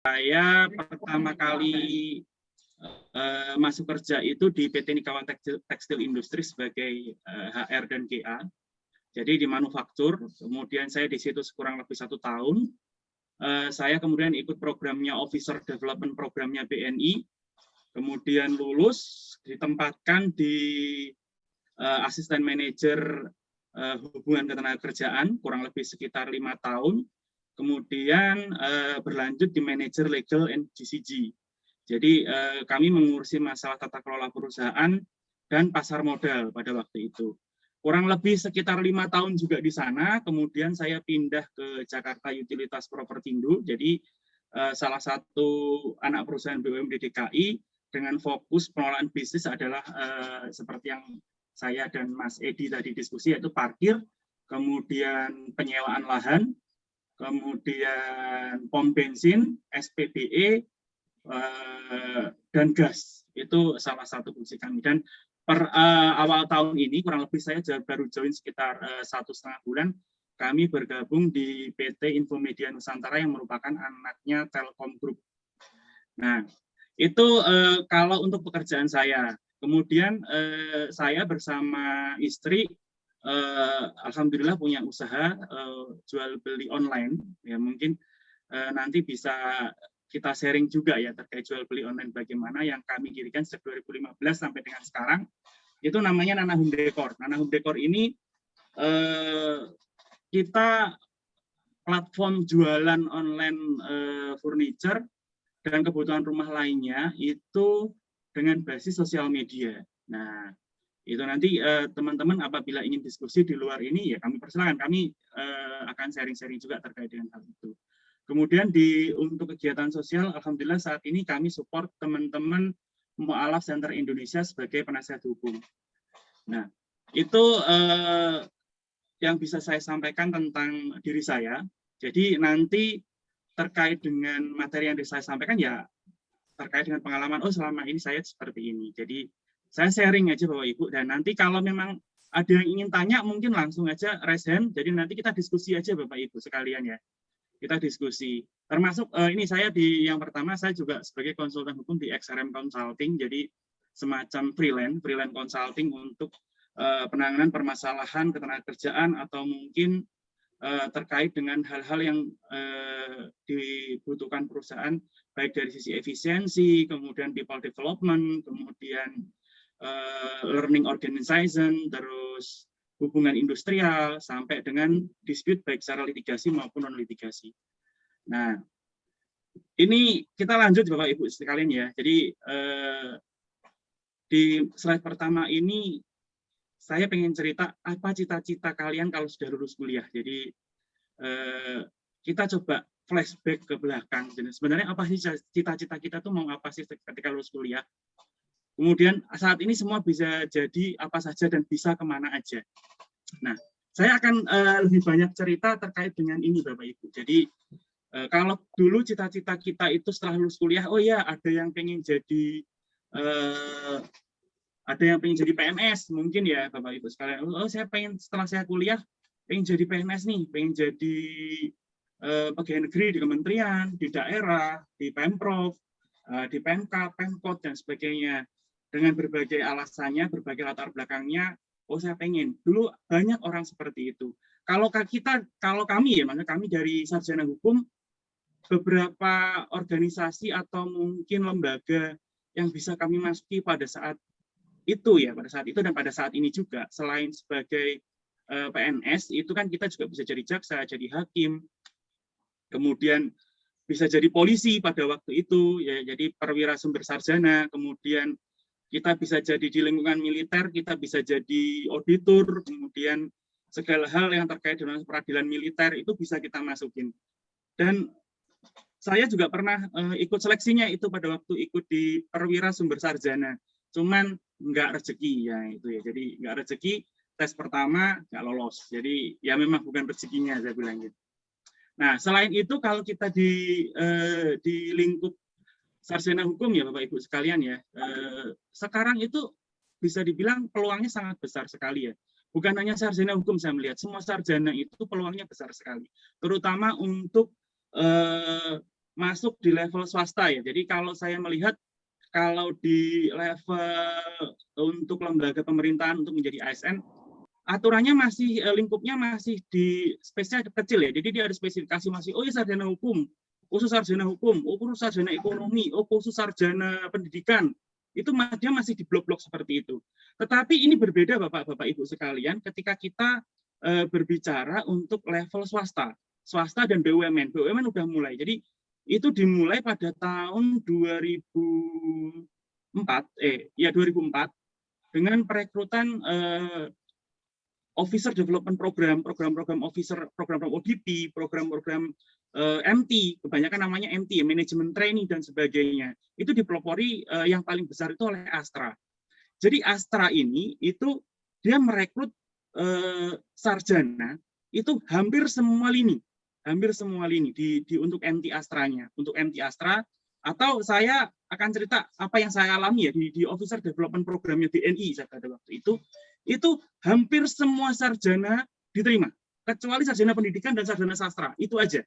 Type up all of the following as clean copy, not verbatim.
Saya pertama kali masuk kerja itu di PT Nikawan Tekstil Industri sebagai HR dan GA. Jadi di manufaktur, kemudian saya di situ kurang lebih 1 tahun. Saya kemudian ikut programnya Officer Development programnya BNI, kemudian lulus, ditempatkan di asisten manajer hubungan ketenagakerjaan, kurang lebih sekitar 5 tahun. Kemudian berlanjut di manajer legal and GCG. Jadi kami mengurusi masalah tata kelola perusahaan dan pasar modal pada waktu itu. Kurang lebih sekitar 5 tahun juga di sana, kemudian saya pindah ke Jakarta Utilitas Propertindo, jadi salah satu anak perusahaan BUMD DKI dengan fokus pengelolaan bisnis adalah seperti yang saya dan Mas Edi tadi diskusi, yaitu parkir, kemudian penyewaan lahan, kemudian pom bensin, SPBE, dan gas. Itu salah satu fungsi kami. Dan per awal tahun ini, kurang lebih saya baru join sekitar 1,5 bulan, kami bergabung di PT Infomedia Nusantara yang merupakan anaknya Telkom Group. Nah, itu kalau untuk pekerjaan saya. Kemudian saya bersama istri, alhamdulillah punya usaha jual beli online. Ya mungkin nanti bisa kita sharing juga ya terkait jual beli online bagaimana yang kami dirikan sejak 2015 sampai dengan sekarang. Itu namanya Nana Home Decor. Nana Home Decor ini kita platform jualan online furniture dan kebutuhan rumah lainnya itu dengan basis sosial media. Nah, itu nanti teman-teman apabila ingin diskusi di luar ini ya kami persilakan, kami akan sharing-sharing juga terkait dengan hal itu. Kemudian untuk kegiatan sosial, alhamdulillah saat ini kami support teman-teman Mu'alaf Center Indonesia sebagai penasihat hukum. Nah, itu yang bisa saya sampaikan tentang diri saya. Jadi nanti terkait dengan materi yang saya sampaikan ya terkait dengan pengalaman, oh selama ini saya seperti ini. Jadi saya sharing aja Bapak Ibu, dan nanti kalau memang ada yang ingin tanya mungkin langsung aja raise hand, jadi nanti kita diskusi aja Bapak Ibu sekalian ya. Kita diskusi. Termasuk ini saya yang pertama saya juga sebagai konsultan hukum di XRM Consulting, jadi semacam freelance consulting untuk penanganan permasalahan ketenagakerjaan atau mungkin terkait dengan hal-hal yang dibutuhkan perusahaan baik dari sisi efisiensi, kemudian people development, kemudian learning organization, terus hubungan industrial, sampai dengan dispute baik secara litigasi maupun non-litigasi. Nah, ini kita lanjut Bapak Ibu sekalian ya. Jadi di slide pertama ini saya pengen cerita apa cita-cita kalian kalau sudah lulus kuliah. Jadi kita coba flashback ke belakang. Jadi sebenarnya apa sih cita-cita kita tuh mau apa sih ketika lulus kuliah? Kemudian saat ini semua bisa jadi apa saja dan bisa kemana aja. Nah, saya akan lebih banyak cerita terkait dengan ini Bapak Ibu. Jadi kalau dulu cita-cita kita itu setelah lulus kuliah, oh ya ada yang pengen jadi PNS mungkin ya Bapak Ibu sekalian. Oh saya pengen setelah saya kuliah pengen jadi PNS nih, pengen jadi pegawai negeri di kementerian, di daerah, di Pemprov, di Pemkab, Pemkot dan sebagainya. Dengan berbagai alasannya, berbagai latar belakangnya, oh saya pengen. Dulu banyak orang seperti itu. Kalau kami ya, maksudnya kami dari sarjana hukum, beberapa organisasi atau mungkin lembaga yang bisa kami masuki pada saat itu ya, pada saat itu dan pada saat ini juga, selain sebagai PNS, itu kan kita juga bisa jadi jaksa, jadi hakim, kemudian bisa jadi polisi pada waktu itu, ya jadi perwira sumber sarjana, kemudian kita bisa jadi di lingkungan militer, kita bisa jadi auditor, kemudian segala hal yang terkait dengan peradilan militer itu bisa kita masukin. Dan saya juga pernah ikut seleksinya itu pada waktu ikut di perwira sumber sarjana. Cuman nggak rezeki ya itu ya. Jadi nggak rezeki, tes pertama nggak lolos. Jadi ya memang bukan rezekinya saya bilang gitu. Nah selain itu kalau kita di lingkup sarjana hukum ya Bapak Ibu sekalian ya, sekarang itu bisa dibilang peluangnya sangat besar sekali ya. Bukan hanya sarjana hukum saya melihat, semua sarjana itu peluangnya besar sekali. Terutama untuk masuk di level swasta ya. Jadi kalau saya melihat kalau di level untuk lembaga pemerintahan untuk menjadi ASN, aturannya masih lingkupnya masih di space-nya kecil ya. Jadi dia ada spesifikasi masih oh ya sarjana hukum, khusus sarjana hukum, oh khusus sarjana ekonomi, oh khusus sarjana pendidikan. Itu dia masih di blok-blok seperti itu. Tetapi ini berbeda Bapak-bapak Ibu sekalian ketika kita berbicara untuk level swasta dan BUMN. BUMN udah mulai. Jadi itu dimulai pada tahun 2004 dengan perekrutan Officer Development Program Officer, program ODP, program MT, kebanyakan namanya MT, Management Training dan sebagainya. Itu dipelopori yang paling besar itu oleh Astra. Jadi Astra ini itu dia merekrut sarjana itu hampir semua lini di untuk MT Astranya, untuk MT Astra. Atau saya akan cerita apa yang saya alami ya di Officer Development Programnya BNI pada waktu itu hampir semua sarjana diterima, kecuali sarjana pendidikan dan sarjana sastra, itu aja.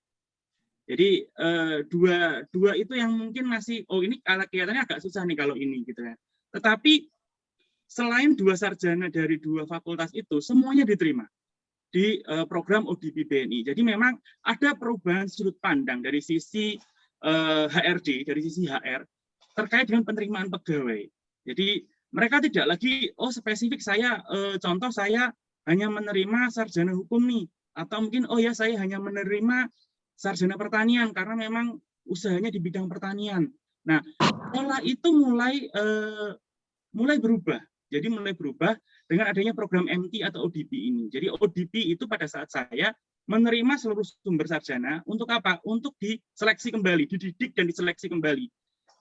Jadi dua itu yang mungkin masih, oh ini kelihatannya agak susah nih kalau ini gitu ya. Tetapi selain dua sarjana dari dua fakultas itu, semuanya diterima di program ODP BNI. Jadi memang ada perubahan sudut pandang dari sisi HRD, dari sisi HR, terkait dengan penerimaan pegawai. Jadi mereka tidak lagi, oh spesifik saya, contoh saya hanya menerima sarjana hukum nih, atau mungkin oh ya saya hanya menerima sarjana pertanian karena memang usahanya di bidang pertanian. Nah, pola itu mulai berubah. Jadi mulai berubah dengan adanya program MT atau ODP ini. Jadi ODP itu pada saat saya menerima seluruh sumber sarjana untuk apa? Untuk diseleksi kembali, dididik dan diseleksi kembali.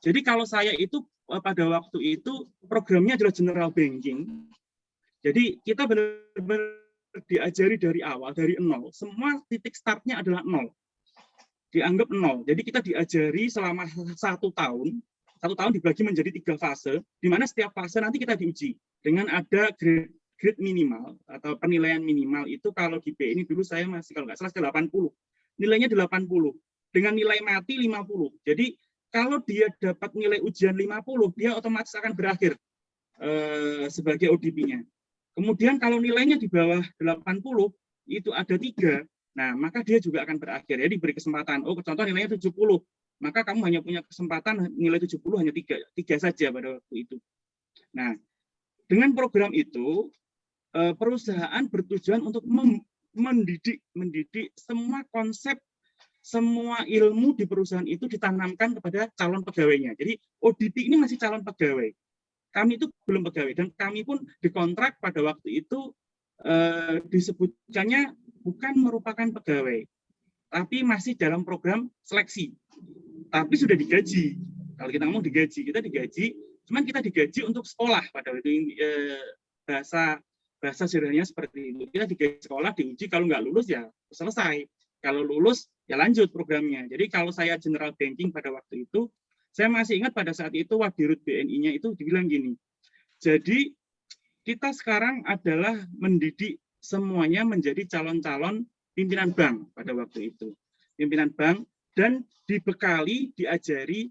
Jadi kalau saya itu pada waktu itu programnya adalah general banking. Jadi kita benar-benar diajari dari awal, dari nol. Semua titik startnya adalah nol. Dianggap nol. Jadi kita diajari selama 1 tahun. 1 tahun dibagi menjadi 3 fase, di mana setiap fase nanti kita diuji dengan ada grade minimal atau penilaian minimal itu kalau di BNI dulu saya masih kalau nggak salah 80. Nilainya 80. Dengan nilai mati 50. Jadi kalau dia dapat nilai ujian 50, dia otomatis akan berakhir sebagai ODP-nya. Kemudian kalau nilainya di bawah 80, itu ada 3, nah maka dia juga akan berakhir. Ya diberi kesempatan, oh contoh nilainya 70, maka kamu hanya punya kesempatan nilai 70 hanya 3 saja pada waktu itu. Nah, dengan program itu, perusahaan bertujuan untuk mendidik semua konsep, semua ilmu di perusahaan itu ditanamkan kepada calon pegawainya. Jadi ODP ini masih calon pegawai. Kami itu belum pegawai dan kami pun dikontrak pada waktu itu disebutkannya bukan merupakan pegawai, tapi masih dalam program seleksi. Tapi sudah digaji. Kalau kita ngomong digaji, kita digaji, cuman kita digaji untuk sekolah pada waktu itu bahasa sederhananya seperti itu. Kita digaji sekolah, diuji, kalau nggak lulus ya selesai. Kalau lulus ya lanjut programnya. Jadi kalau saya general banking pada waktu itu, saya masih ingat pada saat itu Wadirut BNI-nya itu dibilang gini. Jadi kita sekarang adalah mendidik semuanya menjadi calon-calon pimpinan bank pada waktu itu. Pimpinan bank dan dibekali, diajari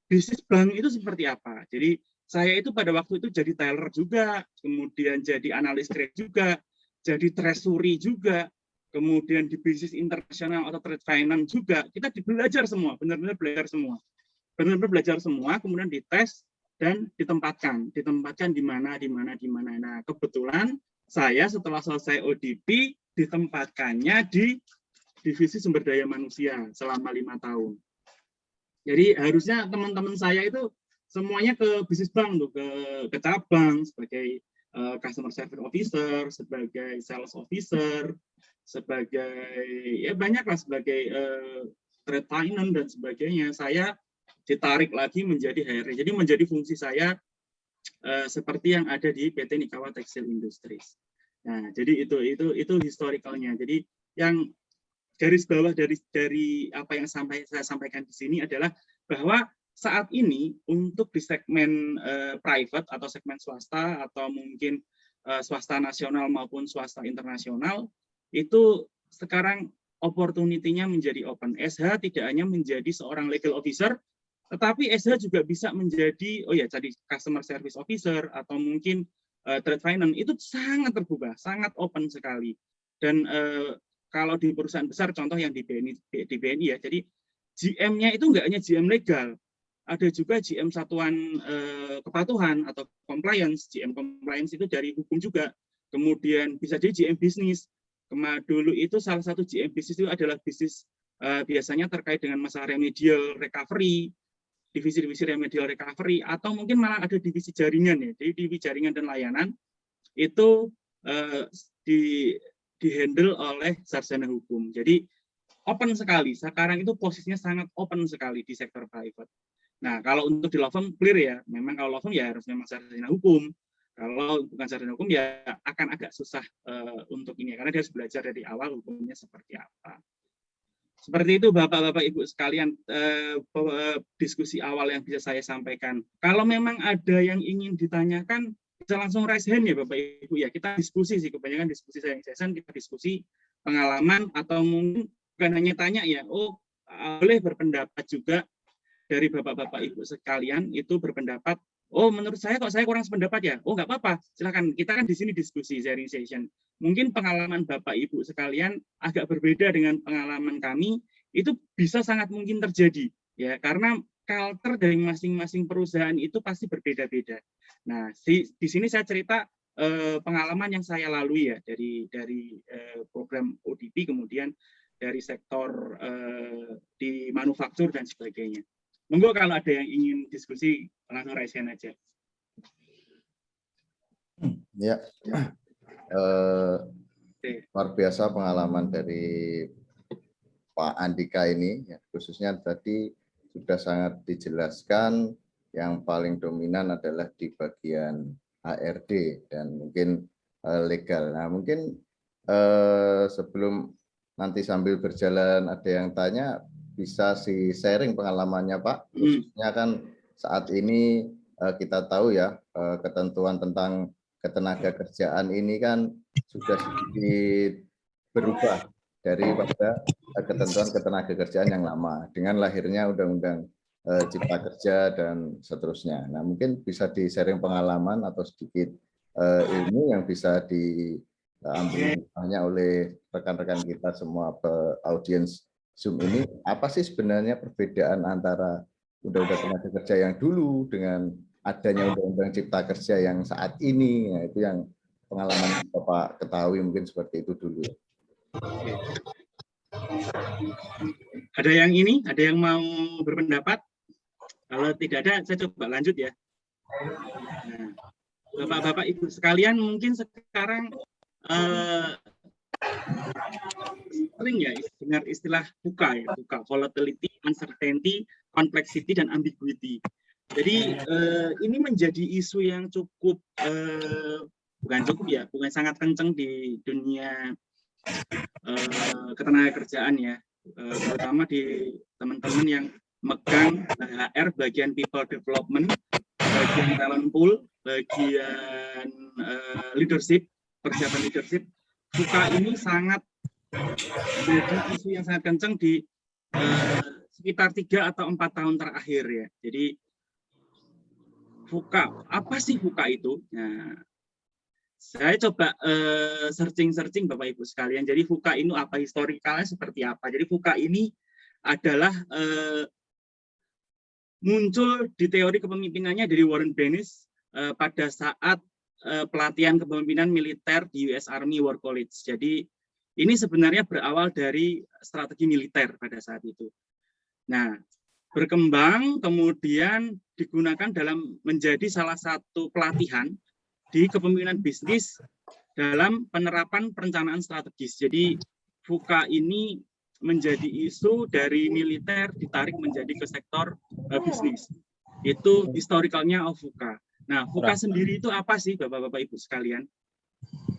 bisnis bank itu seperti apa. Jadi saya itu pada waktu itu jadi teller juga, kemudian jadi analis trade juga, jadi treasury juga, kemudian di bisnis internasional atau trade finance juga. Kita belajar semua, benar-benar belajar semua. Benar-benar belajar semua, kemudian dites dan ditempatkan di mana. Nah, kebetulan saya setelah selesai ODP ditempatkannya di divisi sumber daya manusia selama 5 tahun. Jadi harusnya teman-teman saya itu semuanya ke bisnis bank tuh, ke cabang sebagai customer service officer, sebagai sales officer, sebagai ya banyaklah sebagai trade finance dan sebagainya. Saya ditarik lagi menjadi HRD. Jadi menjadi fungsi saya seperti yang ada di PT Nikawa Textile Industries. Nah, jadi itu historicalnya. Jadi yang garis bawah dari apa yang saya sampaikan di sini adalah bahwa saat ini untuk di segmen private atau segmen swasta atau mungkin swasta nasional maupun swasta internasional itu sekarang opportunity-nya menjadi open. SH tidak hanya menjadi seorang legal officer, tetapi SH juga bisa menjadi, jadi customer service officer, atau mungkin trade finance. Itu sangat terbuka, sangat open sekali. Dan kalau di perusahaan besar, contoh yang di BNI ya, jadi GM-nya itu nggak hanya GM legal, ada juga GM satuan kepatuhan atau compliance. GM compliance itu dari hukum juga. Kemudian bisa jadi GM bisnis. Dulu itu salah satu GM bisnis itu adalah bisnis biasanya terkait dengan masalah remedial recovery, divisi-divisi remedial recovery, atau mungkin malah ada divisi jaringan ya. Jadi divisi jaringan dan layanan itu di-handle oleh sarjana hukum. Jadi open sekali. Sekarang itu posisinya sangat open sekali di sektor private. Nah, kalau untuk di law firm clear ya, memang kalau law firm ya harus memang sarjana hukum. Kalau bukan sarjana hukum ya akan agak susah untuk ini, karena dia harus belajar dari awal hukumnya seperti apa. Seperti itu Bapak-Bapak Ibu sekalian, diskusi awal yang bisa saya sampaikan. Kalau memang ada yang ingin ditanyakan, bisa langsung raise hand ya Bapak Ibu ya. Kita diskusi sih, kebanyakan diskusi saya session, kita diskusi pengalaman, atau mungkin bukan hanya tanya ya, boleh berpendapat juga dari Bapak-Bapak Ibu sekalian itu berpendapat, menurut saya kok saya kurang sependapat ya, nggak apa-apa, silakan, kita kan di sini diskusi, sharing session. Mungkin pengalaman Bapak Ibu sekalian agak berbeda dengan pengalaman kami, itu bisa sangat mungkin terjadi ya, karena culture dari masing-masing perusahaan itu pasti berbeda-beda. Nah, di sini saya cerita pengalaman yang saya lalui ya dari program ODP, kemudian dari sektor di manufaktur dan sebagainya. Monggo kalau ada yang ingin diskusi langsung raise hand aja. Ya, luar biasa pengalaman dari Pak Andika ini, ya, khususnya tadi sudah sangat dijelaskan. Yang paling dominan adalah di bagian HRD dan mungkin legal. Nah, mungkin sebelum nanti sambil berjalan ada yang tanya, bisa sharing pengalamannya Pak, khususnya kan saat ini kita tahu ya ketentuan tentang ketenaga kerjaan ini kan sudah sedikit berubah daripada ketentuan ketenaga kerjaan yang lama dengan lahirnya Undang-Undang Cipta Kerja dan seterusnya. Nah, mungkin bisa di-sharing pengalaman atau sedikit ilmu yang bisa diambil hanya oleh rekan-rekan kita semua audiens Zoom ini. Apa sih sebenarnya perbedaan antara Undang-Undang Tenaga Kerja yang dulu dengan adanya Undang-Undang Cipta Kerja yang saat ini? Nah, itu yang pengalaman Bapak ketahui mungkin seperti itu dulu. Ada yang ini? Ada yang mau berpendapat? Kalau tidak ada, saya coba lanjut ya. Nah, Bapak-Bapak Ibu sekalian, mungkin sekarang sering ya dengar istilah VUCA ya, VUCA, volatility, uncertainty, complexity, dan ambiguity. Jadi ini menjadi isu yang cukup bukan sangat kencang di dunia ketenagakerjaan ya, terutama di teman-teman yang megang HR, bagian people development, bagian talent pool, bagian leadership, persiapan leadership. VUCA ini sangat menjadi isu yang sangat kencang di sekitar 3 atau 4 tahun terakhir ya. Jadi VUCA, apa sih VUCA itu? Nah, saya coba searching Bapak Ibu sekalian. Jadi VUCA ini apa, historikalnya seperti apa? Jadi VUCA ini adalah muncul di teori kepemimpinannya dari Warren Bennis pada saat pelatihan kepemimpinan militer di US Army War College. Jadi ini sebenarnya berawal dari strategi militer pada saat itu. Nah, berkembang kemudian digunakan dalam menjadi salah satu pelatihan di kepemimpinan bisnis dalam penerapan perencanaan strategis. Jadi VUCA ini menjadi isu dari militer ditarik menjadi ke sektor bisnis. Itu historikalnya of VUCA. Nah, VUCA sendiri itu apa sih Bapak-Bapak Ibu sekalian?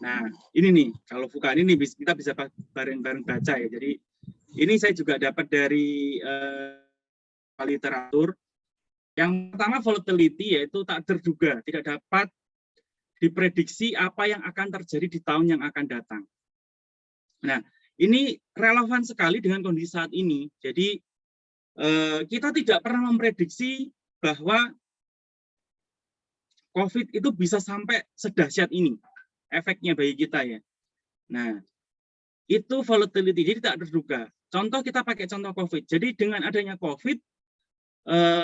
Nah, ini nih, kalau VUCA ini kita bisa bareng-bareng baca ya. Jadi ini saya juga dapat dari literatur. Yang pertama volatility, yaitu tak terduga, tidak dapat diprediksi apa yang akan terjadi di tahun yang akan datang. Nah, ini relevan sekali dengan kondisi saat ini. Jadi kita tidak pernah memprediksi bahwa COVID itu bisa sampai sedahsyat ini efeknya bagi kita ya. Nah, itu volatility, jadi tak terduga. Contoh kita pakai contoh COVID. Jadi dengan adanya COVID,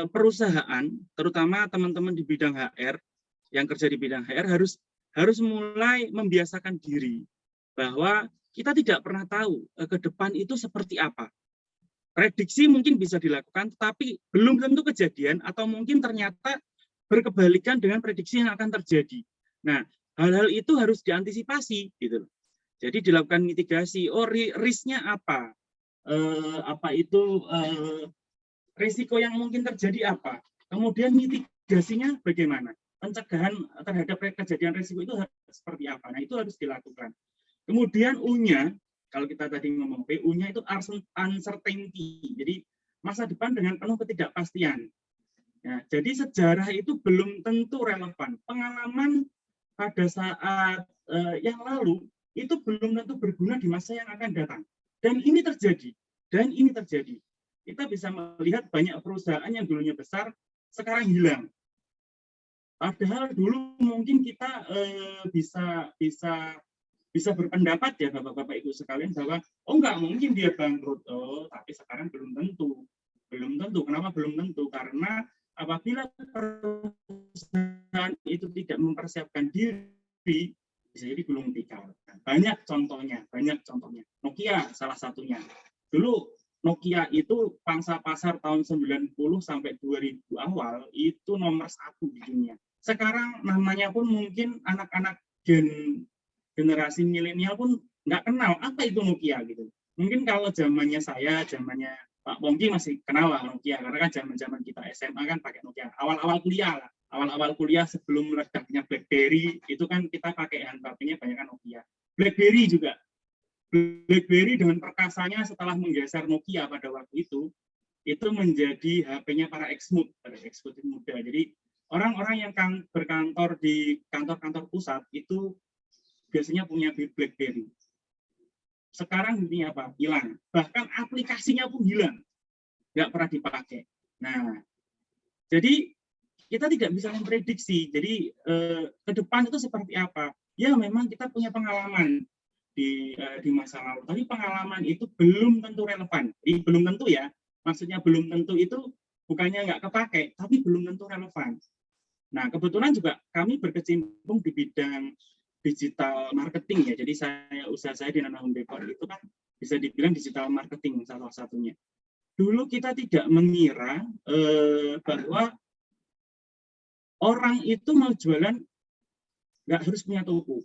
perusahaan, terutama teman-teman di bidang HR, yang kerja di bidang HR harus mulai membiasakan diri bahwa kita tidak pernah tahu ke depan itu seperti apa. Prediksi mungkin bisa dilakukan, tetapi belum tentu kejadian atau mungkin ternyata berkebalikan dengan prediksi yang akan terjadi. Nah, hal-hal itu harus diantisipasi, gitu. Jadi dilakukan mitigasi. Oh, risknya apa? Risiko yang mungkin terjadi apa? Kemudian mitigasinya bagaimana? Pencegahan terhadap kejadian risiko itu seperti apa? Nah, itu harus dilakukan. Kemudian U-nya, kalau kita tadi ngomong PU-nya itu uncertainty. Jadi masa depan dengan penuh ketidakpastian. Ya, jadi sejarah itu belum tentu relevan. Pengalaman pada saat yang lalu itu belum tentu berguna di masa yang akan datang. Dan ini terjadi. Kita bisa melihat banyak perusahaan yang dulunya besar sekarang hilang. Padahal dulu mungkin kita bisa berpendapat ya Bapak-Bapak Ibu sekalian bahwa nggak mungkin dia bangkrut. Tapi sekarang belum tentu. Kenapa belum tentu? Karena apabila perusahaan itu tidak mempersiapkan diri, bisa jadi gulung tikar. Banyak contohnya. Nokia salah satunya. Dulu Nokia itu pangsa pasar tahun 90 sampai 2000 awal itu nomor 1 di dunia. Sekarang namanya pun mungkin anak-anak generasi milenial pun nggak kenal apa itu Nokia gitu. Mungkin kalau zamannya Pak Pongki masih kenal lah Nokia, karena kan zaman kita SMA kan pakai Nokia. Awal-awal kuliah sebelum meledaknya BlackBerry itu kan kita pakai HP-nya banyak kan Nokia. BlackBerry dengan perkasanya setelah menggeser Nokia pada waktu itu menjadi HP-nya para eksekutif muda. Jadi orang-orang yang berkantor di kantor-kantor pusat itu biasanya punya BlackBerry. Sekarang ini apa? Hilang. Bahkan aplikasinya pun hilang. Nggak pernah dipakai. Nah, jadi kita tidak bisa memprediksi. Jadi ke depan itu seperti apa? Ya memang kita punya pengalaman di masa lalu. Tapi pengalaman itu belum tentu relevan. Jadi belum tentu ya. Maksudnya belum tentu itu bukannya nggak kepakai, tapi belum tentu relevan. Nah, kebetulan juga kami berkecimpung di bidang digital marketing ya. Jadi usaha saya di Nana Home Decor itu kan bisa dibilang digital marketing salah satunya. Dulu kita tidak mengira bahwa orang itu mau jualan nggak harus punya toko.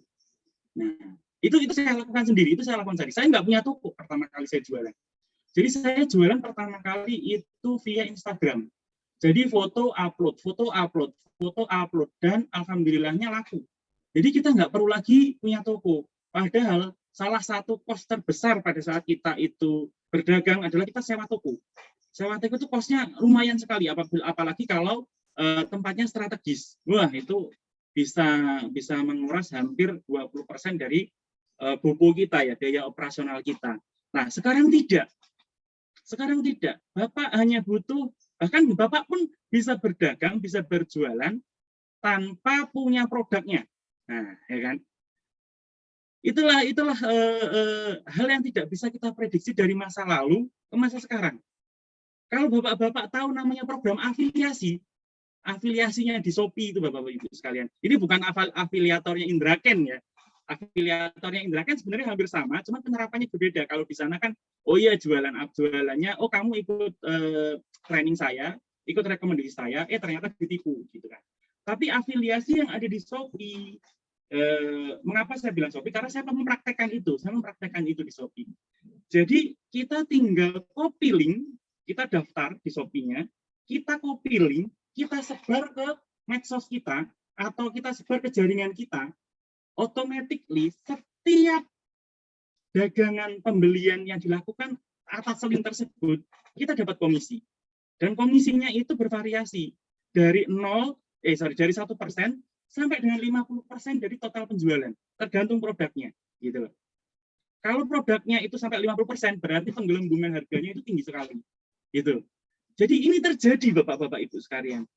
Nah, itu saya lakukan sendiri. Saya nggak punya toko pertama kali saya jualan. Jadi saya jualan pertama kali itu via Instagram. Jadi foto upload, dan alhamdulillahnya laku. Jadi kita nggak perlu lagi punya toko. Padahal salah satu kos terbesar pada saat kita itu berdagang adalah kita sewa toko. Sewa toko itu kosnya lumayan sekali, apalagi kalau tempatnya strategis. Wah, itu bisa menguras hampir 20% dari bobo kita ya, biaya operasional kita. Nah, sekarang tidak. Bapak hanya butuh, bahkan Bapak pun bisa berdagang, bisa berjualan tanpa punya produknya. Nah, ya kan? Itulah hal yang tidak bisa kita prediksi dari masa lalu ke masa sekarang. Kalau Bapak-Bapak tahu namanya program afiliasinya di Shopee itu Bapak-Ibu sekalian. Ini bukan afiliatornya Indraken ya. Afiliatornya Indraken sebenarnya hampir sama, cuma penerapannya berbeda. Kalau di sana kan, jualannya, kamu ikut training saya, ikut rekomendasi saya, ternyata ditipu gitu kan. Tapi afiliasi yang ada di Shopee, mengapa saya bilang Shopee? Karena saya mempraktekkan itu di Shopee. Jadi kita tinggal copy link, kita daftar di Shopee-nya, kita copy link, kita sebar ke medsos kita atau kita sebar ke jaringan kita, automatically setiap dagangan pembelian yang dilakukan atas link tersebut kita dapat komisi. Dan komisinya itu bervariasi dari 1% sampai dengan 50% dari total penjualan, tergantung produknya, gitu loh. Kalau produknya itu sampai 50%, berarti penggelembungan harganya itu tinggi sekali. Gitu. Jadi ini terjadi Bapak-bapak Ibu sekalian.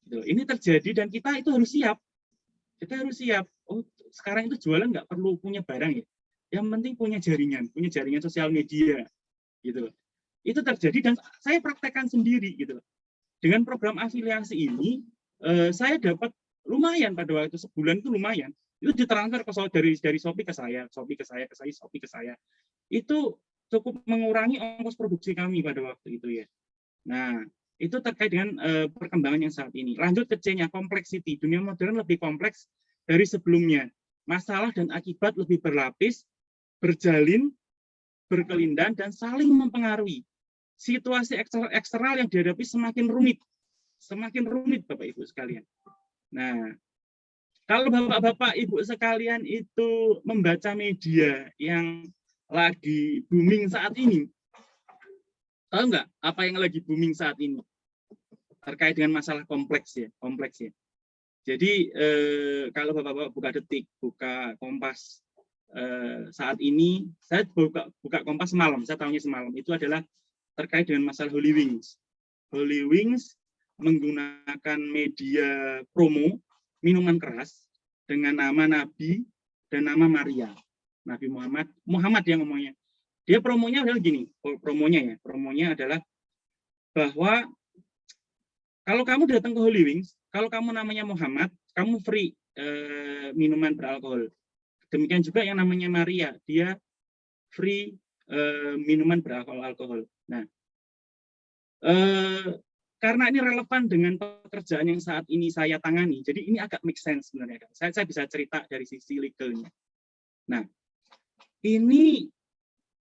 Gitu. Ini terjadi dan kita itu harus siap. Kita harus siap. Oh, sekarang itu jualan nggak perlu punya barang ya. Yang penting punya jaringan sosial media. Gitu. Itu terjadi dan saya praktekkan sendiri gitu. Dengan program afiliasi ini, saya dapat lumayan pada waktu sebulan itu lumayan. Itu ditransfer dari Shopee ke saya, Shopee ke saya, Shopee ke saya. Itu cukup mengurangi ongkos produksi kami pada waktu itu ya. Nah, itu terkait dengan perkembangan yang saat ini. Lanjut ke C-nya, complexity. Dunia modern lebih kompleks dari sebelumnya. Masalah dan akibat lebih berlapis, berjalin, berkelindan, dan saling mempengaruhi. Situasi eksternal yang dihadapi semakin rumit Bapak Ibu sekalian. Nah, kalau Bapak Ibu sekalian itu membaca media yang lagi booming saat ini, tahu nggak apa yang lagi booming saat ini terkait dengan masalah kompleks ya. Jadi kalau Bapak-bapak buka Detik, buka Kompas saat ini, saya buka Kompas semalam, saya tahunya semalam, itu adalah terkait dengan masalah Holy Wings. Holy Wings menggunakan media promo minuman keras dengan nama Nabi dan nama Maria. Nabi Muhammad yang ngomongnya. Dia promonya adalah gini, promonya adalah bahwa kalau kamu datang ke Holy Wings, kalau kamu namanya Muhammad, kamu free minuman beralkohol. Demikian juga yang namanya Maria, dia free minuman beralkohol. Nah, karena ini relevan dengan pekerjaan yang saat ini saya tangani, jadi ini agak make sense sebenarnya. Saya bisa cerita dari sisi legalnya. Nah, ini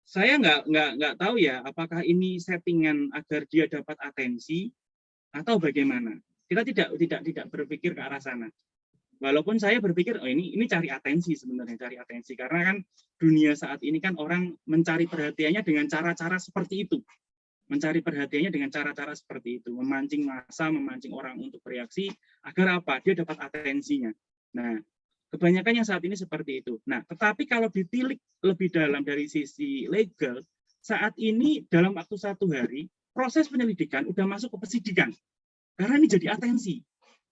saya nggak tahu ya, apakah ini settingan agar dia dapat atensi atau bagaimana. Kita tidak berpikir ke arah sana. Walaupun saya berpikir, oh ini cari atensi sebenarnya, cari atensi. Karena kan dunia saat ini kan orang mencari perhatiannya dengan cara-cara seperti itu. Mencari perhatiannya dengan cara-cara seperti itu. Memancing massa, memancing orang untuk bereaksi, agar apa? Dia dapat atensinya. Nah, kebanyakan yang saat ini seperti itu. Nah, tetapi kalau ditilik lebih dalam dari sisi legal, saat ini dalam waktu 1 hari, proses penyelidikan udah masuk ke penyidikan. Karena ini jadi atensi.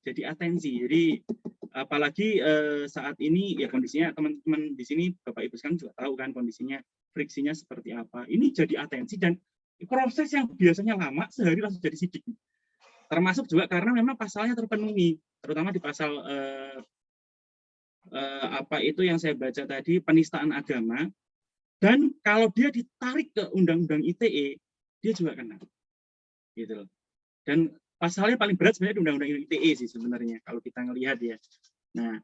Jadi apalagi saat ini ya kondisinya teman-teman di sini Bapak Ibu sekarang juga tahu kan kondisinya friksinya seperti apa. Ini jadi atensi dan proses yang biasanya lama sehari langsung jadi sidik. Termasuk juga karena memang pasalnya terpenuhi, terutama di pasal apa itu yang saya baca tadi, penistaan agama. Dan kalau dia ditarik ke Undang-Undang ITE, dia juga kena. Gitu loh. Dan pasalnya paling berat sebenarnya di Undang-Undang ITE sih sebenarnya kalau kita ngelihat ya. Nah,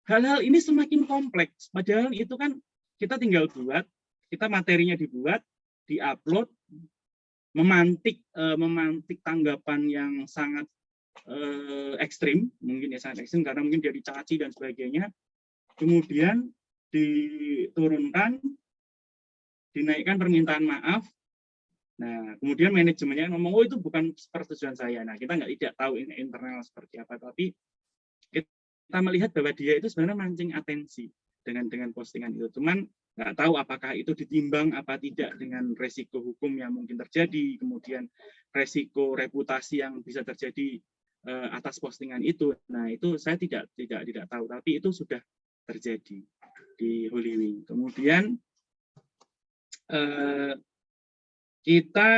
hal-hal ini semakin kompleks. Padahal itu kan kita tinggal buat, kita materinya dibuat, diupload, memantik tanggapan yang sangat ekstrim, mungkin ya sangat ekstrim karena mungkin dia dicaci dan sebagainya. Kemudian diturunkan, dinaikkan permintaan maaf. Nah, kemudian manajemennya ngomong, oh itu bukan persetujuan saya. Nah, kita tidak tahu ini internal seperti apa, tapi kita melihat bahwa dia itu sebenarnya mancing atensi dengan postingan itu. Cuman nggak tahu apakah itu ditimbang apa tidak dengan resiko hukum yang mungkin terjadi, kemudian resiko reputasi yang bisa terjadi atas postingan itu. Nah, itu saya tidak tahu, tapi itu sudah terjadi di Holy Wing. Kemudian kita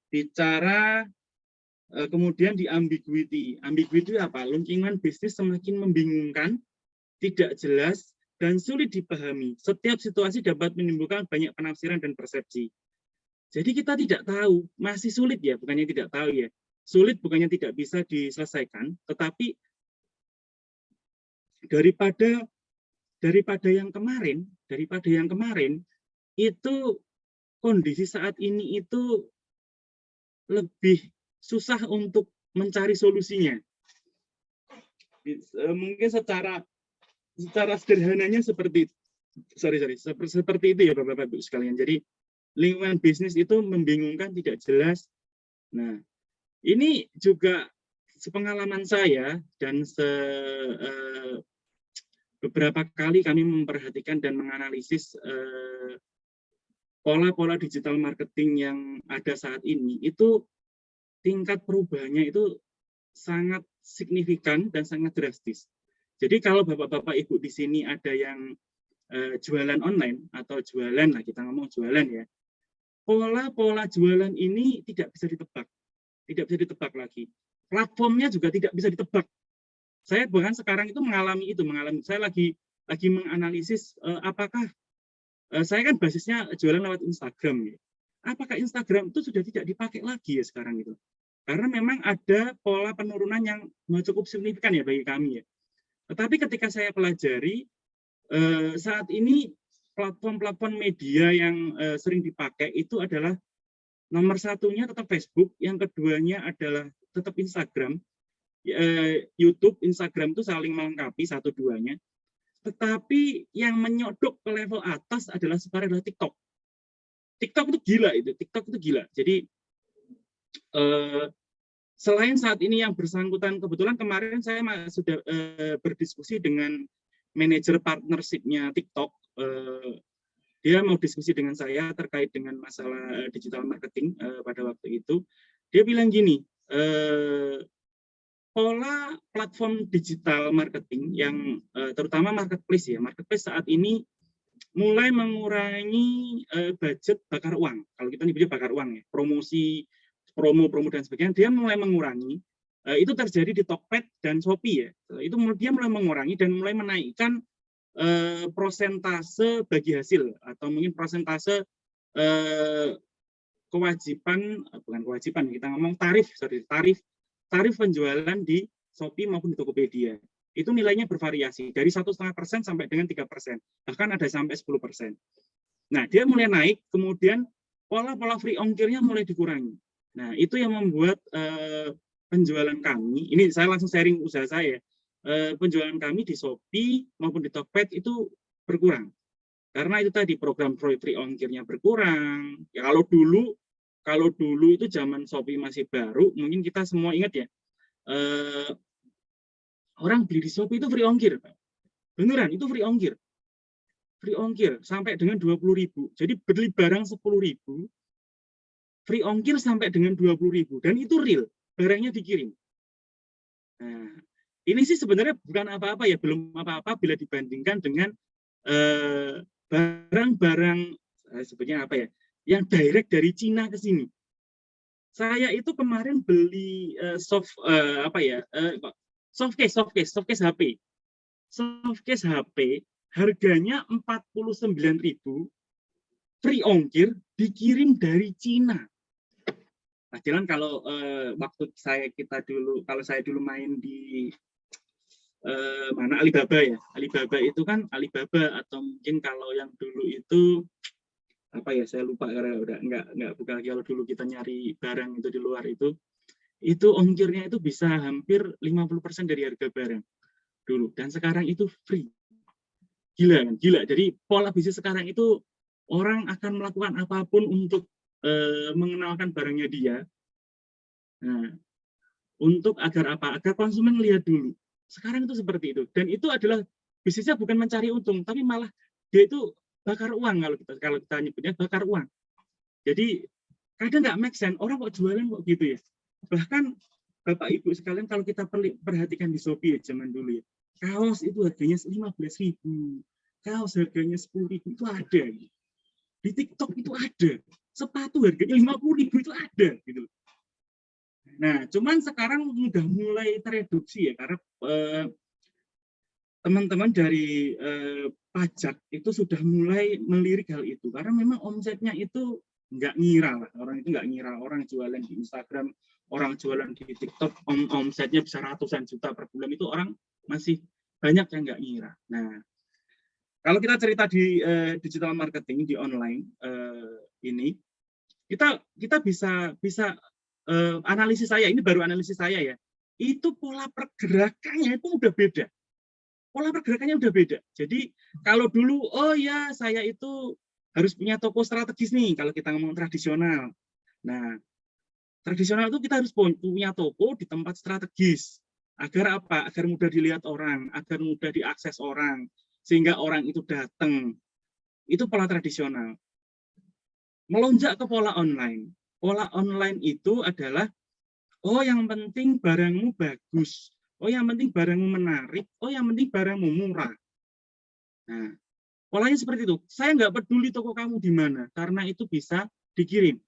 bicara kemudian di ambiguity. Ambiguity apa? Lingkungan bisnis semakin membingungkan, tidak jelas, dan sulit dipahami. Setiap situasi dapat menimbulkan banyak penafsiran dan persepsi. Jadi kita tidak tahu, masih sulit ya, bukannya tidak tahu ya. Sulit bukannya tidak bisa diselesaikan, tetapi daripada yang kemarin itu kondisi saat ini itu lebih susah untuk mencari solusinya. Mungkin secara sederhananya seperti itu ya Bapak Ibu sekalian. Jadi lingkungan bisnis itu membingungkan, tidak jelas. Nah, ini juga sepengalaman saya dan beberapa kali kami memperhatikan dan menganalisis pola-pola digital marketing yang ada saat ini, itu tingkat perubahannya itu sangat signifikan dan sangat drastis. Jadi kalau Bapak-Bapak Ibu di sini ada yang jualan online atau jualan, lah kita ngomong jualan ya, pola-pola jualan ini tidak bisa ditebak lagi. Platformnya juga tidak bisa ditebak. Saya bahkan sekarang itu mengalami saya lagi menganalisis apakah saya kan basisnya jualan lewat Instagram ya. Apakah Instagram itu sudah tidak dipakai lagi ya sekarang itu? Karena memang ada pola penurunan yang cukup signifikan ya bagi kami ya. Tetapi ketika saya pelajari saat ini platform-platform media yang sering dipakai itu adalah nomor satunya tetap Facebook, yang keduanya adalah tetap Instagram. YouTube, Instagram itu saling melengkapi satu duanya. Tetapi yang menyodok ke level atas adalah sekarang adalah TikTok. TikTok itu gila. Jadi selain saat ini yang bersangkutan, kebetulan kemarin saya sudah berdiskusi dengan manajer partnership-nya TikTok. Dia mau diskusi dengan saya terkait dengan masalah digital marketing pada waktu itu. Dia bilang gini, pola platform digital marketing yang terutama marketplace ya, marketplace saat ini mulai mengurangi budget bakar uang. Kalau kita nyebutnya bakar uang ya, promo dan sebagainya, dia mulai mengurangi. Itu terjadi di Tokped dan Shopee ya. Itu dia mulai mengurangi dan mulai menaikkan prosentase bagi hasil atau mungkin prosentase bukan kewajiban, kita ngomong tarif penjualan di Shopee maupun di Tokopedia. Itu nilainya bervariasi dari 1,5% sampai dengan 3%, bahkan ada sampai 10%. Nah, dia mulai naik, kemudian pola-pola free ongkirnya mulai dikurangi. Nah, itu yang membuat penjualan kami, ini saya langsung sharing usaha saya, penjualan kami di Shopee maupun di Tokped itu berkurang. Karena itu tadi program free ongkirnya berkurang. Ya, kalau dulu itu zaman Shopee masih baru, mungkin kita semua ingat ya, orang beli di Shopee itu free ongkir, Pak. Beneran, itu free ongkir. Free ongkir sampai dengan 20.000. Jadi beli barang 10.000, free ongkir sampai dengan 20.000. Dan itu real, barangnya dikirim. Nah, ini sih sebenarnya bukan apa-apa ya, belum apa-apa bila dibandingkan dengan barang-barang sebetulnya apa ya, yang direct dari Cina ke sini. Saya itu kemarin beli softcase HP. Softcase HP harganya 49.000, free ongkir, dikirim dari Cina. Nah, jalan kalau waktu kalau saya dulu main di mana Alibaba ya. Alibaba itu kan Alibaba, atau mungkin kalau yang dulu itu apa ya, saya lupa karena udah nggak buka lagi. Kalau dulu kita nyari barang itu di luar itu ongkirnya itu bisa hampir 50% dari harga barang dulu, dan sekarang itu free. Gila kan? Gila. Jadi pola bisnis sekarang itu orang akan melakukan apapun untuk mengenalkan barangnya dia. Nah, untuk agar apa? Agar konsumen lihat dulu. Sekarang itu seperti itu. Dan itu adalah bisnisnya bukan mencari untung, tapi malah dia itu bakar uang, kalau kita nyebutnya bakar uang. Jadi kadang nggak make sense, orang kok jualan kok gitu ya. Bahkan Bapak Ibu sekalian, kalau kita perhatikan di Shopee ya, zaman dulu ya, kaos itu harganya 15.000, kaos harganya 10.000 itu ada. Di TikTok itu ada, sepatu harganya 50.000 itu ada gitu. Nah, cuman sekarang udah mulai tereduksi ya, karena teman-teman dari pajak itu sudah mulai melirik hal itu, karena memang omsetnya itu nggak ngira lah, orang itu nggak ngira, orang jualan di Instagram, orang jualan di TikTok, omsetnya bisa ratusan juta per bulan, itu orang masih banyak yang nggak ngira. Nah, kalau kita cerita di digital marketing di online ini, kita bisa analisis saya, ini baru analisis saya ya, itu pola pergerakannya itu udah beda. Pola pergerakannya udah beda. Jadi kalau dulu, oh ya saya itu harus punya toko strategis nih, kalau kita ngomong tradisional. Nah, tradisional itu kita harus punya toko di tempat strategis. Agar apa? Agar mudah dilihat orang, agar mudah diakses orang, sehingga orang itu datang. Itu pola tradisional. Melonjak ke pola online. Pola online itu adalah, oh yang penting barangmu bagus, oh yang penting barangmu menarik, oh yang penting barangmu murah. Nah, polanya seperti itu. Saya nggak peduli toko kamu di mana, karena itu bisa dikirim.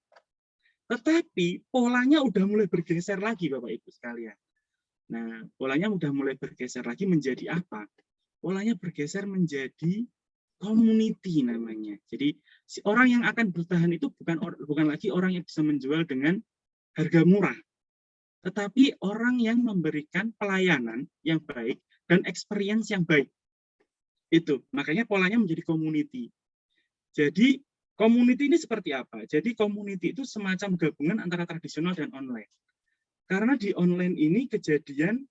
Tetapi polanya udah mulai bergeser lagi, Bapak Ibu sekalian. Nah, polanya udah mulai bergeser lagi menjadi apa? Polanya bergeser menjadi community namanya. Jadi si orang yang akan bertahan itu bukan lagi orang yang bisa menjual dengan harga murah, tetapi orang yang memberikan pelayanan yang baik dan experience yang baik. Itu makanya polanya menjadi community. Jadi community ini seperti apa? Jadi community itu semacam gabungan antara tradisional dan online. Karena di online ini kejadian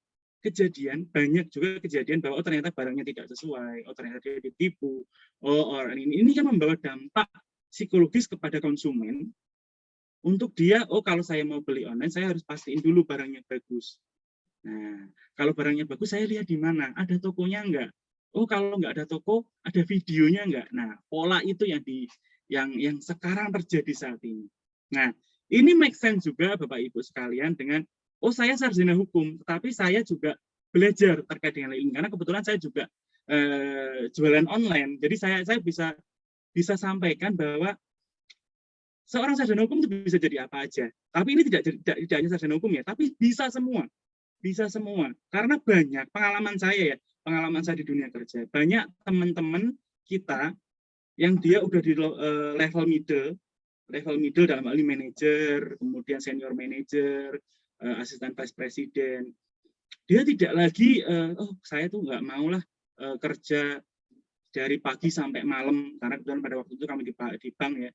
banyak juga kejadian bahwa ternyata barangnya tidak sesuai, ternyata dia ditipu, orang ini kan membawa dampak psikologis kepada konsumen untuk dia, kalau saya mau beli online saya harus pastiin dulu barangnya bagus. Nah, kalau barangnya bagus saya lihat di mana, ada tokonya enggak? Kalau nggak ada toko, ada videonya enggak? Nah, pola itu yang sekarang terjadi saat ini. Nah, ini make sense juga Bapak Ibu sekalian dengan saya sarjana hukum, tetapi saya juga belajar terkait dengan ini karena kebetulan saya juga jualan online. Jadi saya bisa sampaikan bahwa seorang sarjana hukum itu bisa jadi apa aja. Tapi ini tidak hanya sarjana hukum ya, tapi bisa semua. Bisa semua. Karena banyak pengalaman saya di dunia kerja. Banyak teman-teman kita yang dia udah di level middle dalam hal ini manajer, kemudian senior manager, asisten vice presiden. Dia tidak lagi, saya tuh nggak mau lah kerja dari pagi sampai malam, karena kebetulan pada waktu itu kami di bank ya,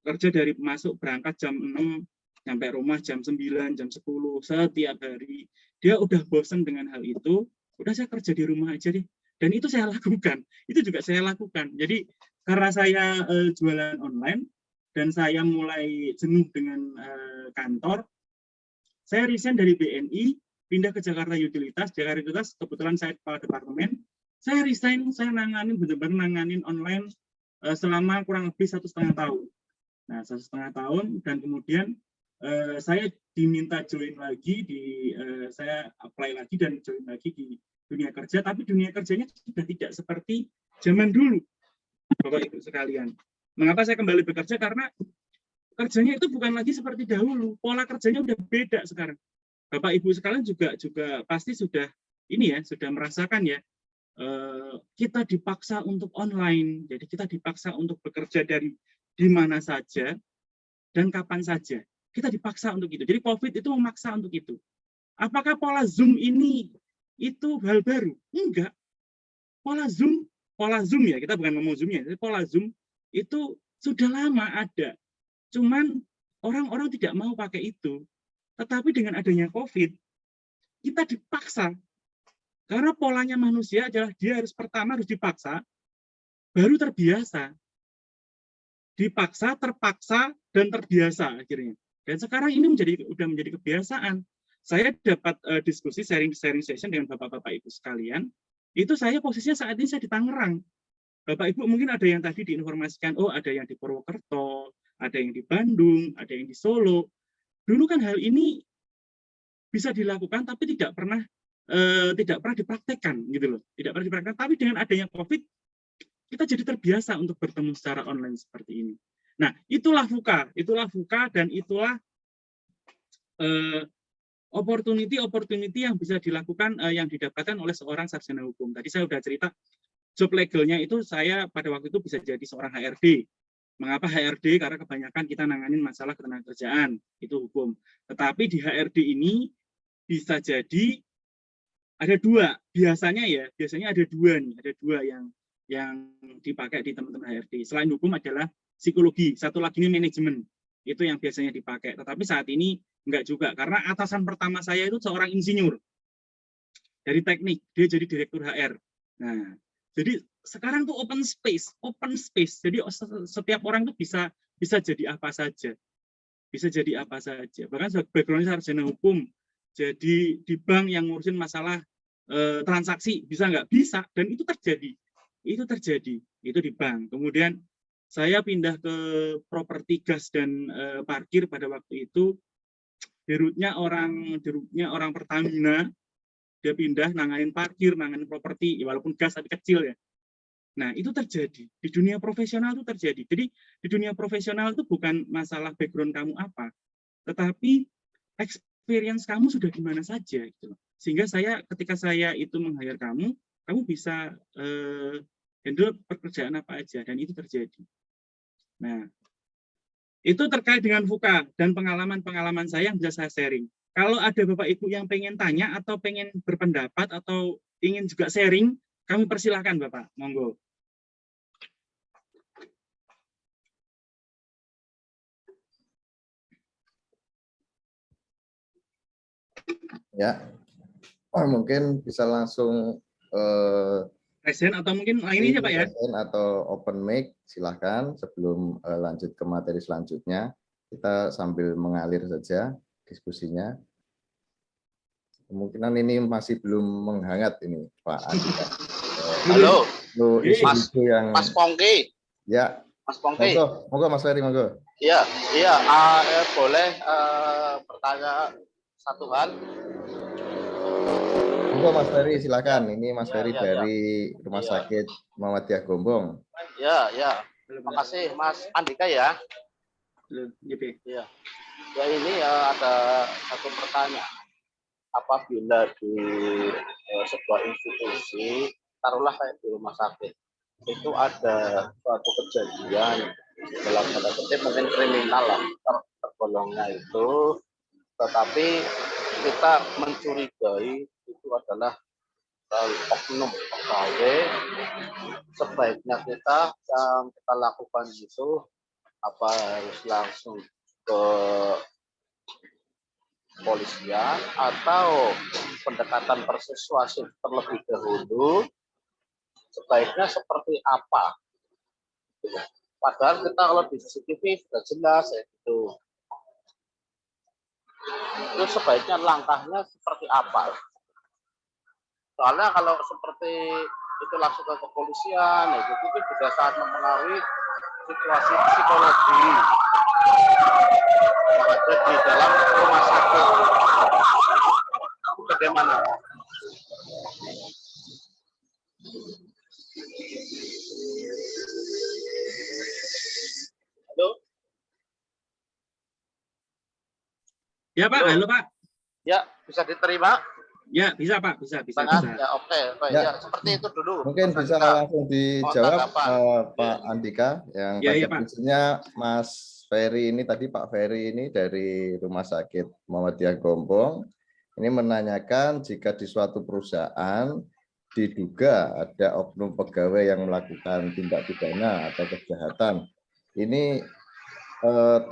kerja dari berangkat jam 6, sampai rumah jam 9, jam 10, setiap hari. Dia udah bosan dengan hal itu, udah saya kerja di rumah aja deh. Dan itu saya lakukan, itu juga saya lakukan. Jadi karena saya jualan online, dan saya mulai jenuh dengan kantor, saya resign dari BNI, pindah ke Jakarta Utilitas. Jakarta Utilitas kebetulan saya kepala departemen. Saya resign, saya benar-benar nanganin online selama kurang lebih 1,5 tahun. Nah, 1,5 tahun, dan kemudian saya diminta join lagi saya apply lagi dan join lagi di dunia kerja, tapi dunia kerjanya sudah tidak seperti zaman dulu, Bapak Ibu sekalian. Mengapa saya kembali bekerja? Karena kerjanya itu bukan lagi seperti dahulu, pola kerjanya udah beda sekarang. Bapak Ibu sekalian juga pasti sudah merasakan ya, kita dipaksa untuk online, jadi kita dipaksa untuk bekerja dari di mana saja dan kapan saja. Kita dipaksa untuk itu. Jadi COVID itu memaksa untuk itu. Apakah pola Zoom ini itu hal baru? Enggak. Pola Zoom ya, kita bukan ngomong Zoom-nya, pola Zoom itu sudah lama ada. Cuman orang-orang tidak mau pakai itu. Tetapi dengan adanya COVID, kita dipaksa. Karena polanya manusia adalah dia pertama harus dipaksa, baru terbiasa. Dipaksa, terpaksa, dan terbiasa akhirnya. Dan sekarang ini udah menjadi kebiasaan. Saya dapat diskusi sharing session dengan Bapak-Bapak Ibu sekalian. Itu saya posisinya saat ini saya di Tangerang. Bapak Ibu mungkin ada yang tadi diinformasikan, ada yang di Purwokerto, ada yang di Bandung, ada yang di Solo. Dulu kan hal ini bisa dilakukan tapi tidak pernah dipraktekkan gitu loh. Tidak pernah dipraktekkan, tapi dengan adanya COVID kita jadi terbiasa untuk bertemu secara online seperti ini. Nah, itulah VUCA dan itulah opportunity yang bisa dilakukan yang didapatkan oleh seorang sarjana hukum. Tadi saya sudah cerita job legalnya itu saya pada waktu itu bisa jadi seorang HRD. Mengapa HRD? Karena kebanyakan kita nanganin masalah ketenagakerjaan, itu hukum. Tetapi di HRD ini bisa jadi ada dua, biasanya ada dua yang dipakai di teman-teman HRD. Selain hukum adalah psikologi, satu lagi ini manajemen. Itu yang biasanya dipakai. Tetapi saat ini enggak juga, karena atasan pertama saya itu seorang insinyur dari teknik, dia jadi direktur HR. Nah, jadi sekarang tuh open space. Jadi setiap orang tuh bisa jadi apa saja. Bahkan background sarjana hukum, jadi di bank yang ngurusin masalah transaksi, bisa nggak? Bisa, dan itu terjadi. Itu di bank. Kemudian saya pindah ke properti gas dan parkir pada waktu itu, dirutnya orang Pertamina, dia pindah nanganin parkir, nanganin properti, walaupun gas tapi kecil ya. Nah, itu terjadi. Di dunia profesional itu terjadi. Jadi, di dunia profesional itu bukan masalah background kamu apa, tetapi experience kamu sudah di mana saja. Gitu. Sehingga ketika saya itu meng-hire kamu bisa handle pekerjaan apa aja, dan itu terjadi. Nah, itu terkait dengan VUCA dan pengalaman-pengalaman saya yang bisa saya sharing. Kalau ada Bapak Ibu yang pengen tanya atau pengen berpendapat atau ingin juga sharing, kami persilahkan Bapak, monggo. Ya, mungkin bisa langsung present atau mungkin ini aja Pak ya. Atau open mic, silahkan. Sebelum lanjut ke materi selanjutnya, kita sambil mengalir saja diskusinya. Kemungkinan ini masih belum menghangat ini Pak Andika. Halo, isu yang Mas Pongki. Ya, Mas Pongki. Monggo Mas Ferry, monggo. Iya, boleh bertanya satu hal. Monggo Mas Ferry, silakan. Ini Mas Ferry dari Rumah Sakit Muhammadiyah Gombong. Ya. Terima kasih Mas Andika ya. Ya. Ya, ini ada satu pertanyaan. Apabila di sebuah institusi, taruhlah kayak di rumah sakit, itu ada suatu kejadian dalam tanda kutip mungkin kriminal lah tergolongnya itu, tetapi kita mencurigai itu adalah oknum pegawai, sebaiknya kita yang kita lakukan itu apa harus langsung ke polisian atau pendekatan persuasif terlebih dahulu, sebaiknya seperti apa? Padahal kita kalau di CCTV sudah jelas ya, itu sebaiknya langkahnya seperti apa? Soalnya kalau seperti itu langsung ke kepolisian, ya, itu juga sangat mempengaruhi situasi psikologi yang ada di dalam rumah sakit. Bagaimana? Halo? Ya Pak, halo Pak. Ya, bisa diterima? Ya, bisa Pak, bisa. Ya, oke. Ya, seperti itu dulu. Mungkin bisa langsung dijawab Pak Andika, yang pada prinsipnya Mas Ferry ini tadi, Pak Ferry ini dari Rumah Sakit Muhammadiyah Gombong, ini menanyakan jika di suatu perusahaan diduga ada oknum pegawai yang melakukan tindak pidana atau kejahatan, ini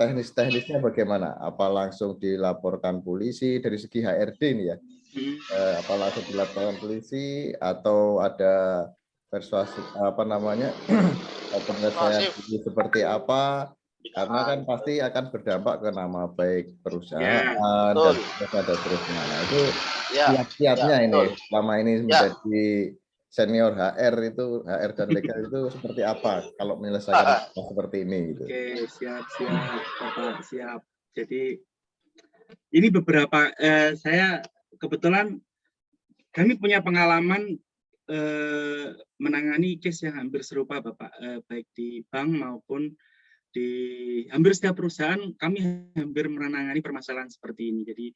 teknis-teknisnya bagaimana? Apa langsung dilaporkan polisi dari segi HRD ini ya? Apa langsung dilaporkan polisi atau ada persuasif apa namanya penyelesaian seperti apa? Karena kan pasti akan berdampak ke nama baik perusahaan dan seterusnya. Nah, itu kiat-kiatnya ini selama ini menjadi senior HR dan legal itu seperti apa kalau menyelesaikan seperti ini gitu. Oke, siap Bapak, siap. Jadi ini beberapa saya kebetulan kami punya pengalaman menangani case yang hampir serupa Bapak, baik di bank maupun di hampir setiap perusahaan kami hampir menangani permasalahan seperti ini. Jadi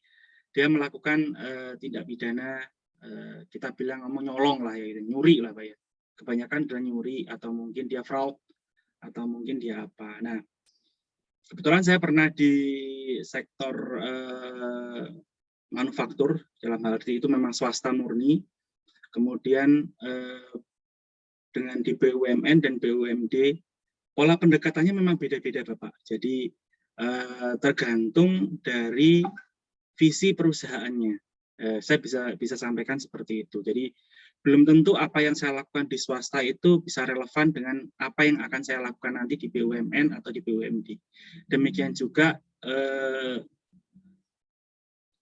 dia melakukan tindak pidana, kita bilang nyolong lah ya, nyuri lah Pak ya. Kebanyakan dia nyuri atau mungkin dia fraud atau mungkin dia apa. Nah, kebetulan saya pernah di sektor manufaktur, dalam hal itu memang swasta murni. Kemudian dengan di BUMN dan BUMD, pola pendekatannya memang beda-beda Bapak. Jadi tergantung dari visi perusahaannya. Saya bisa sampaikan seperti itu. Jadi belum tentu apa yang saya lakukan di swasta itu bisa relevan dengan apa yang akan saya lakukan nanti di BUMN atau di BUMD. Demikian juga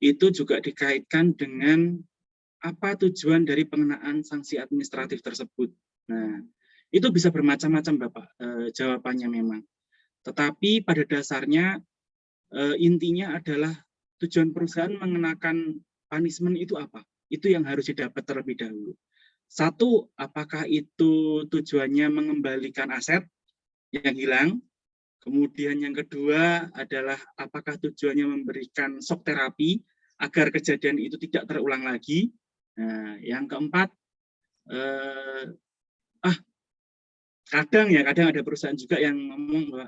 itu juga dikaitkan dengan apa tujuan dari pengenaan sanksi administratif tersebut. Nah, itu bisa bermacam-macam, Bapak, jawabannya memang. Tetapi pada dasarnya intinya adalah tujuan perusahaan mengenakan punishment itu apa? Itu yang harus didapat terlebih dahulu. Satu, apakah itu tujuannya mengembalikan aset yang hilang? Kemudian yang kedua adalah apakah tujuannya memberikan shock terapi agar kejadian itu tidak terulang lagi. Nah, yang keempat, kadang ada perusahaan juga yang ngomong bahwa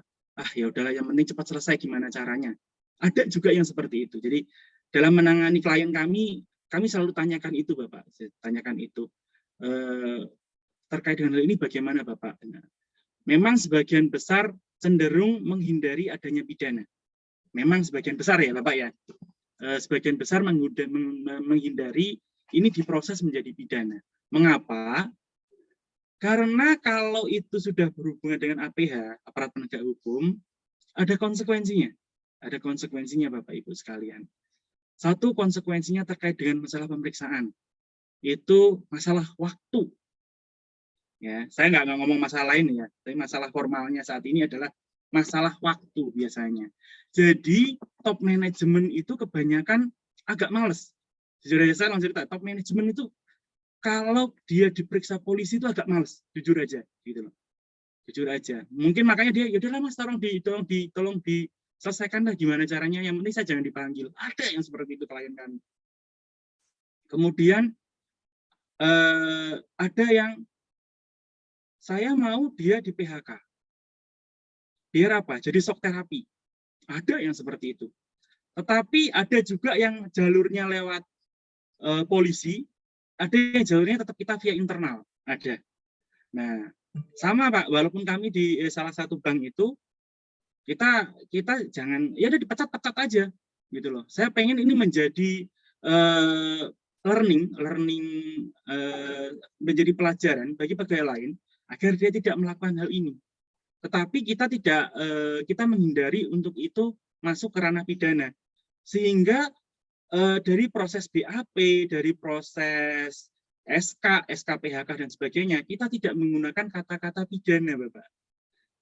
ya udahlah, yang penting cepat selesai, gimana caranya. Ada juga yang seperti itu. Jadi dalam menangani klien kami selalu tanyakan itu, Bapak. Tanyakan itu. Terkait dengan hal ini bagaimana, Bapak? Nah, memang sebagian besar cenderung menghindari adanya pidana. Memang sebagian besar ya, Bapak ya. Sebagian besar menghindari ini diproses menjadi pidana. Mengapa? Karena kalau itu sudah berhubungan dengan APH, aparat penegak hukum, ada konsekuensinya. Ada konsekuensinya, Bapak Ibu sekalian. Satu, konsekuensinya terkait dengan masalah pemeriksaan. Itu masalah waktu. Ya, saya nggak ngomong masalah lain ya, tapi masalah formalnya saat ini adalah masalah waktu biasanya. Jadi top manajemen itu kebanyakan agak males. Jujur aja saya langsung cerita, top manajemen itu kalau dia diperiksa polisi itu agak males, jujur aja, gitu loh. Jujur aja. Mungkin makanya dia, yaudahlah Mas, tolong diselesaikan lah gimana caranya. Yang penting saya jangan dipanggil. Ada yang seperti itu klien kami. Kemudian ada yang saya mau dia di PHK. Biar apa? Jadi shock terapi. Ada yang seperti itu. Tetapi ada juga yang jalurnya lewat polisi, ada yang jalurnya tetap kita via internal. Ada. Nah, sama Pak, walaupun kami di salah satu bank itu, kita jangan, ya udah dipecat-pecat aja. Gitu loh. Saya pengen ini menjadi learning menjadi pelajaran bagi pegawai lain, agar dia tidak melakukan hal ini. Tetapi kita menghindari untuk itu masuk ke ranah pidana. Sehingga dari proses BAP, dari proses SK PHK dan sebagainya, kita tidak menggunakan kata-kata pidana, Bapak.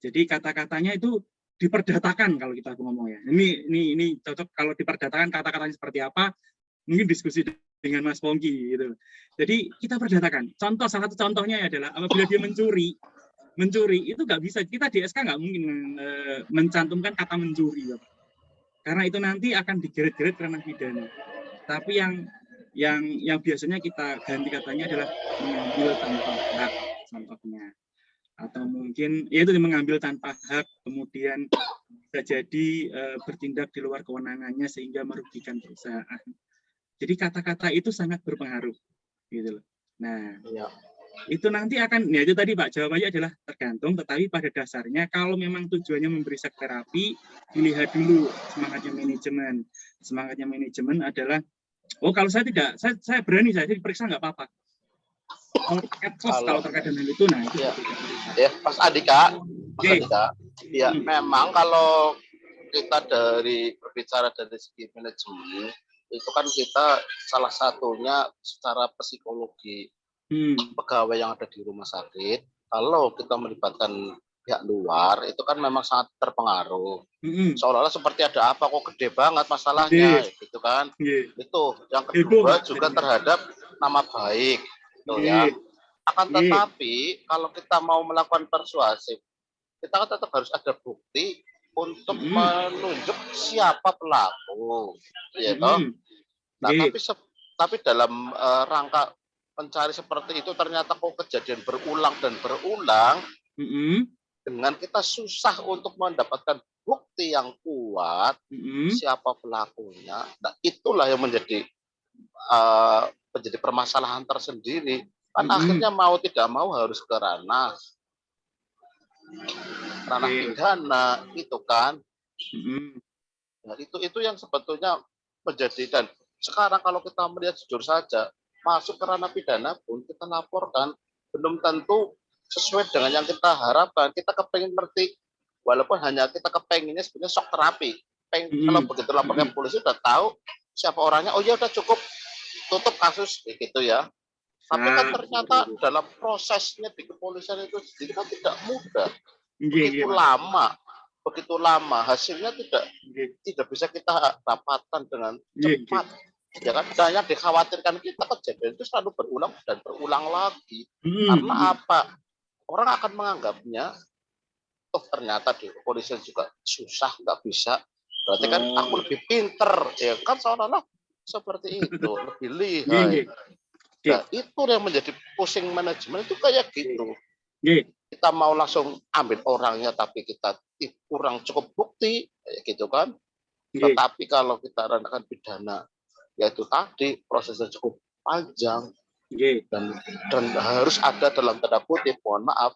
Jadi kata-katanya itu diperdatakan kalau kita ngomong ya. Ini cocok kalau diperdatakan kata-katanya seperti apa, mungkin diskusi dengan Mas Pongki gitu. Jadi kita perdatakan. Salah satu contohnya adalah apabila dia mencuri itu nggak bisa, kita di SK nggak mungkin mencantumkan kata mencuri, Bapak. Karena itu nanti akan digeret-geret karena pidana. Tapi yang biasanya kita ganti katanya adalah mengambil tanpa hak, contohnya. Atau mungkin ya itu mengambil tanpa hak, kemudian bisa jadi bertindak di luar kewenangannya sehingga merugikan perusahaan. Jadi kata-kata itu sangat berpengaruh, gitu loh. Nah, ya. Itu nanti akan, ya itu tadi Pak, jawabannya adalah tergantung, tetapi pada dasarnya kalau memang tujuannya memberi shock terapi, dilihat dulu semangatnya manajemen. Semangatnya manajemen adalah, kalau saya tidak, saya berani, saya diperiksa nggak apa-apa. Kalau terkait dengan itu, nah itu ya, Mas Andika, ya memang kalau kita berbicara dari segi manajemen, itu kan kita salah satunya secara psikologi pegawai yang ada di rumah sakit, kalau kita melibatkan pihak luar, itu kan memang sangat terpengaruh. Seolah-olah seperti ada apa kok gede banget masalahnya, gitu kan. Itu yang kedua juga terhadap nama baik, gitu ya. Akan tetapi kalau kita mau melakukan persuasif, kita kan tetap harus ada bukti untuk menunjuk siapa pelaku, gitu. Nah, tapi dalam rangka mencari seperti itu ternyata kok kejadian berulang dan berulang, dengan kita susah untuk mendapatkan bukti yang kuat siapa pelakunya. Nah, itulah yang menjadi permasalahan tersendiri. Kan akhirnya mau tidak mau harus ke ranah pidana, itu kan. Nah, itu yang sebetulnya menjadi, dan sekarang kalau kita melihat jujur saja, masuk ke ranah pidana pun kita laporkan belum tentu sesuai dengan yang kita harapkan. Kita kepengen ngerti, walaupun hanya kita kepenginnya sebenarnya shock terapi. Kalau begitu laporkan polisi sudah tahu siapa orangnya, oh ya udah cukup tutup kasus gitu ya. Tapi kan ternyata dalam prosesnya di kepolisian itu sendiri kan tidak mudah. Begitu lama hasilnya tidak bisa kita dapatkan dengan cepat. Ya kan, dan yang dikhawatirkan kita kejadian itu selalu berulang dan berulang lagi. Karena apa? Orang akan menganggapnya, oh ternyata di kepolisian juga susah, nggak bisa. Berarti kan aku lebih pinter, ya kan seolah-olah seperti itu, lebih lihai. Nah, itu yang menjadi pusing manajemen itu kayak gitu. Kita mau langsung ambil orangnya, tapi kita kurang cukup bukti, kayak gitu kan. Tetapi kalau kita ranahkan pidana, yaitu tadi prosesnya cukup panjang dan harus ada dalam tanda kutip, mohon maaf,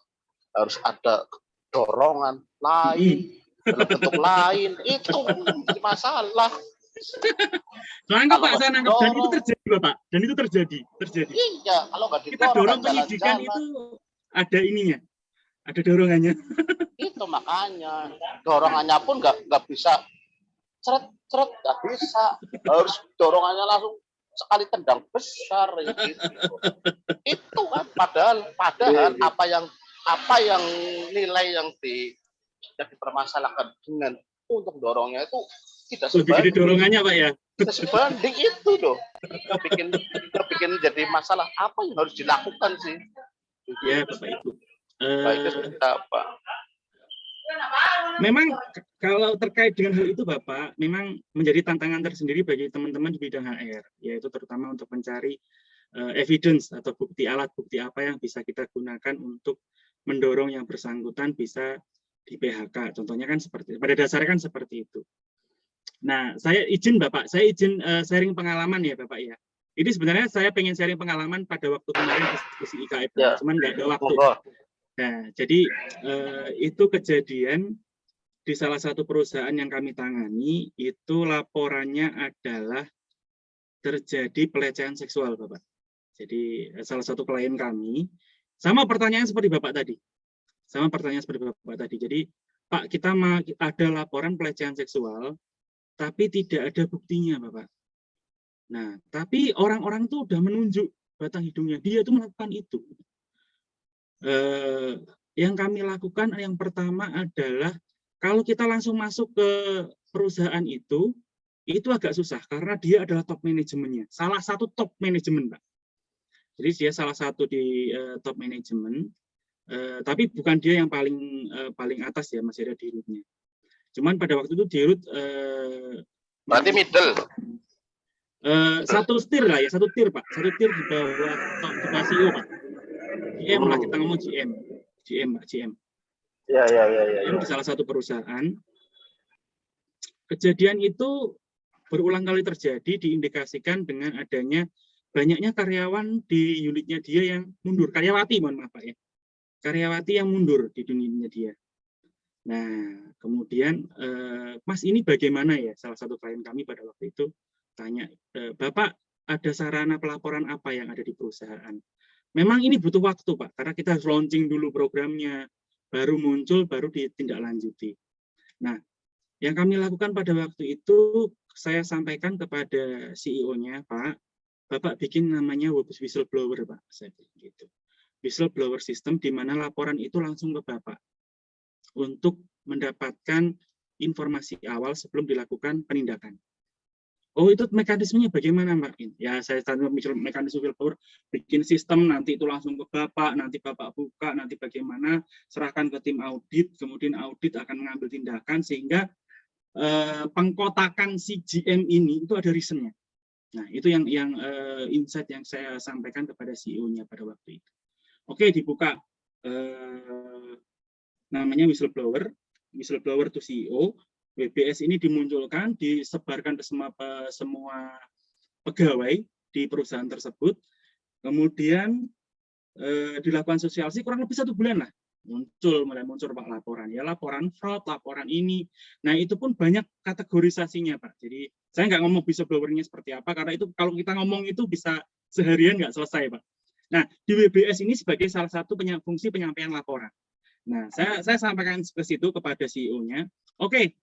harus ada dorongan lain dalam bentuk lain, itu menjadi masalah. Nangkep Pak, saya nangkep, dan itu terjadi Bapak, dan itu terjadi. Iya, kalau nggak kita dorong penyidikan itu ada ininya, ada dorongannya. Itu makanya dorongannya pun nggak bisa ceret nggak bisa, harus dorongannya langsung sekali tendang besar gitu. Itu kan padahal apa yang nilai yang dipermasalahkan dengan untuk dorongnya itu tidak sebanding. Jadi dorongannya Pak ya. Tidak sebanding itu loh. Bikin jadi masalah, apa yang harus dilakukan sih? Ya Bapak Ibu. Baiknya seperti apa? Memang kalau terkait dengan hal itu Bapak, memang menjadi tantangan tersendiri bagi teman-teman di bidang HR, yaitu terutama untuk mencari evidence atau alat bukti apa yang bisa kita gunakan untuk mendorong yang bersangkutan bisa di PHK. Contohnya kan pada dasarnya kan seperti itu. Nah, saya izin sharing pengalaman ya Bapak ya. Ini sebenarnya saya pengen sharing pengalaman pada waktu kemarin diskusi IKF, cuman nggak ada waktu. Nah, jadi itu kejadian di salah satu perusahaan yang kami tangani, itu laporannya adalah terjadi pelecehan seksual, Bapak. Jadi salah satu klien kami, sama pertanyaan seperti Bapak tadi. Jadi, Pak, kita ada laporan pelecehan seksual, tapi tidak ada buktinya, Bapak. Nah, tapi orang-orang itu udah menunjuk batang hidungnya, dia itu melakukan itu. Yang kami lakukan yang pertama adalah kalau kita langsung masuk ke perusahaan itu agak susah karena dia adalah top manajemennya, salah satu top manajemen Pak. Jadi dia salah satu di top manajemen, tapi bukan dia yang paling atas ya, masih ada di rootnya. Cuman pada waktu itu di root berarti middle. Satu tier lah ya, satu tier Pak, satu tier di bawah top CEO Pak. GM lah, kita ngomong GM Pak, GM. Ya. Di salah satu perusahaan. Kejadian itu berulang kali terjadi, diindikasikan dengan adanya banyaknya karyawan di unitnya dia yang mundur. Karyawati, mohon maaf Pak ya. Karyawati yang mundur di unitnya dia. Nah, kemudian, Mas ini bagaimana ya? Salah satu klien kami pada waktu itu tanya, Bapak ada sarana pelaporan apa yang ada di perusahaan? Memang ini butuh waktu, Pak, karena kita harus launching dulu programnya, baru muncul, baru ditindaklanjuti. Nah, yang kami lakukan pada waktu itu, saya sampaikan kepada CEO-nya, Pak, Bapak bikin namanya whistleblower, Pak. Saya bilang gitu. Whistleblower system, di mana laporan itu langsung ke Bapak, untuk mendapatkan informasi awal sebelum dilakukan penindakan. Oh, itu mekanismenya bagaimana, Mbak? Ya, saya tanya mekanisme whistleblower, bikin sistem, nanti itu langsung ke Bapak, nanti Bapak buka, nanti bagaimana, serahkan ke tim audit, kemudian audit akan mengambil tindakan, sehingga pengkotakan si GM ini, itu ada reason-nya. Nah, itu yang insight yang saya sampaikan kepada CEO-nya pada waktu itu. Oke, dibuka namanya whistleblower to CEO. WBS ini dimunculkan, disebarkan ke semua pegawai di perusahaan tersebut, kemudian dilakukan sosialisasi kurang lebih 1 bulan lah, mulai muncul Pak laporan, ya laporan fraud, laporan ini. Nah itu pun banyak kategorisasinya Pak. Jadi saya nggak ngomong whistleblower-nya seperti apa, karena itu kalau kita ngomong itu bisa seharian nggak selesai Pak. Nah di WBS ini sebagai salah satu fungsi penyampaian laporan. Nah saya sampaikan ke situ kepada CEO-nya. Oke.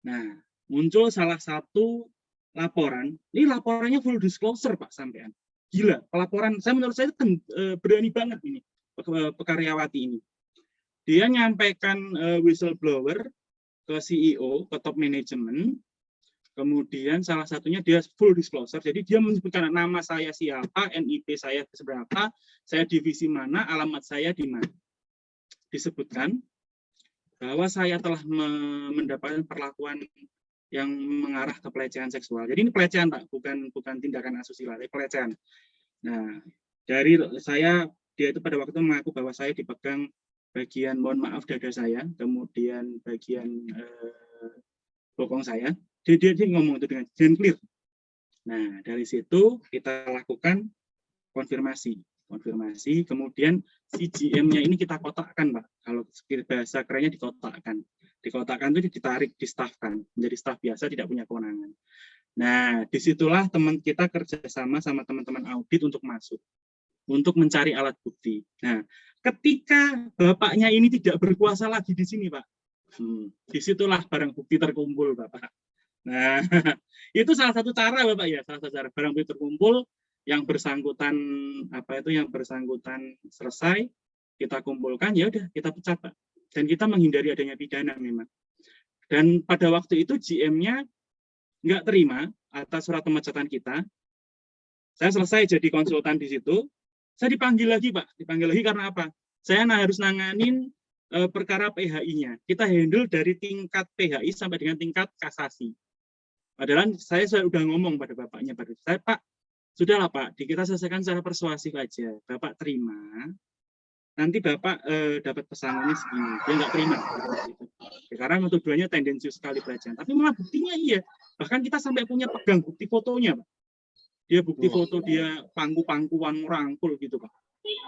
Nah, muncul salah satu laporan, ini laporannya full disclosure Pak sampean. Gila, pelaporan saya menurut saya berani banget ini Pekaryawati ini. Dia nyampaikan whistleblower ke CEO, ke top manajemen, kemudian salah satunya dia full disclosure, jadi dia menyebutkan nama saya siapa, NIP saya seberapa, saya divisi mana, alamat saya di mana. Disebutkan bahwa saya telah mendapatkan perlakuan yang mengarah ke pelecehan seksual. Jadi ini pelecehan Pak, bukan tindakan asusila, tapi pelecehan. Nah, dari dia itu pada waktu mengaku bahwa saya dipegang bagian, mohon maaf, dada saya, kemudian bagian bokong saya. Dia ngomong itu dengan clear. Nah, dari situ kita lakukan konfirmasi, kemudian si GM-nya ini kita kotakkan, Pak. Kalau bahasa kerennya dikotakkan. Dikotakkan itu ditarik, distaffkan menjadi staf biasa, tidak punya kewenangan. Nah, disitulah kita kerjasama sama teman-teman audit untuk masuk, untuk mencari alat bukti. Nah, ketika bapaknya ini tidak berkuasa lagi di sini, Pak, disitulah barang bukti terkumpul, Bapak. Nah, itu salah satu cara, Bapak ya, salah satu cara barang bukti terkumpul, yang bersangkutan selesai, kita kumpulkan, ya udah kita pecat, Pak. Dan kita menghindari adanya pidana memang. Dan pada waktu itu GM-nya nggak terima atas surat pemecatan kita. Saya selesai jadi konsultan di situ, saya dipanggil lagi, Pak. Dipanggil lagi karena apa? Saya harus nanganin perkara PHI-nya. Kita handle dari tingkat PHI sampai dengan tingkat kasasi. Padahal saya sudah ngomong pada bapaknya, saya, Pak, sudahlah Pak, kita selesaikan secara persuasif aja. Bapak terima, nanti Bapak dapat pesangonnya segini. Dia nggak terima. Karena tuduhannya tendensius sekali pelecehan. Tapi malah buktinya iya. Bahkan kita sampai punya pegang bukti fotonya, Pak. Dia bukti foto dia pangku-pangkuan rangkul gitu, Pak.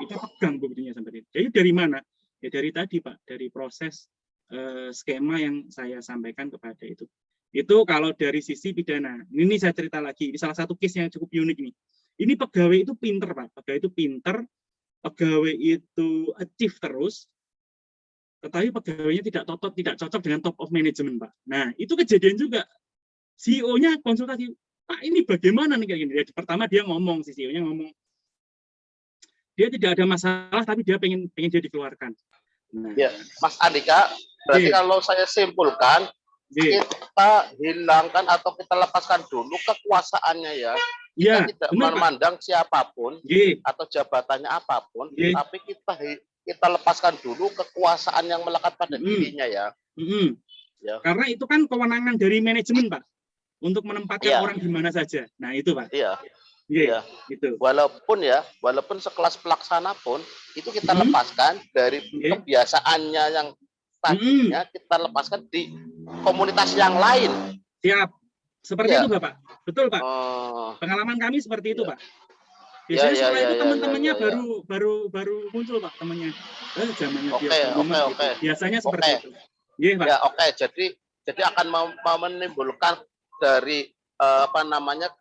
Kita pegang buktinya sampai itu. Jadi dari mana? Ya dari tadi, Pak, dari proses skema yang saya sampaikan kepada itu. Itu kalau dari sisi pidana. Ini saya cerita lagi. Ini salah satu case yang cukup unik nih. Ini pegawai itu pinter, Pak. Pegawai itu pinter. Pegawai itu achieve terus. Tetapi pegawainya tidak cocok dengan top of management, Pak. Nah, itu kejadian juga. CEO-nya konsultasi, Pak, ini bagaimana nih kayak gini? Jadi, pertama dia ngomong, si CEO-nya ngomong, dia tidak ada masalah, tapi dia pengen dia dikeluarkan. Nah, ya, Mas Andika, berarti kalau saya simpulkan, kita hilangkan atau kita lepaskan dulu kekuasaannya ya. Kita tidak memandang siapapun atau jabatannya apapun, tapi kita lepaskan dulu kekuasaan yang melekat pada dirinya ya. Ya. Karena itu kan kewenangan dari manajemen, Pak, untuk menempatkan orang di mana saja. Nah, itu, Pak. Iya. Gitu. Walaupun sekelas pelaksana pun itu kita lepaskan dari kebiasaannya yang tadinya kita lepaskan di komunitas yang lain. Siap. Seperti itu, Bapak. Betul, Pak. Pengalaman kami seperti itu, Pak. Biasanya setelah itu teman-temannya baru muncul, Pak, temannya. Zamannya Oke. Biasanya seperti itu. Pak. Ya, oke. Jadi akan menimbulkan dari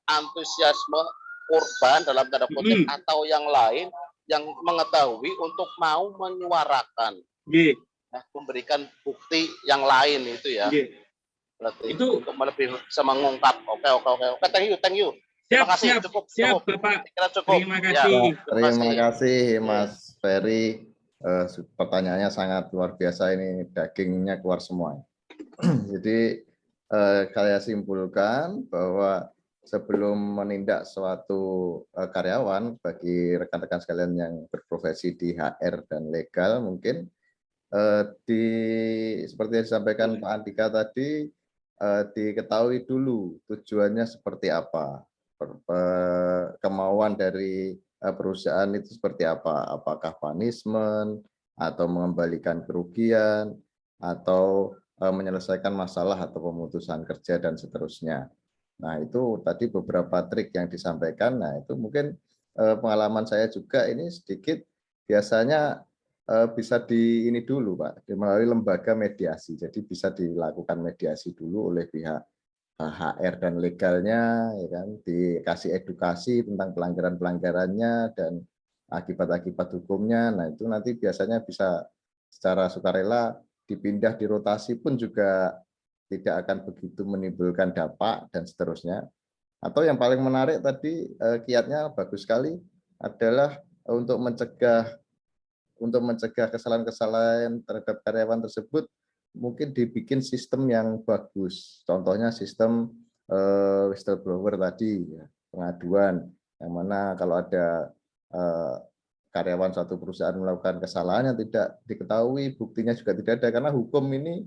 antusiasme korban dalam tanda kutip atau yang lain yang mengetahui untuk mau menyuarakan. Memberikan bukti yang lain itu ya. Berarti itu untuk lebih bisa mengungkap. Oke. Thank you. Terima kasih. Cukup. Bapak. Cukup. Terima kasih. Terima kasih Mas Ferry. Pertanyaannya sangat luar biasa, ini dagingnya keluar semua. Jadi saya simpulkan bahwa sebelum menindak suatu karyawan, bagi rekan-rekan sekalian yang berprofesi di HR dan legal, mungkin seperti yang disampaikan Pak Andika tadi, diketahui dulu tujuannya seperti apa, kemauan dari perusahaan itu seperti apa, apakah punishment atau mengembalikan kerugian atau menyelesaikan masalah atau pemutusan kerja dan seterusnya. Nah, itu tadi beberapa trik yang disampaikan. Nah, itu mungkin pengalaman saya juga ini sedikit, biasanya bisa ini dulu, Pak, melalui lembaga mediasi. Jadi bisa dilakukan mediasi dulu oleh pihak HR dan legalnya, ya kan, dikasih edukasi tentang pelanggaran-pelanggarannya dan akibat-akibat hukumnya. Nah, itu nanti biasanya bisa secara sukarela dipindah, dirotasi pun juga tidak akan begitu menimbulkan dampak dan seterusnya. Atau yang paling menarik tadi kiatnya bagus sekali adalah untuk mencegah kesalahan-kesalahan terhadap karyawan tersebut, mungkin dibikin sistem yang bagus. Contohnya sistem whistleblower tadi, ya, pengaduan, yang mana kalau ada karyawan suatu perusahaan melakukan kesalahan yang tidak diketahui, buktinya juga tidak ada, karena hukum ini,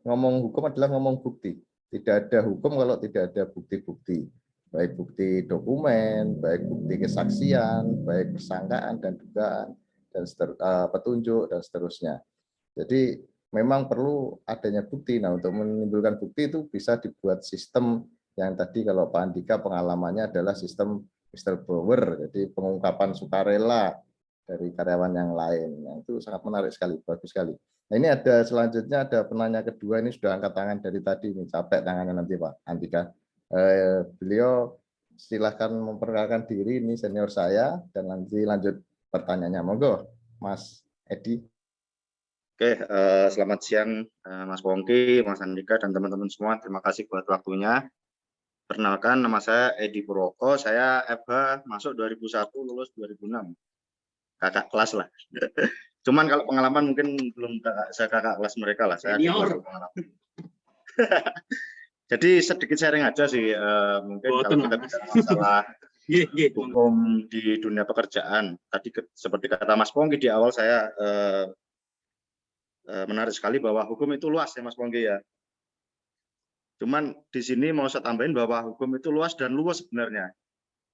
ngomong hukum adalah ngomong bukti. Tidak ada hukum kalau tidak ada bukti-bukti, baik bukti dokumen, baik bukti kesaksian, baik persangkaan dan dugaan, dan petunjuk dan seterusnya. Jadi memang perlu adanya bukti. Nah, untuk menimbulkan bukti itu bisa dibuat sistem yang tadi kalau Pak Andika pengalamannya adalah sistem whistleblower, jadi pengungkapan sukarela dari karyawan yang lain. Nah, itu sangat menarik sekali, bagus sekali. Nah, ini ada selanjutnya, ada penanya kedua, ini sudah angkat tangan dari tadi, ini capek tangannya nanti Pak Andika. Beliau silahkan memperkenalkan diri, ini senior saya, dan nanti lanjut pertanyaannya. Monggo, Mas Edi. Oke, selamat siang Mas Pongki, Mas Andika, dan teman-teman semua. Terima kasih buat waktunya. Perkenalkan, nama saya Edi Purwoko. Saya FH masuk 2001, lulus 2006. Kakak kelas lah. Cuman kalau pengalaman mungkin belum saya kakak kelas mereka lah. Saya senior. Jadi sedikit sharing aja sih. Mungkin kalau kita bicara masalah hukum di dunia pekerjaan. Tadi seperti kata Mas Pongki di awal, saya menarik sekali bahwa hukum itu luas ya Mas Pongki ya. Cuman di sini mau saya tambahin bahwa hukum itu luas dan luas sebenarnya.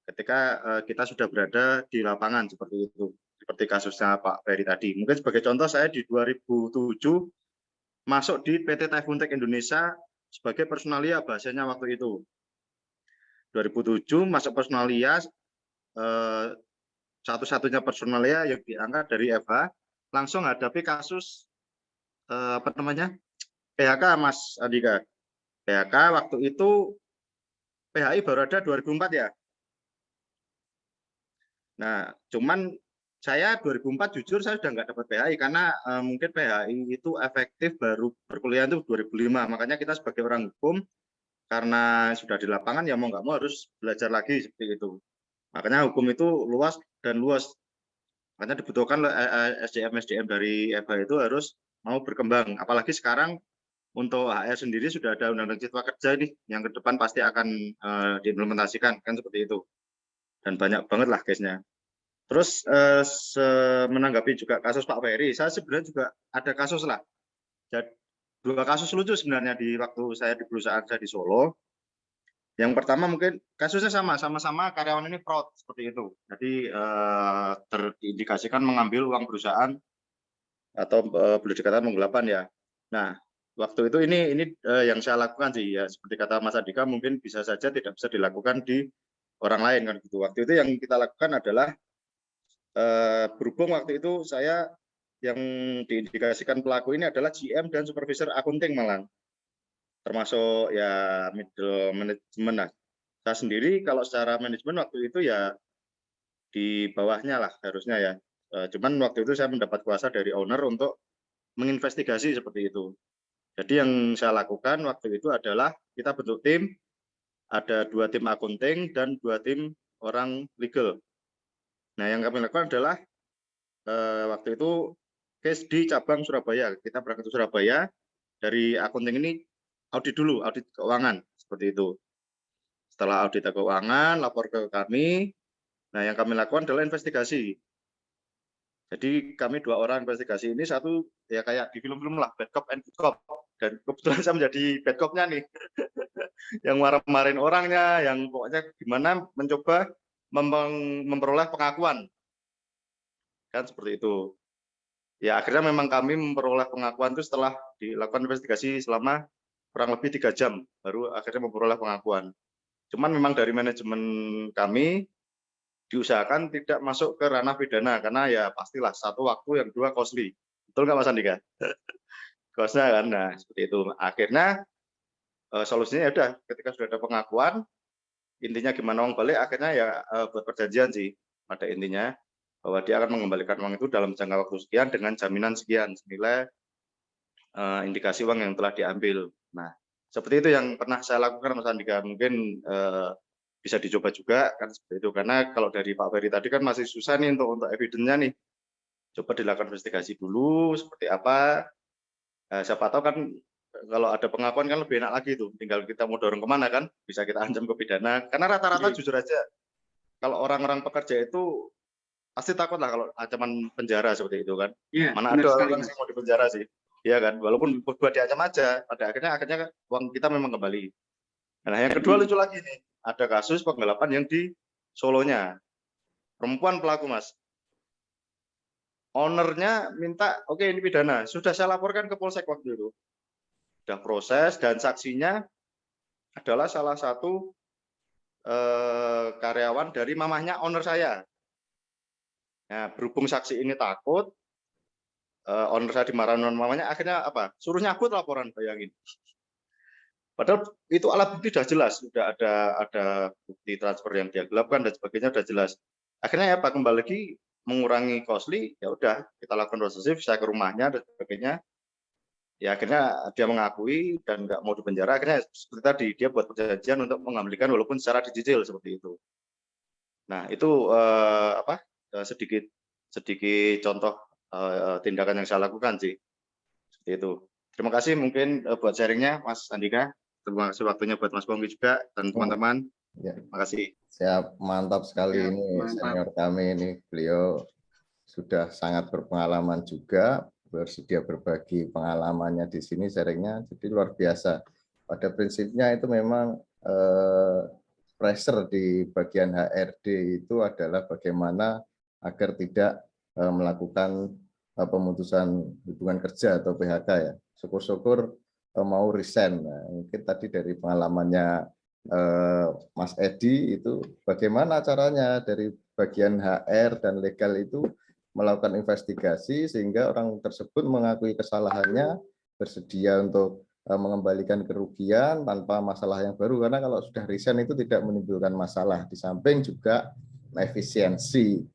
Ketika kita sudah berada di lapangan seperti itu. Seperti kasusnya Pak Ferry tadi. Mungkin sebagai contoh, saya di 2007 masuk di PT Typhoon Tech Indonesia sebagai personalia bahasanya waktu itu. 2007 masuk personalia, satu-satunya personalia yang diangkat dari FH, langsung hadapi kasus PHK Mas Andika. PHK waktu itu PHI baru ada 2004 ya. Nah, cuman saya 2004 jujur saya sudah nggak dapat PHI karena mungkin PHI itu efektif baru perkuliahan itu 2005. Makanya kita sebagai orang hukum karena sudah di lapangan ya mau nggak mau harus belajar lagi seperti itu. Makanya hukum itu luas dan luas. Makanya dibutuhkan SDM dari FH itu harus mau berkembang. Apalagi sekarang untuk HR sendiri sudah ada Undang-Undang Cipta Kerja nih yang ke depan pasti akan diimplementasikan kan seperti itu. Dan banyak banget lah case-nya. Terus menanggapi juga kasus Pak Ferry, saya sebenarnya juga ada kasus lah. Jadi, 2 kasus lucu sebenarnya di waktu saya di perusahaan saya di Solo. Yang pertama mungkin kasusnya sama-sama karyawan ini fraud seperti itu. Jadi terindikasikan mengambil uang perusahaan atau boleh dikatakan penggelapan ya. Nah, waktu itu ini yang saya lakukan sih ya, seperti kata Mas Andika mungkin bisa saja tidak bisa dilakukan di orang lain kan gitu. Waktu itu yang kita lakukan adalah berhubung waktu itu saya yang diindikasikan pelaku ini adalah GM dan supervisor akunting malah, termasuk ya middle management lah. Saya sendiri kalau secara manajemen waktu itu ya di bawahnya lah harusnya ya. Cuman waktu itu saya mendapat kuasa dari owner untuk menginvestigasi seperti itu. Jadi yang saya lakukan waktu itu adalah kita bentuk tim, ada 2 tim akunting dan 2 tim orang legal. Nah, yang kami lakukan adalah waktu itu case di cabang Surabaya. Kita berangkat ke Surabaya, dari akunting ini audit dulu, audit keuangan, seperti itu. Setelah audit keuangan, lapor ke kami. Nah, yang kami lakukan adalah investigasi. Jadi kami 2 orang investigasi ini, satu ya kayak di film-film lah, bad cop and good cop. Dan kebetulan saya menjadi bad cop-nya nih. Yang marah-marahin orangnya, yang pokoknya gimana mencoba memperoleh pengakuan. Kan seperti itu. Ya akhirnya memang kami memperoleh pengakuan itu setelah dilakukan investigasi selama kurang lebih 3 jam, baru akhirnya memperoleh pengakuan. Cuman memang dari manajemen kami diusahakan tidak masuk ke ranah pidana, karena ya pastilah satu waktu, yang 2 costly. Betul nggak Mas Andika? Costnya kan, nah seperti itu. Akhirnya solusinya ya udah, ketika sudah ada pengakuan, intinya gimana uang balik, akhirnya ya buat perjanjian sih pada intinya, bahwa dia akan mengembalikan uang itu dalam jangka waktu sekian dengan jaminan sekian senilai indikasi uang yang telah diambil. Nah, seperti itu yang pernah saya lakukan Mas Andika. Mungkin bisa dicoba juga kan seperti itu. Karena kalau dari Pak Ferry tadi kan masih susah nih untuk evidence-nya nih. Coba dilakukan investigasi dulu seperti apa. Siapa tahu kan kalau ada pengakuan kan lebih enak lagi tuh. Tinggal kita mau dorong kemana kan, bisa kita ancam ke pidana. Karena rata-rata jujur aja, kalau orang-orang pekerja itu pasti takut lah kalau ancaman penjara seperti itu kan. Iya, Mana benar ada sekali, orang Mas. yang mau dipenjara sih. Iya kan, walaupun buat diancam aja, pada akhirnya uang kita memang kembali. Nah, yang kedua lucu lagi nih, ada kasus penggelapan yang di Solonya. Perempuan pelaku, Mas. Ownernya minta, oke ini pidana. Sudah saya laporkan ke Polsek waktu itu. Sudah proses dan saksinya adalah salah satu karyawan dari mamahnya owner saya. Nah, berhubung saksi ini takut, owner saya dimarahin mamanya, akhirnya apa? Suruh nyabut laporan, bayangin. Padahal itu alat bukti sudah jelas, sudah ada bukti transfer yang dia gelapkan dan sebagainya sudah jelas. Akhirnya ya Pak, kembali lagi mengurangi costly, ya udah kita lakukan prosesif, saya ke rumahnya dan sebagainya. Ya akhirnya dia mengakui dan nggak mau dipenjara. Akhirnya seperti tadi dia buat perjanjian untuk mengembalikan walaupun secara dicicil seperti itu. Nah itu sedikit contoh tindakan yang saya lakukan sih. Seperti itu. Terima kasih mungkin buat sharingnya Mas Andika. Terima kasih waktunya buat Mas Pongki juga dan teman-teman. Ya. Terima kasih. Siap, mantap sekali Ya, ini mantap. senior kami ini. Beliau sudah sangat berpengalaman juga, bersedia berbagi pengalamannya di sini, sharingnya. Jadi luar biasa. Pada prinsipnya itu memang pressure di bagian HRD itu adalah bagaimana agar tidak melakukan pemutusan hubungan kerja atau PHK ya. Syukur-syukur mau resign. Nah, mungkin tadi dari pengalamannya Mas Edi itu bagaimana caranya dari bagian HR dan legal itu melakukan investigasi sehingga orang tersebut mengakui kesalahannya, bersedia untuk mengembalikan kerugian tanpa masalah yang baru, karena kalau sudah resign itu tidak menimbulkan masalah, di samping juga efisiensi.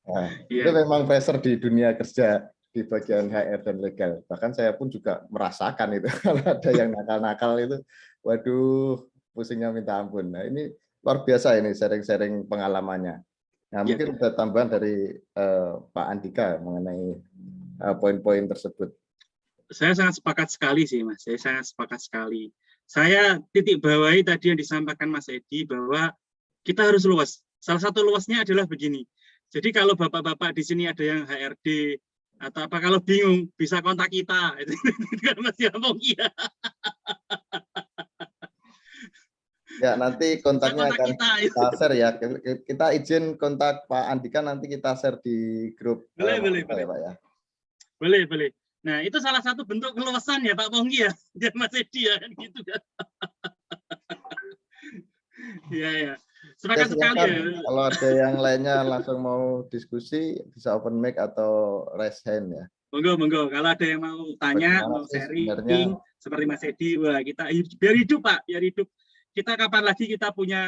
Nah, itu memang pressure di dunia kerja di bagian HR dan legal. Bahkan saya pun juga merasakan itu kalau ada yang nakal-nakal itu, waduh, pusingnya minta ampun. Nah, ini luar biasa ini sharing-sharing pengalamannya. Nah, mungkin ada tambahan dari Pak Andika mengenai poin-poin tersebut. Saya sangat sepakat sekali sih, Mas. Saya sangat sepakat sekali. Saya titik bawahi tadi yang disampaikan Mas Edi bahwa kita harus luas. Salah satu luasnya adalah begini. Jadi kalau bapak-bapak di sini ada yang HRD atau apa, kalau bingung bisa kontak kita. Itu kan Mas Pongki ya. Ya, nanti kontaknya akan kita share ya. Kita izin kontak Pak Andika, nanti kita share di grup. Boleh. Ya, Pak, ya. Boleh. Nah, itu salah satu bentuk keluasan ya Pak Pongki ya. Dan Mas Edi ya, gitu kan. Iya. Sepakat sekali ya. Kalau ada yang lainnya langsung mau diskusi, bisa open mic atau raise hand ya. Monggo. Kalau ada yang mau tanya, mau sharing, seperti Mas Edi, wah kita biar hidup Pak, biar hidup. Kita kapan lagi kita punya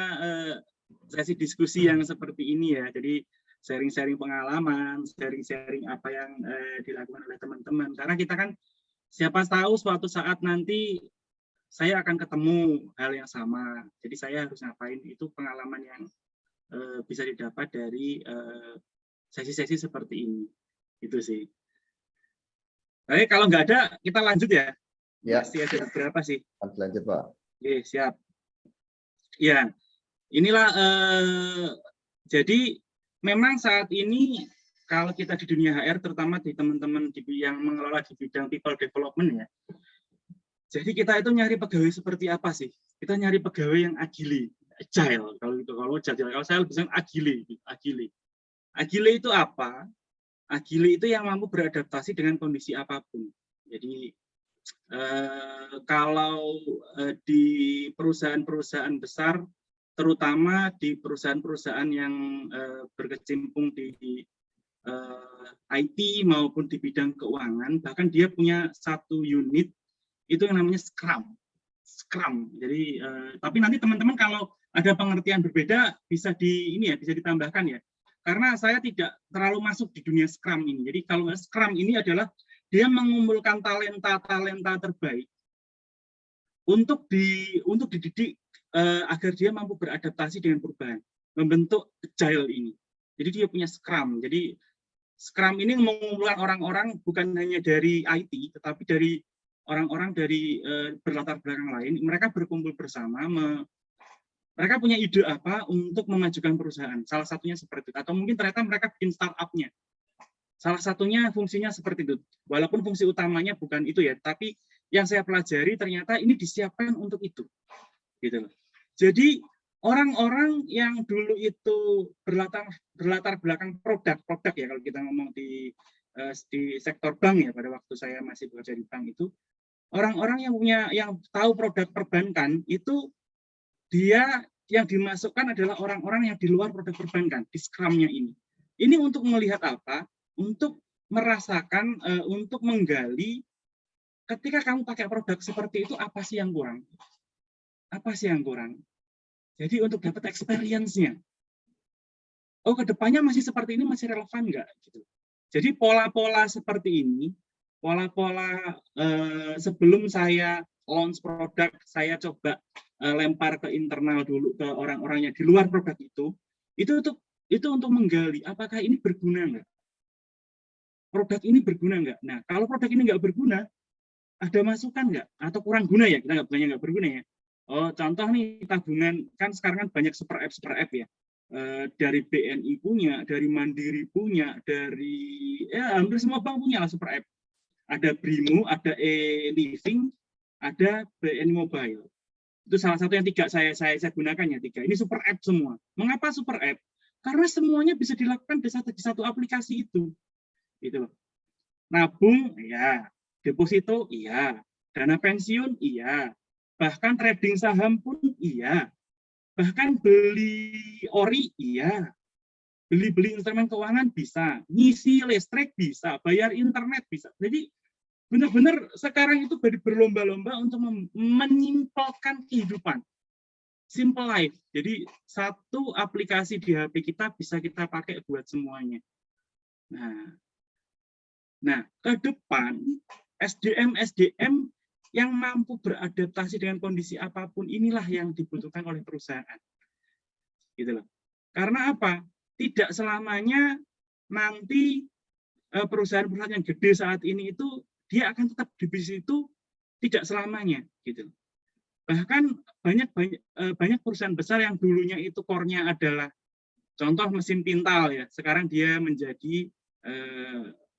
sesi diskusi yang seperti ini ya. Jadi sharing-sharing pengalaman, sharing-sharing apa yang dilakukan oleh teman-teman. Karena kita kan siapa tahu suatu saat nanti saya akan ketemu hal yang sama. Jadi saya harus ngapain, itu pengalaman yang bisa didapat dari sesi-sesi seperti ini. Itu sih. Baik, kalau nggak ada, kita lanjut ya. Ya. Masih ada beberapa sih. Lanjut, Pak. Oke, siap. Ya, inilah jadi memang saat ini kalau kita di dunia HR, terutama di teman-teman yang mengelola di bidang people development ya, jadi kita itu nyari pegawai seperti apa sih? Kita nyari pegawai yang agile. Kalau saya lebih senang agile. Agile itu apa? Agile itu yang mampu beradaptasi dengan kondisi apapun. Jadi kalau di perusahaan-perusahaan besar, terutama di perusahaan-perusahaan yang berkecimpung di IT maupun di bidang keuangan, bahkan dia punya satu unit itu yang namanya Scrum. Jadi tapi nanti teman-teman kalau ada pengertian berbeda bisa bisa ditambahkan ya. Karena saya tidak terlalu masuk di dunia Scrum ini. Jadi kalau Scrum ini adalah dia mengumpulkan talenta terbaik untuk dididik agar dia mampu beradaptasi dengan perubahan, membentuk agile ini. Jadi dia punya Scrum. Jadi Scrum ini mengumpulkan orang-orang bukan hanya dari IT, tetapi dari orang-orang dari berlatar belakang lain. Mereka berkumpul bersama, mereka punya ide apa untuk memajukan perusahaan. Salah satunya seperti itu. Atau mungkin ternyata mereka bikin startup-nya. Salah satunya fungsinya seperti itu. Walaupun fungsi utamanya bukan itu ya, tapi yang saya pelajari ternyata ini disiapkan untuk itu. Gitu loh. Jadi orang-orang yang dulu itu berlatar belakang produk ya, kalau kita ngomong di sektor bank ya, pada waktu saya masih bekerja di bank itu, orang-orang yang tahu produk perbankan itu dia yang dimasukkan adalah orang-orang yang di luar produk perbankan di Scrum-nya ini. Ini untuk melihat apa? Untuk merasakan, untuk menggali ketika kamu pakai produk seperti itu apa sih yang kurang? Apa sih yang kurang? Jadi untuk dapat experience-nya. Oh, kedepannya masih seperti ini, masih relevan nggak? Gitu. Jadi pola-pola seperti ini, pola-pola sebelum saya launch produk, saya coba lempar ke internal dulu, ke orang-orang yang di luar produk itu untuk menggali apakah ini berguna nggak? Produk ini berguna nggak? Nah, kalau produk ini nggak berguna, ada masukan nggak? Atau kurang guna ya? Kita nggak berguna ya. Oh, contoh nih tabungan, kan sekarang kan banyak super app ya. Dari BNI punya, dari Mandiri punya, dari hampir semua bank punya lah super app. Ada Brimo, ada e-living, ada BNI Mobile. Itu salah satu yang tiga saya gunakan ya, tiga. Ini super app semua. Mengapa super app? Karena semuanya bisa dilakukan di satu aplikasi itu. Gitu loh. Nabung, iya. Deposito, iya. Dana pensiun, iya. Bahkan trading saham pun iya. Bahkan beli ori iya. Beli instrumen keuangan bisa. Ngisi listrik bisa. Bayar internet bisa. Jadi benar-benar sekarang itu berlomba-lomba untuk menyimpelkan kehidupan. Simple life. Jadi satu aplikasi di HP kita bisa kita pakai buat semuanya. Nah, ke depan SDM yang mampu beradaptasi dengan kondisi apapun inilah yang dibutuhkan oleh perusahaan. Gitu loh. Karena apa? Tidak selamanya nanti perusahaan-perusahaan yang gede saat ini itu dia akan tetap di bisnis itu tidak selamanya gitu. Bahkan banyak perusahaan besar yang dulunya itu core-nya adalah contoh mesin pintal ya, sekarang dia menjadi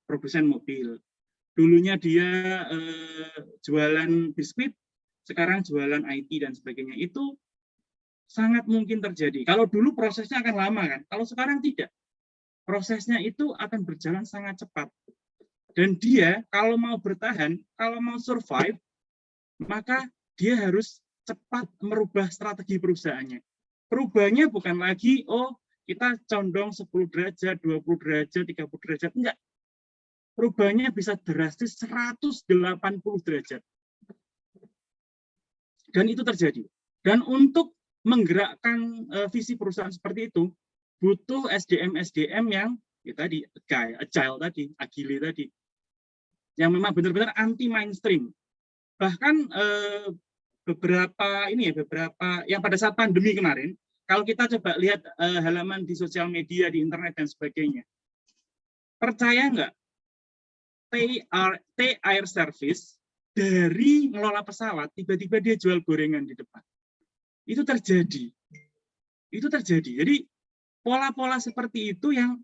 produsen mobil. Dulunya dia jualan biskuit, sekarang jualan IT dan sebagainya. Itu sangat mungkin terjadi. Kalau dulu prosesnya akan lama kan, kalau sekarang tidak. Prosesnya itu akan berjalan sangat cepat. Dan dia kalau mau bertahan, kalau mau survive, maka dia harus cepat merubah strategi perusahaannya. Perubahannya bukan lagi, oh kita condong 10 derajat, 20 derajat, 30 derajat. Enggak. Perubahannya bisa drastis 180 derajat. Dan itu terjadi. Dan untuk menggerakkan visi perusahaan seperti itu, butuh SDM yang ya tadi, agile tadi, agile tadi, yang memang benar-benar anti mainstream. Bahkan beberapa yang pada saat pandemi kemarin, kalau kita coba lihat halaman di sosial media, di internet dan sebagainya, percaya nggak? T-Air Service dari ngelola pesawat, tiba-tiba dia jual gorengan di depan. Itu terjadi. Jadi pola-pola seperti itu yang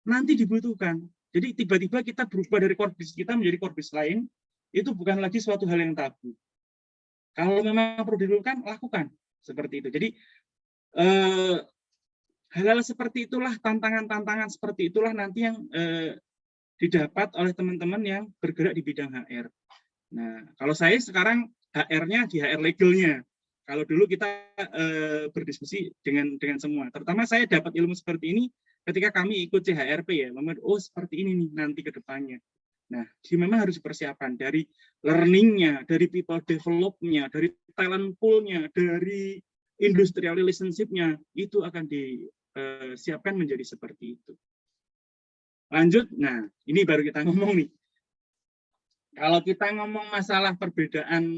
nanti dibutuhkan. Jadi tiba-tiba kita berubah dari core business kita menjadi core business lain, itu bukan lagi suatu hal yang tabu. Kalau memang perlu dilakukan, lakukan. Seperti itu. Jadi hal-hal seperti itulah, tantangan-tantangan seperti itulah nanti yang didapat oleh teman-teman yang bergerak di bidang HR. Nah, kalau saya sekarang HR-nya di HR legalnya. Kalau dulu kita berdiskusi dengan semua. Terutama saya dapat ilmu seperti ini ketika kami ikut CHRP ya. Oh, seperti ini nih nanti ke depannya. Nah, memang harus dipersiapkan dari learning-nya, dari people develop-nya, dari talent pool-nya, dari industrial relationship-nya, itu akan disiapkan menjadi seperti itu. Lanjut, nah ini baru kita ngomong nih. Kalau kita ngomong masalah perbedaan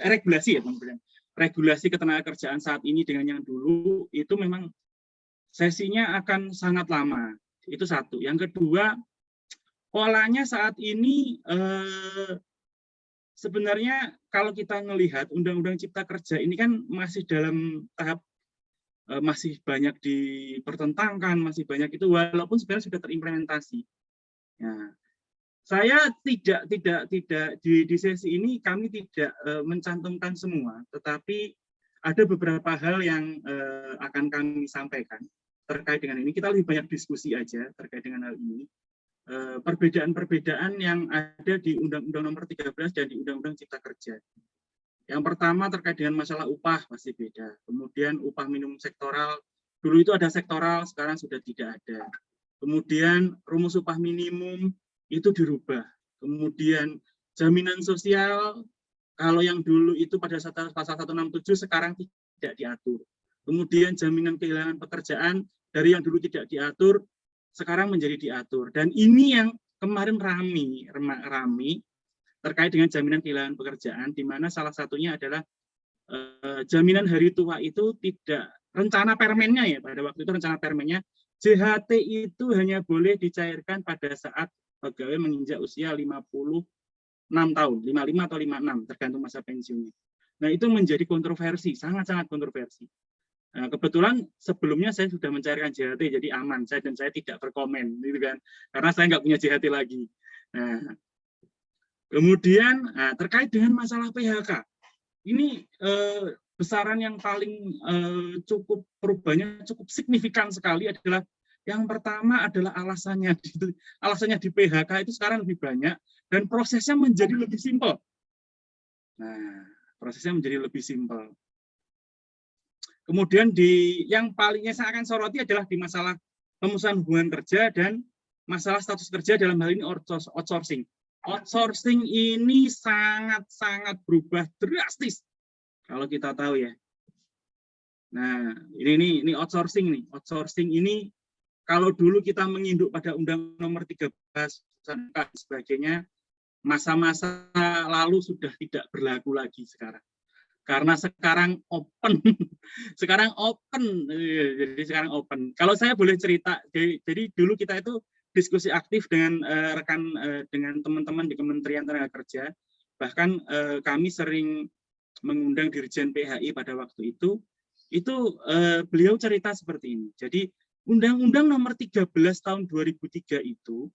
regulasi ya teman-teman. regulasi ketenagakerjaan saat ini dengan yang dulu itu memang sesinya akan sangat lama. Itu satu. Yang kedua, polanya saat ini sebenarnya kalau kita melihat Undang-Undang Cipta Kerja ini kan masih dalam tahap masih banyak dipertentangkan, masih banyak itu walaupun sebenarnya sudah terimplementasi. Nah, saya tidak di sesi ini kami tidak mencantumkan semua, tetapi ada beberapa hal yang akan kami sampaikan terkait dengan ini. Kita lebih banyak diskusi aja terkait dengan hal ini. Perbedaan-perbedaan yang ada di Undang-Undang Nomor 13 dan di Undang-Undang Cipta Kerja. Yang pertama terkait dengan masalah upah pasti beda. Kemudian upah minimum sektoral, dulu itu ada sektoral, sekarang sudah tidak ada. Kemudian rumus upah minimum itu dirubah. Kemudian jaminan sosial, kalau yang dulu itu pada pasal 167 sekarang tidak diatur. Kemudian jaminan kehilangan pekerjaan dari yang dulu tidak diatur sekarang menjadi diatur. Dan ini yang kemarin rame terkait dengan jaminan kehilangan pekerjaan, di mana salah satunya adalah jaminan hari tua itu tidak, rencana permennya ya, pada waktu itu rencana permennya, JHT itu hanya boleh dicairkan pada saat pegawai menginjak usia 56 tahun, 55 atau 56, tergantung masa pensiunnya. Nah itu menjadi kontroversi, sangat-sangat kontroversi. Nah, kebetulan sebelumnya saya sudah mencairkan JHT, jadi aman, saya tidak berkomen, gitu kan, karena saya nggak punya JHT lagi. Nah, kemudian terkait dengan masalah PHK, ini besaran yang paling cukup perubahannya cukup signifikan sekali adalah yang pertama adalah alasannya di PHK itu sekarang lebih banyak dan prosesnya menjadi lebih simpel. Nah, prosesnya menjadi lebih simpel. Kemudian yang palingnya saya akan soroti adalah di masalah pemusnahan hubungan kerja dan masalah status kerja dalam hal ini outsourcing. Outsourcing ini sangat-sangat berubah drastis kalau kita tahu ya. Nah, ini outsourcing nih. Outsourcing ini kalau dulu kita menginduk pada Undang Nomor 13 dan sebagainya, masa-masa lalu sudah tidak berlaku lagi sekarang. Karena sekarang open. Sekarang open. Jadi sekarang open. Kalau saya boleh cerita, jadi dulu kita itu diskusi aktif dengan dengan teman-teman di Kementerian Tenaga Kerja. Bahkan kami sering mengundang Dirjen PHI pada waktu itu beliau cerita seperti ini. Jadi Undang-Undang Nomor 13 tahun 2003 itu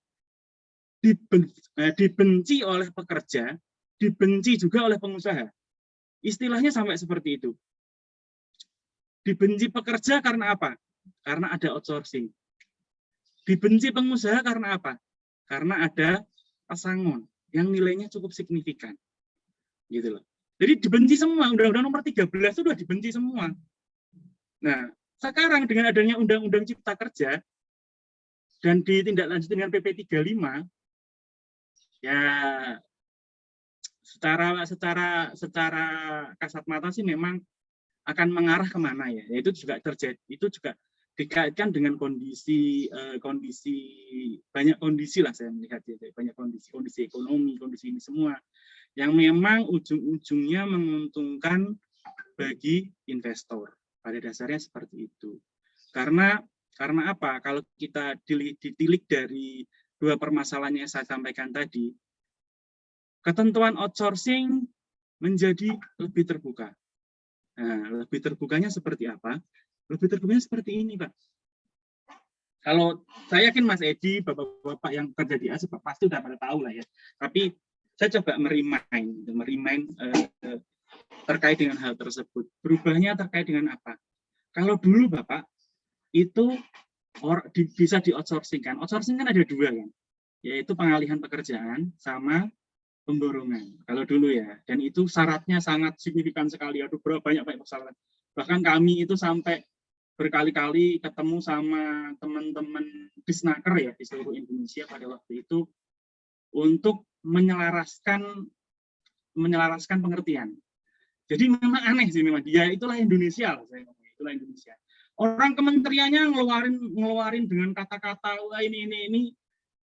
dibenci oleh pekerja, dibenci juga oleh pengusaha. Istilahnya sampai seperti itu. Dibenci pekerja karena apa? Karena ada outsourcing. Dibenci pengusaha karena apa? Karena ada pesangon yang nilainya cukup signifikan. Gitu loh. Jadi dibenci semua, Undang-Undang Nomor 13 itu sudah dibenci semua. Nah, sekarang dengan adanya Undang-Undang Cipta Kerja dan ditindaklanjuti dengan PP 35, ya secara kasat mata sih memang akan mengarah kemana ya? Itu juga terjadi, itu juga dikaitkan dengan kondisi banyak kondisi lah saya melihat ya, banyak kondisi ekonomi, kondisi ini semua yang memang ujung-ujungnya menguntungkan bagi investor. Pada dasarnya seperti itu. Karena apa? Kalau kita ditilik dari dua permasalahan yang saya sampaikan tadi, ketentuan outsourcing menjadi lebih terbuka. Nah, lebih terbukanya seperti apa? Lebih terbukanya seperti ini, Pak. Kalau saya yakin Mas Edi, bapak-bapak yang kerja di ASEP pasti udah pada tahu lah ya. Tapi saya coba merimain terkait dengan hal tersebut. Berubahnya terkait dengan apa? Kalau dulu Bapak, itu bisa di-outsourcing kan. Outsourcing kan ada dua kan, yaitu pengalihan pekerjaan sama pemborongan. Kalau dulu ya, dan itu syaratnya sangat signifikan sekali. Aduh, banyak persyaratan. Bahkan kami itu sampai berkali-kali ketemu sama teman-teman Disnaker ya di seluruh Indonesia pada waktu itu untuk menyelaraskan pengertian. Jadi memang aneh sih memang dia itulah Indonesia, itulah Indonesia. Orang kementeriannya ngeluarin dengan kata-kata wah ini.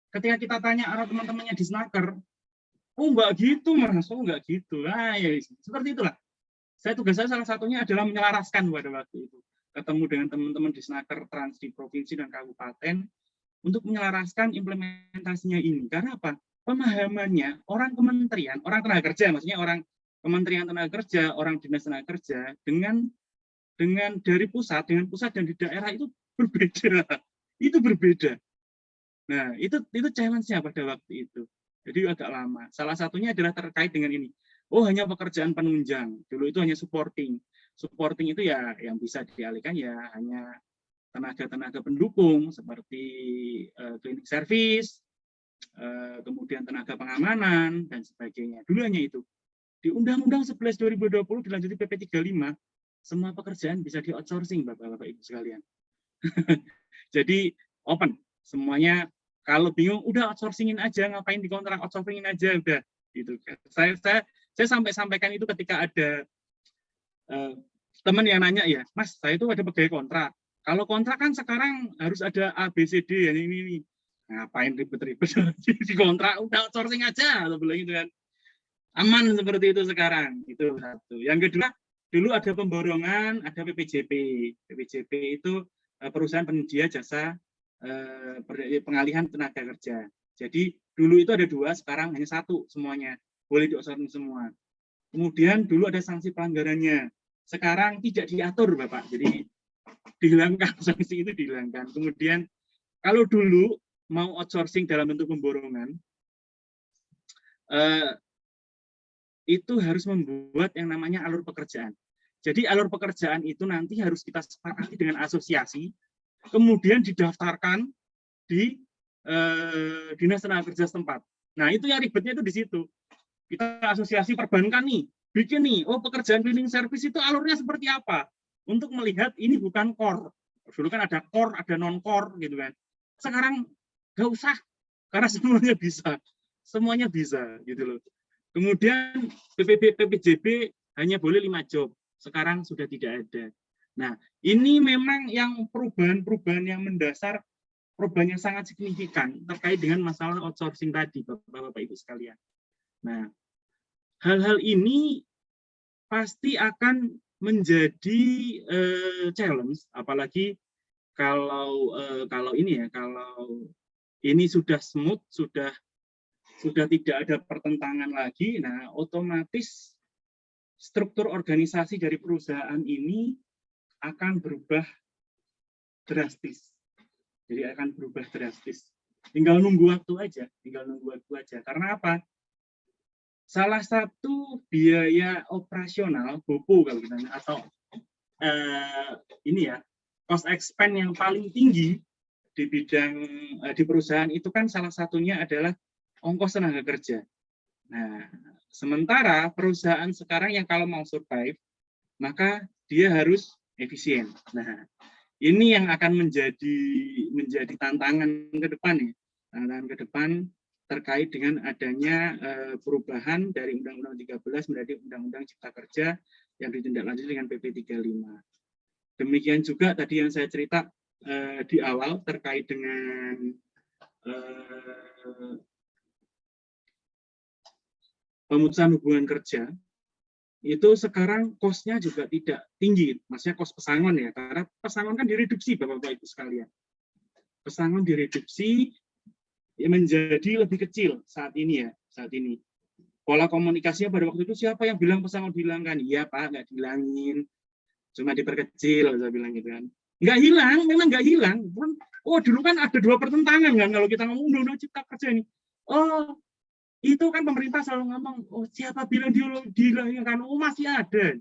Ketika kita tanya arah teman-temannya di Snaker, oh enggak gitu Mas, oh enggak gitu. Ya, seperti itulah. Tugas saya salah satunya adalah menyelaraskan pada waktu itu. Ketemu dengan teman-teman di Snaker Trans di provinsi dan kabupaten untuk menyelaraskan implementasinya ini. Karena apa? Pemahamannya orang kementerian, orang tenaga kerja, maksudnya orang Kementerian Tenaga Kerja, orang Dinas Tenaga Kerja dengan dari pusat, dengan pusat dan di daerah itu berbeda. Itu berbeda. Nah, itu challenge-nya pada waktu itu. Jadi agak lama. Salah satunya adalah terkait dengan ini. Oh, hanya pekerjaan penunjang. Dulu itu hanya supporting. Supporting itu ya yang bisa dialihkan ya hanya tenaga-tenaga pendukung seperti cleaning service, kemudian tenaga pengamanan dan sebagainya. Dulu hanya itu. Di Undang-Undang 11 2020 dilanjuti PP 35, semua pekerjaan bisa di-outsourcing, Bapak-Bapak Ibu sekalian. Jadi open, semuanya. Kalau bingung, udah outsourcingin aja, ngapain di kontrak, outsourcingin aja, udah. Gitu. Saya sampaikan itu ketika ada teman yang nanya ya, Mas, saya itu ada pegawai kontrak. Kalau kontrak kan sekarang harus ada A, B, C, D, ya ini. Ngapain ribet-ribet di kontrak, udah outsourcing aja, atau bilang gitu kan. Aman seperti itu sekarang. Itu satu. Yang kedua, dulu ada pemborongan, ada PPJP. PPJP itu perusahaan penyedia jasa pengalihan tenaga kerja. Jadi dulu itu ada 2, sekarang hanya 1 semuanya. Boleh di-outsourcing semua. Kemudian dulu ada sanksi pelanggarannya. Sekarang tidak diatur, Bapak. Jadi dihilangkan, sanksi itu dihilangkan. Kemudian kalau dulu mau outsourcing dalam bentuk pemborongan, itu harus membuat yang namanya alur pekerjaan. Jadi alur pekerjaan itu nanti harus kita sepakati dengan asosiasi, kemudian didaftarkan di Dinas Tenaga Kerja setempat. Nah, itu yang ribetnya itu di situ. Kita asosiasi perbankan nih, bikin nih, oh pekerjaan cleaning service itu alurnya seperti apa? Untuk melihat ini bukan core. Dulu kan ada core, ada non-core gitu kan. Sekarang nggak usah, karena semuanya bisa. Semuanya bisa gitu loh. Kemudian PPJP hanya boleh 5 job. Sekarang sudah tidak ada. Nah, ini memang yang perubahan-perubahan yang mendasar, perubahan yang sangat signifikan terkait dengan masalah outsourcing tadi, Bapak-Bapak Ibu sekalian. Nah, hal-hal ini pasti akan menjadi challenge, apalagi kalau ini sudah smooth, sudah tidak ada pertentangan lagi. Nah, otomatis struktur organisasi dari perusahaan ini akan berubah drastis. Jadi akan berubah drastis. Tinggal nunggu waktu aja. Karena apa? Salah satu biaya operasional BOPO kalau kita atau ini ya, cost expense yang paling tinggi di bidang di perusahaan itu kan salah satunya adalah ongkos tenaga kerja. Nah, sementara perusahaan sekarang yang kalau mau survive, maka dia harus efisien. Nah, ini yang akan menjadi tantangan ke depan ya. Tantangan ke depan terkait dengan adanya perubahan dari Undang-Undang 13 menjadi Undang-Undang Cipta Kerja yang ditindaklanjuti dengan PP 35. Demikian juga tadi yang saya cerita di awal terkait dengan pemutusan hubungan kerja, itu sekarang kosnya juga tidak tinggi, maksudnya kos pesangon ya, karena pesangon kan direduksi Bapak-Bapak Ibu sekalian. Pesangon direduksi menjadi lebih kecil saat ini. Pola komunikasinya pada waktu itu siapa yang bilang pesangon dihilangkan? Iya Pak, nggak dihilangin, cuma diperkecil, saya bilang gitu kan. Nggak hilang, memang nggak hilang. Oh dulu kan ada 2 pertentangan kan kalau kita ngomong Undang-Undang Cipta Kerja ini. Oh itu kan pemerintah selalu ngomong, oh siapa bilang dihilangkan? Oh masih ada.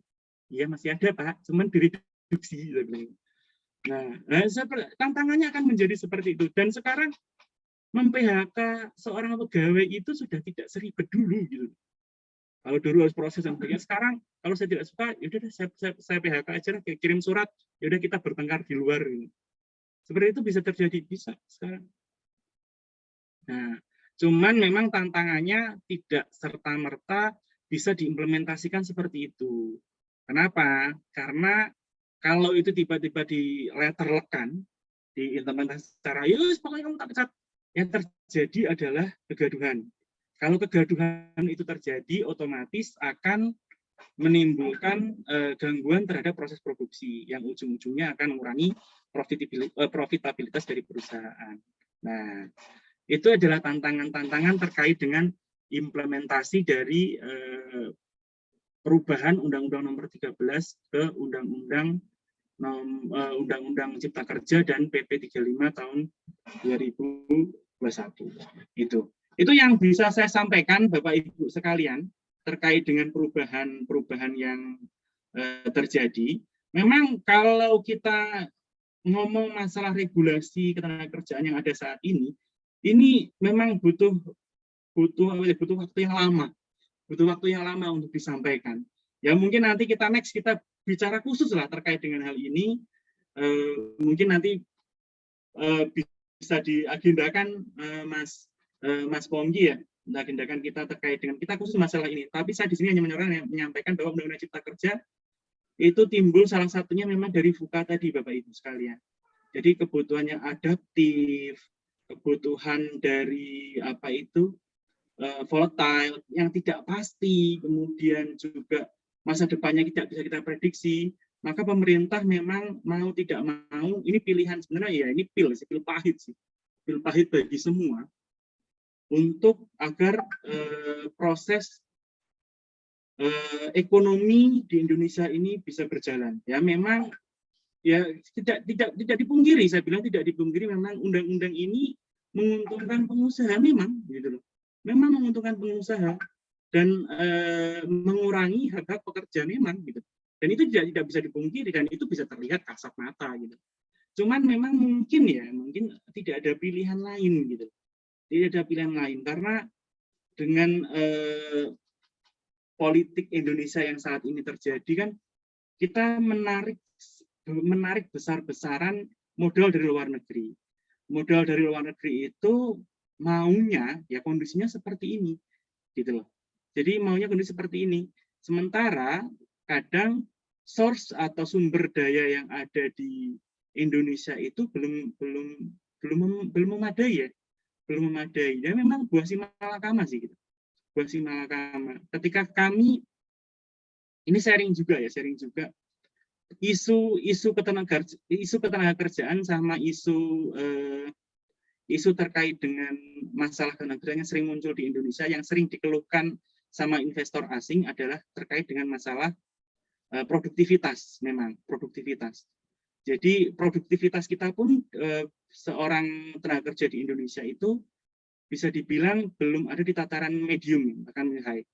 Iya masih ada Pak, cuman direduksi. Nah, tantangannya akan menjadi seperti itu. Dan sekarang mem-PHK seorang pegawai itu sudah tidak seribet dulu gitu. Kalau dulu harus proses yang begini, sekarang kalau saya tidak suka, yaudah saya PHK aja, kirim surat, yaudah kita bertengkar di luar. Gitu. Seperti itu bisa terjadi, bisa sekarang. Nah, cuman memang tantangannya tidak serta-merta bisa diimplementasikan seperti itu. Kenapa? Karena kalau itu tiba-tiba diletterlekan, diimplementasi secara, yus pokoknya kamu tak pecat, yang terjadi adalah kegaduhan. Kalau kegaduhan itu terjadi, otomatis akan menimbulkan gangguan terhadap proses produksi yang ujung-ujungnya akan mengurangi profitabilitas dari perusahaan. Nah, itu adalah tantangan-tantangan terkait dengan implementasi dari perubahan Undang-Undang Nomor 13 ke Undang-Undang Cipta Kerja dan PP 35 tahun 2021. Itu yang bisa saya sampaikan Bapak Ibu sekalian terkait dengan perubahan yang terjadi. Memang kalau kita ngomong masalah regulasi ketenagakerjaan yang ada saat ini memang butuh waktu yang lama. Butuh waktu yang lama untuk disampaikan. Ya mungkin nanti kita bicara khusus lah terkait dengan hal ini. Mungkin nanti bisa diagendakan Mas Ponggi ya, agendakan kita terkait dengan kita khusus masalah ini. Tapi saya di sini hanya menyampaikan bahwa Undang-Undang Cipta Kerja itu timbul salah satunya memang dari VUCA tadi Bapak Ibu sekalian. Jadi kebutuhan yang adaptif, kebutuhan dari volatile yang tidak pasti, kemudian juga masa depannya tidak bisa kita prediksi, maka pemerintah memang mau tidak mau, ini pilihan sebenarnya ya, ini pil pahit sih, pil pahit bagi semua, untuk agar proses ekonomi di Indonesia ini bisa berjalan. Ya memang ya tidak dipungkiri, saya bilang tidak dipungkiri memang undang-undang ini menguntungkan pengusaha memang gitu loh. Memang menguntungkan pengusaha dan mengurangi hak-hak pekerja memang gitu. Dan itu tidak bisa dipungkiri dan itu bisa terlihat kasat mata gitu. Cuman memang mungkin tidak ada pilihan lain gitu. Tidak ada pilihan lain karena dengan politik Indonesia yang saat ini terjadi kan kita menarik besar-besaran modal dari luar negeri. Modal dari luar negeri itu maunya ya kondisinya seperti ini gitu loh. Jadi maunya kondisi seperti ini. Sementara kadang source atau sumber daya yang ada di Indonesia itu belum memadai ya. Belum memadai. Ya memang buah si malakama sih gitu. Buah si malakama. Ketika kami ini sharing juga isu ketenagakerjaan sama isu terkait dengan masalah ketenagakerjaan yang sering muncul di Indonesia, yang sering dikeluhkan sama investor asing adalah terkait dengan masalah produktivitas, memang produktivitas. Jadi produktivitas kita pun seorang tenaga kerja di Indonesia itu bisa dibilang belum ada di tataran medium, bahkan high.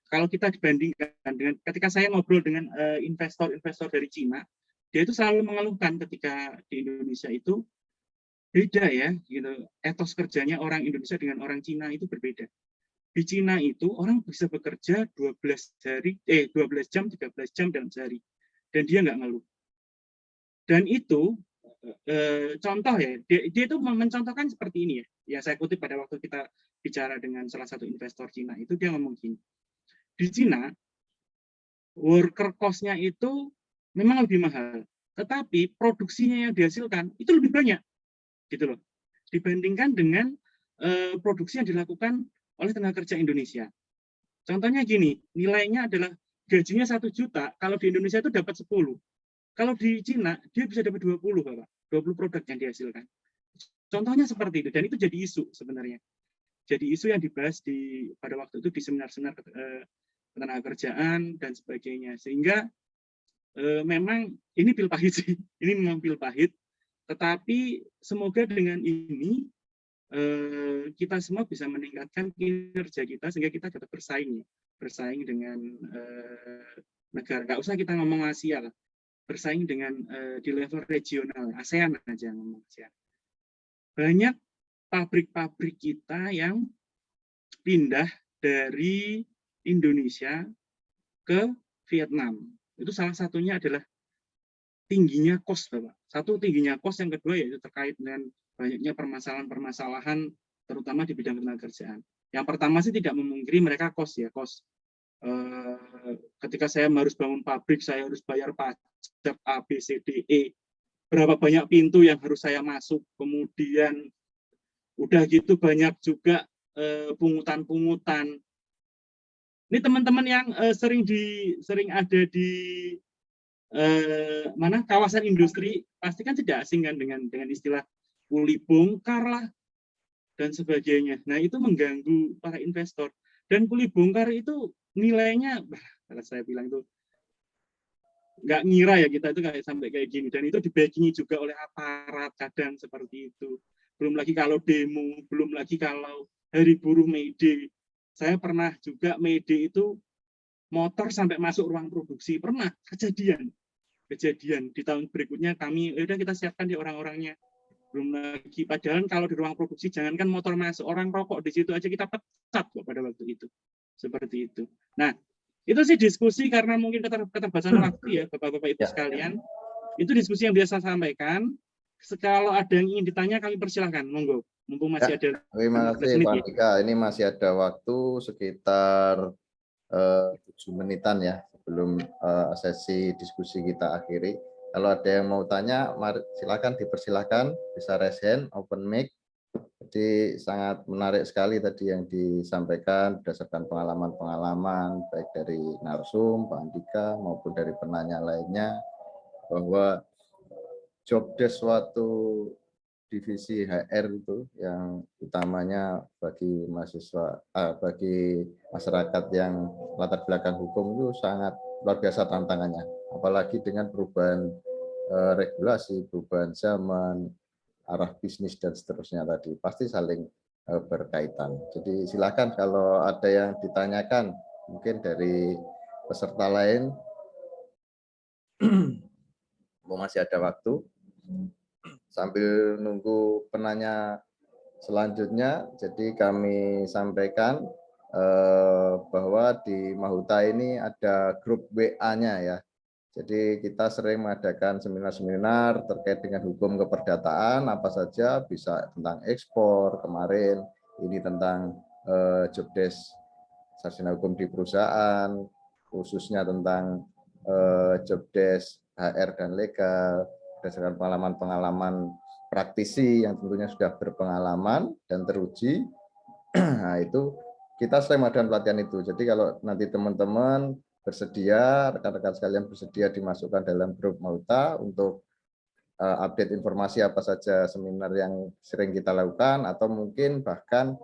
Kalau kita dibandingkan dengan ketika saya ngobrol dengan investor-investor dari Cina, dia itu selalu mengeluhkan ketika di Indonesia itu beda ya, gitu. Etos kerjanya orang Indonesia dengan orang Cina itu berbeda. Di Cina itu orang bisa bekerja 12 jam, 13 jam dalam sehari. Dan dia nggak ngeluh. Dan itu contoh ya, dia itu mencontohkan seperti ini ya. Ya saya kutip pada waktu kita bicara dengan salah satu investor Cina itu, dia ngomong gini. Di Cina, worker cost-nya itu memang lebih mahal. Tetapi produksinya yang dihasilkan itu lebih banyak. Gitu loh, dibandingkan dengan produksi yang dilakukan oleh tenaga kerja Indonesia. Contohnya gini, nilainya adalah gajinya 1 juta, kalau di Indonesia itu dapat 10. Kalau di Cina, dia bisa dapat 20, Bapak. 20 produk yang dihasilkan. Contohnya seperti itu, dan itu jadi isu sebenarnya. Jadi isu yang dibahas pada waktu itu di seminar-seminar ketenagakerjaan dan sebagainya. Sehingga memang ini pil pahit sih, ini memang pil pahit. Tetapi semoga dengan ini kita semua bisa meningkatkan kinerja kita sehingga kita dapat bersaing dengan negara. Nggak usah kita ngomong Asia lah, bersaing dengan di level regional, ASEAN aja ngomong ASEAN. Banyak pabrik-pabrik kita yang pindah dari Indonesia ke Vietnam. Itu salah satunya adalah tingginya kos, Bapak. Satu, tingginya kos, yang kedua yaitu terkait dengan banyaknya permasalahan terutama di bidang ketenagakerjaan. Yang pertama sih tidak memungkiri mereka kos. Ketika saya harus bangun pabrik, saya harus bayar pajak A, B, C, D, E. Berapa banyak pintu yang harus saya masuk, kemudian udah gitu banyak juga pungutan-pungutan. Ini teman-teman yang sering ada di mana kawasan industri pasti kan tidak asing kan dengan istilah kuli bongkar lah dan sebagainya. Nah, itu mengganggu para investor. Dan kuli bongkar itu nilainya, kalau saya bilang itu nggak ngira ya kita itu kayak sampai kayak gini. Dan itu dibackingi juga oleh aparat kadang seperti itu. Belum lagi kalau demo, belum lagi kalau hari buruh May Day. Saya pernah juga May Day itu motor sampai masuk ruang produksi. Pernah kejadian di tahun berikutnya kami udah kita siapkan di orang-orangnya. Belum lagi padahal kalau di ruang produksi jangankan motor masuk, orang rokok di situ aja kita pecat kok pada waktu itu. Seperti itu. Nah, itu sih diskusi karena mungkin keterbatasan waktu ya Bapak-bapak Ibu sekalian. Itu diskusi yang biasa sampaikan. Kalau ada yang ingin ditanya kami persilahkan, monggo. Mumpung masih ada. Terima kasih Pak Andika. Ini masih ada waktu sekitar 7 menitan ya sebelum sesi diskusi kita akhiri. Kalau ada yang mau tanya, mari silakan dipersilahkan, bisa raise hand, open mic. Jadi sangat menarik sekali tadi yang disampaikan berdasarkan pengalaman-pengalaman baik dari narsum, Pak Andika maupun dari penanya lainnya, bahwa job desk suatu divisi HR itu yang utamanya bagi mahasiswa, bagi masyarakat yang latar belakang hukum itu sangat luar biasa tantangannya. Apalagi dengan perubahan regulasi, perubahan zaman, arah bisnis dan seterusnya tadi pasti saling berkaitan. Jadi silakan kalau ada yang ditanyakan mungkin dari peserta lain, masih ada waktu. Sambil nunggu penanya selanjutnya, jadi kami sampaikan bahwa di Mahuta ini ada grup WA-nya ya. Jadi kita sering mengadakan seminar-seminar terkait dengan hukum keperdataan, apa saja, bisa tentang ekspor, kemarin ini tentang job desk sarjana hukum di perusahaan, khususnya tentang job desk HR dan legal, berdasarkan pengalaman-pengalaman praktisi yang tentunya sudah berpengalaman dan teruji. Nah, itu kita sering melakukan pelatihan itu. Jadi kalau nanti teman-teman bersedia, rekan-rekan sekalian bersedia dimasukkan dalam grup Mahuta untuk update informasi apa saja seminar yang sering kita lakukan, atau mungkin bahkan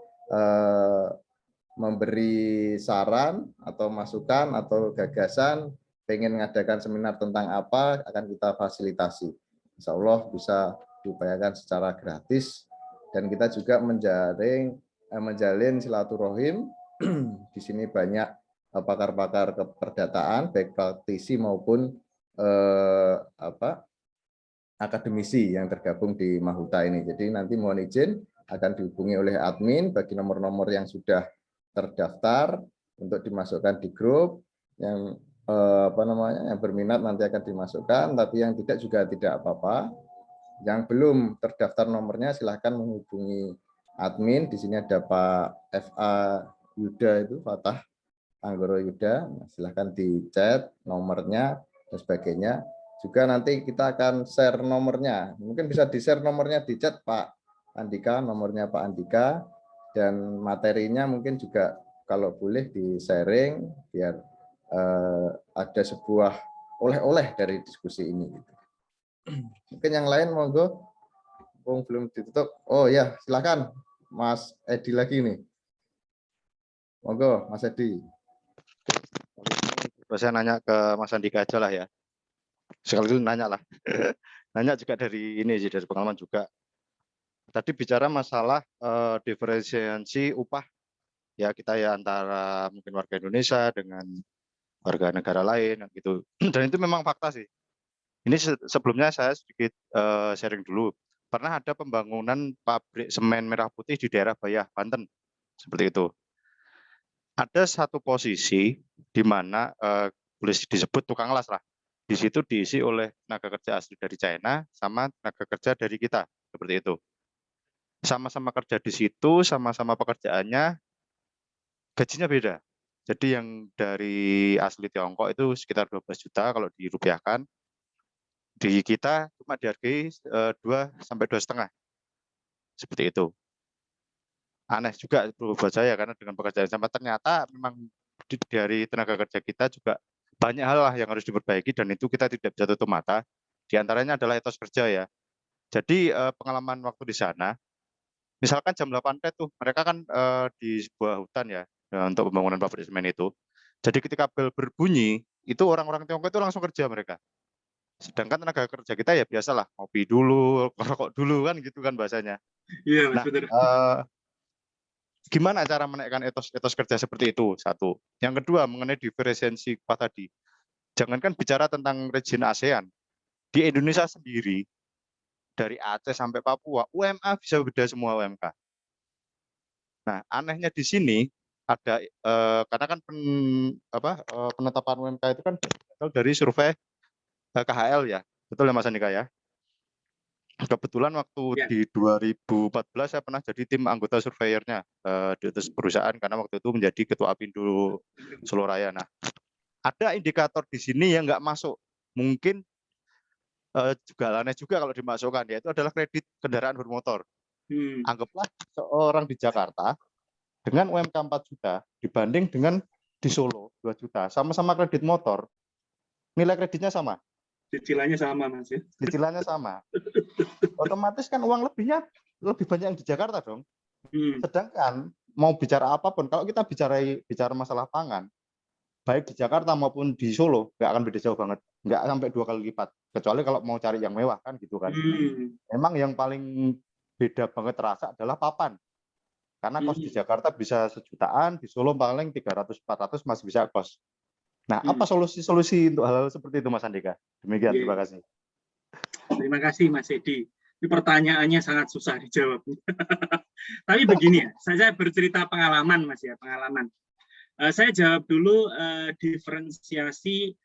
memberi saran atau masukan atau gagasan pengen mengadakan seminar tentang apa, akan kita fasilitasi. Insya Allah bisa diupayakan secara gratis, dan kita juga menjalin silaturahim. Di sini banyak pakar-pakar keperdataan, baik praktisi maupun akademisi yang tergabung di Mahuta ini. Jadi nanti mohon izin akan dihubungi oleh admin bagi nomor-nomor yang sudah terdaftar untuk dimasukkan di grup. Yang yang berminat nanti akan dimasukkan, tapi yang tidak juga tidak apa-apa. Yang belum terdaftar nomornya silahkan menghubungi admin. Di sini ada Pak FA Yuda, itu Fatah Anggoro Yuda, silahkan di chat nomornya dan sebagainya. Juga nanti kita akan share nomornya, mungkin bisa di share nomornya di chat Pak Andika, nomornya Pak Andika, dan materinya mungkin juga kalau boleh di sharing biar ada sebuah oleh-oleh dari diskusi ini. Mungkin yang lain monggo, belum ditutup. Oh ya, silakan Mas Edi lagi nih. Monggo Mas Edi. Saya nanya ke Mas Andika aja lah ya. Sekali itu nanya lah. Nanya juga dari ini sih, dari pengalaman juga. Tadi bicara masalah diferensiasi upah ya kita ya antara mungkin warga Indonesia dengan warga negara lain gitu. Dan itu memang fakta sih. Ini sebelumnya saya sedikit sharing dulu. Pernah ada pembangunan pabrik semen merah putih di daerah Bayah, Banten. Seperti itu. Ada satu posisi di mana boleh disebut tukang las lah. Di situ diisi oleh tenaga kerja asli dari China sama tenaga kerja dari kita. Seperti itu. Sama-sama kerja di situ, sama-sama pekerjaannya, gajinya beda. Jadi yang dari asli Tiongkok itu sekitar 12 juta kalau dirupiahkan. Di kita cuma dihargai 2 sampai 2,5. Seperti itu. Aneh juga buat saya karena dengan pekerjaan sama ternyata memang dari tenaga kerja kita juga banyak hal lah yang harus diperbaiki, dan itu kita tidak bisa tutup mata. Di antaranya adalah etos kerja ya. Jadi pengalaman waktu di sana, misalkan jam 8 tuh mereka kan di sebuah hutan ya, untuk pembangunan pabrik semen itu. Jadi ketika bel berbunyi, itu orang-orang Tiongkok itu langsung kerja mereka. Sedangkan tenaga kerja kita ya biasalah, ngopi dulu, rokok dulu kan gitu kan bahasanya. Iya, Mas, Nah, betul. gimana cara menaikkan etos kerja seperti itu? Satu. Yang kedua, mengenai diferensiasi upah tadi. Jangankan bicara tentang region ASEAN, di Indonesia sendiri, dari Aceh sampai Papua, UMA bisa beda semua UMK. Nah, anehnya di sini ada karena kan penetapan UMK itu kan berasal dari survei KHL ya, betul ya Mas Andika ya? Kebetulan waktu Ya. di 2014 saya pernah jadi tim anggota surveyornya di atas perusahaan, karena waktu itu menjadi ketua Apindo Solo Raya. Nah, ada indikator di sini yang nggak masuk, mungkin juga aneh juga kalau dimasukkan, yaitu adalah kredit kendaraan bermotor. Anggaplah seorang di Jakarta dengan UMK 4 juta dibanding dengan di Solo 2 juta, sama-sama kredit motor, nilai kreditnya sama. Cicilannya sama, Mas ya. Cicilannya sama. Otomatis kan uang lebihnya lebih banyak yang di Jakarta dong. Sedangkan mau bicara apapun, kalau kita bicara masalah pangan, baik di Jakarta maupun di Solo, nggak akan beda jauh banget. Nggak sampai 2 kali lipat. Kecuali kalau mau cari yang mewah kan gitu kan. Memang yang paling beda banget terasa adalah papan. Karena kos di Jakarta bisa sejutaan, di Solo paling 300-400 masih bisa kos. Nah, apa solusi-solusi untuk hal-hal seperti itu, Mas Andika? Demikian, terima kasih. Terima kasih, Mas Edi. Ini pertanyaannya sangat susah dijawab. Tapi begini ya, saya bercerita pengalaman, Mas ya, pengalaman. Saya jawab dulu diferensiasi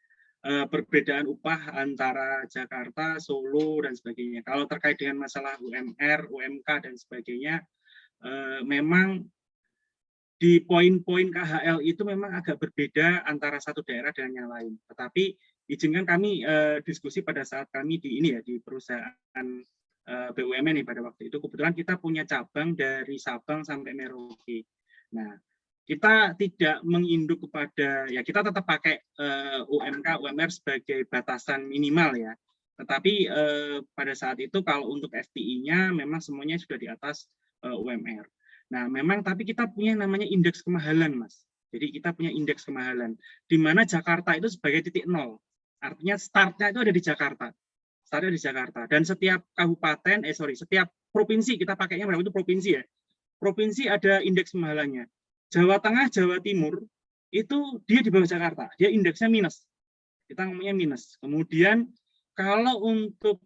perbedaan upah antara Jakarta, Solo, dan sebagainya. Kalau terkait dengan masalah UMR, UMK, dan sebagainya, memang di poin-poin KHL itu memang agak berbeda antara satu daerah dengan yang lain. Tetapi izinkan kami diskusi pada saat kami di ini ya, di perusahaan BUMN nih pada waktu itu. Kebetulan kita punya cabang dari Sabang sampai Merauke. Nah, kita tidak menginduk kepada, ya kita tetap pakai UMK, UMR sebagai batasan minimal ya. Tetapi pada saat itu kalau untuk FTI-nya memang semuanya sudah di atas UMR. Nah, memang tapi kita punya namanya indeks kemahalan, Mas. Jadi kita punya indeks kemahalan, di mana Jakarta itu sebagai titik nol. Artinya startnya itu ada di Jakarta. Startnya di Jakarta. Dan setiap kabupaten, setiap provinsi, kita pakainya berapa itu provinsi ya. Provinsi ada indeks kemahalannya. Jawa Tengah, Jawa Timur, itu dia di bawah Jakarta. Dia indeksnya minus. Kita ngomongnya minus. Kemudian kalau untuk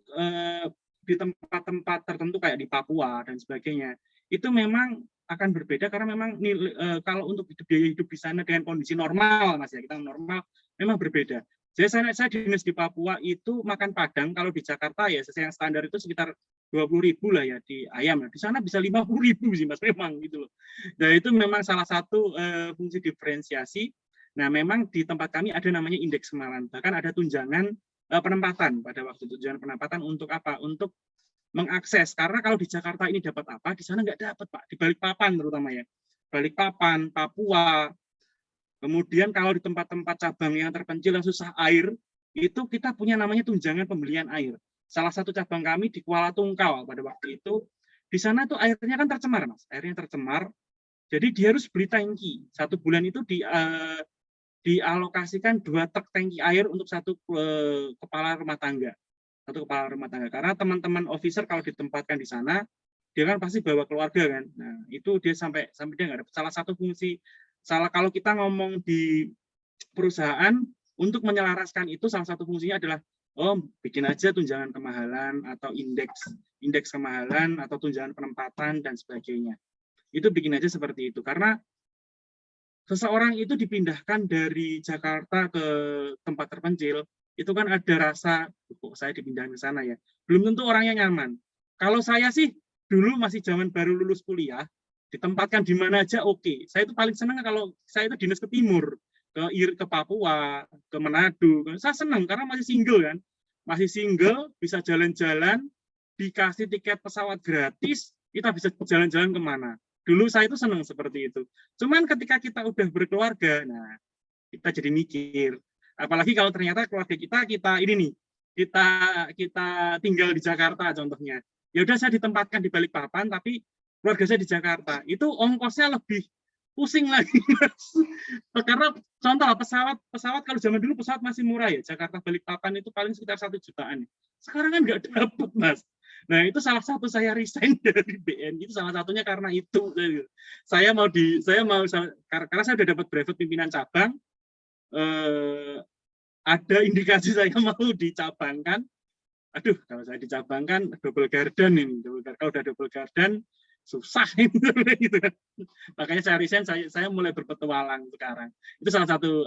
di tempat-tempat tertentu kayak di Papua dan sebagainya, itu memang akan berbeda karena memang kalau untuk biaya hidup di sana dengan kondisi normal, Mas ya, kita normal memang berbeda. Jadi saya dinas di Papua itu makan Padang, kalau di Jakarta ya sesuai yang standar itu sekitar 20.000 lah ya di ayam. Di sana bisa 50.000 sih, Mas, memang gitu loh. Nah, itu memang salah satu fungsi diferensiasi. Nah, memang di tempat kami ada namanya indeks kemahalan. Bahkan ada tunjangan penempatan pada waktu itu. Tunjangan penempatan untuk apa? Untuk mengakses, karena kalau di Jakarta ini dapat apa, di sana nggak dapat, Pak, di Balikpapan terutama ya, Balikpapan, Papua, kemudian kalau di tempat-tempat cabang yang terpencil yang susah air, itu kita punya namanya tunjangan pembelian air. Salah satu cabang kami di Kuala Tungkal pada waktu itu, di sana tuh airnya kan tercemar, Mas, airnya tercemar, jadi dia harus beli tangki, 1 bulan itu dialokasikan 2 truk tangki air untuk 1 kepala rumah tangga. Karena teman-teman officer kalau ditempatkan di sana, dia kan pasti bawa keluarga kan. Nah, itu dia sampai dia nggak dapat. Salah satu fungsi, kalau kita ngomong di perusahaan untuk menyelaraskan itu, salah satu fungsinya adalah bikin aja tunjangan kemahalan atau indeks kemahalan atau tunjangan penempatan dan sebagainya. Itu bikin aja seperti itu, karena seseorang itu dipindahkan dari Jakarta ke tempat terpencil, itu kan ada rasa, kok saya dipindahin ke sana ya, belum tentu orangnya nyaman. Kalau saya sih dulu masih zaman baru lulus kuliah, ditempatkan di mana aja oke. Saya itu paling senang kalau saya itu dinas ke timur, ke Papua, ke Manado. Saya senang karena masih single kan, masih single, bisa jalan-jalan, dikasih tiket pesawat gratis, kita bisa jalan-jalan kemana. Dulu saya itu senang seperti itu. Cuman ketika kita udah berkeluarga, nah kita jadi mikir. Apalagi kalau ternyata keluarga kita ini nih, kita tinggal di Jakarta contohnya. Ya udah saya ditempatkan di Balikpapan, tapi keluarga saya di Jakarta. Itu ongkosnya lebih pusing lagi, Mas. Karena contoh pesawat kalau zaman dulu pesawat masih murah ya, Jakarta Balikpapan itu paling sekitar 1 jutaan. Sekarang kan nggak dapet, Mas. Nah, itu salah satu saya resign dari BNI, itu salah satunya karena itu. Karena saya udah dapat brevet pimpinan cabang, ada indikasi saya mau dicabangkan. Aduh, kalau saya dicabangkan double garden ini, kalau udah double garden susah gitu kan. Makanya saya resign, saya mulai berpetualang sekarang. Itu salah satu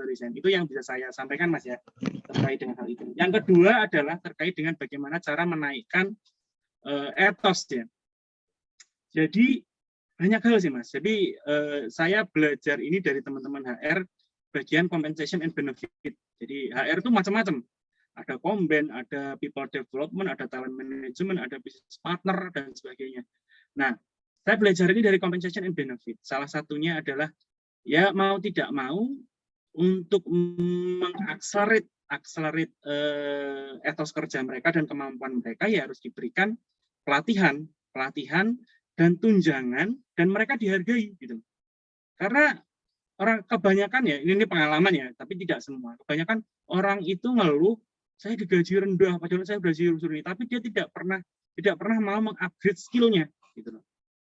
resign. Itu yang bisa saya sampaikan, Mas, ya, terkait dengan hal itu. Yang kedua adalah terkait dengan bagaimana cara menaikkan etos, ya. Jadi banyak hal sih, Mas. Jadi saya belajar ini dari teman-teman HR bagian compensation and benefit. Jadi HR itu macam-macam. Ada komben, ada people development, ada talent management, ada business partner, dan sebagainya. Nah, saya belajar ini dari compensation and benefit. Salah satunya adalah, ya mau tidak mau, untuk mengakselerate etos kerja mereka dan kemampuan mereka, ya harus diberikan pelatihan dan tunjangan, dan mereka dihargai, gitu. Karena orang kebanyakan, ya ini pengalaman ya, tapi tidak semua. Kebanyakan orang itu ngeluh, saya digaji rendah, padahal saya udah suruh-suruh ini, tapi dia tidak pernah mau mengupgrade skillnya, gitu loh.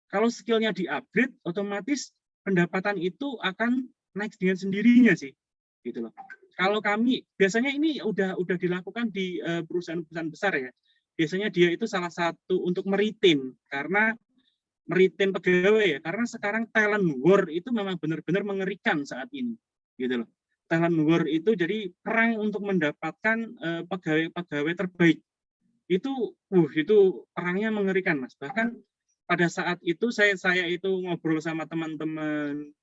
Kalau skillnya di-upgrade, otomatis pendapatan itu akan naik dengan sendirinya sih, gitu loh. Kalau kami biasanya ini udah dilakukan di perusahaan-perusahaan besar ya. Biasanya dia itu salah satu untuk meritain, karena meritain pegawai ya, karena sekarang talent war itu memang benar-benar mengerikan saat ini, gitu loh. Talent war itu jadi perang untuk mendapatkan pegawai terbaik. Itu perangnya mengerikan, Mas. Bahkan pada saat itu saya itu ngobrol sama teman-teman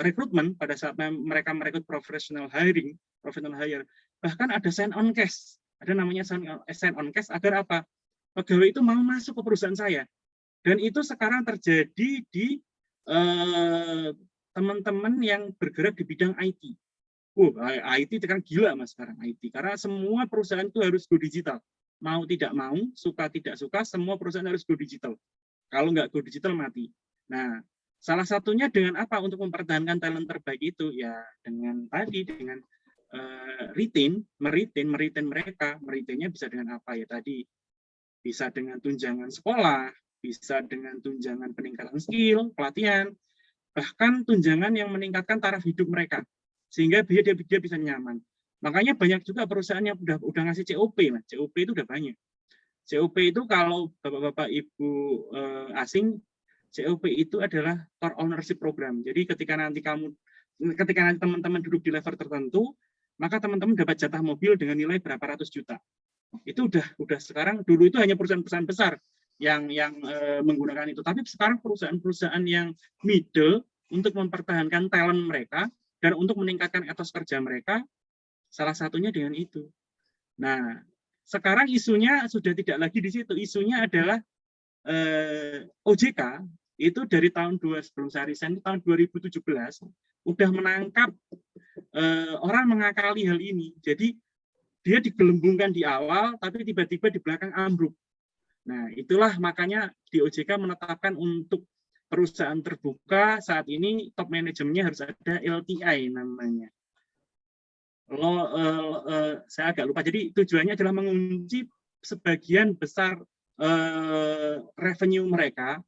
rekrutmen pada saat mereka merekrut professional hire, bahkan ada sign on case. Ada namanya sign on case agar apa? Pegawai itu mau masuk ke perusahaan saya. Dan itu sekarang terjadi di teman-teman yang bergerak di bidang IT. IT kan gila, Mas, sekarang IT. Karena semua perusahaan itu harus go digital. Mau tidak mau, suka tidak suka, semua perusahaan harus go digital. Kalau nggak go digital, mati. Nah, salah satunya dengan apa untuk mempertahankan talent terbaik itu? Ya dengan meritain mereka. Meritainnya bisa dengan apa ya tadi? Bisa dengan tunjangan sekolah, bisa dengan tunjangan peningkatan skill, pelatihan, bahkan tunjangan yang meningkatkan taraf hidup mereka, sehingga dia bisa nyaman. Makanya banyak juga perusahaan yang udah ngasih COP, Mas. COP itu udah banyak. COP itu kalau Bapak-Bapak Ibu asing, COP itu adalah core ownership program. Jadi ketika nanti teman-teman duduk di level tertentu, maka teman-teman dapat jatah mobil dengan nilai berapa ratus juta. Itu udah sekarang, dulu itu hanya perusahaan-perusahaan besar yang menggunakan itu. Tapi sekarang perusahaan-perusahaan yang middle untuk mempertahankan talent mereka dan untuk meningkatkan etos kerja mereka, salah satunya dengan itu. Nah, sekarang isunya sudah tidak lagi di situ. Isunya adalah OJK itu dari sebelum saya resign, tahun 2017 udah menangkap orang mengakali hal ini. Jadi dia digelembungkan di awal, tapi tiba-tiba di belakang ambruk. Nah, itulah makanya di OJK menetapkan untuk perusahaan terbuka saat ini top manajemennya harus ada LTI namanya. Saya agak lupa. Jadi tujuannya adalah mengunci sebagian besar revenue mereka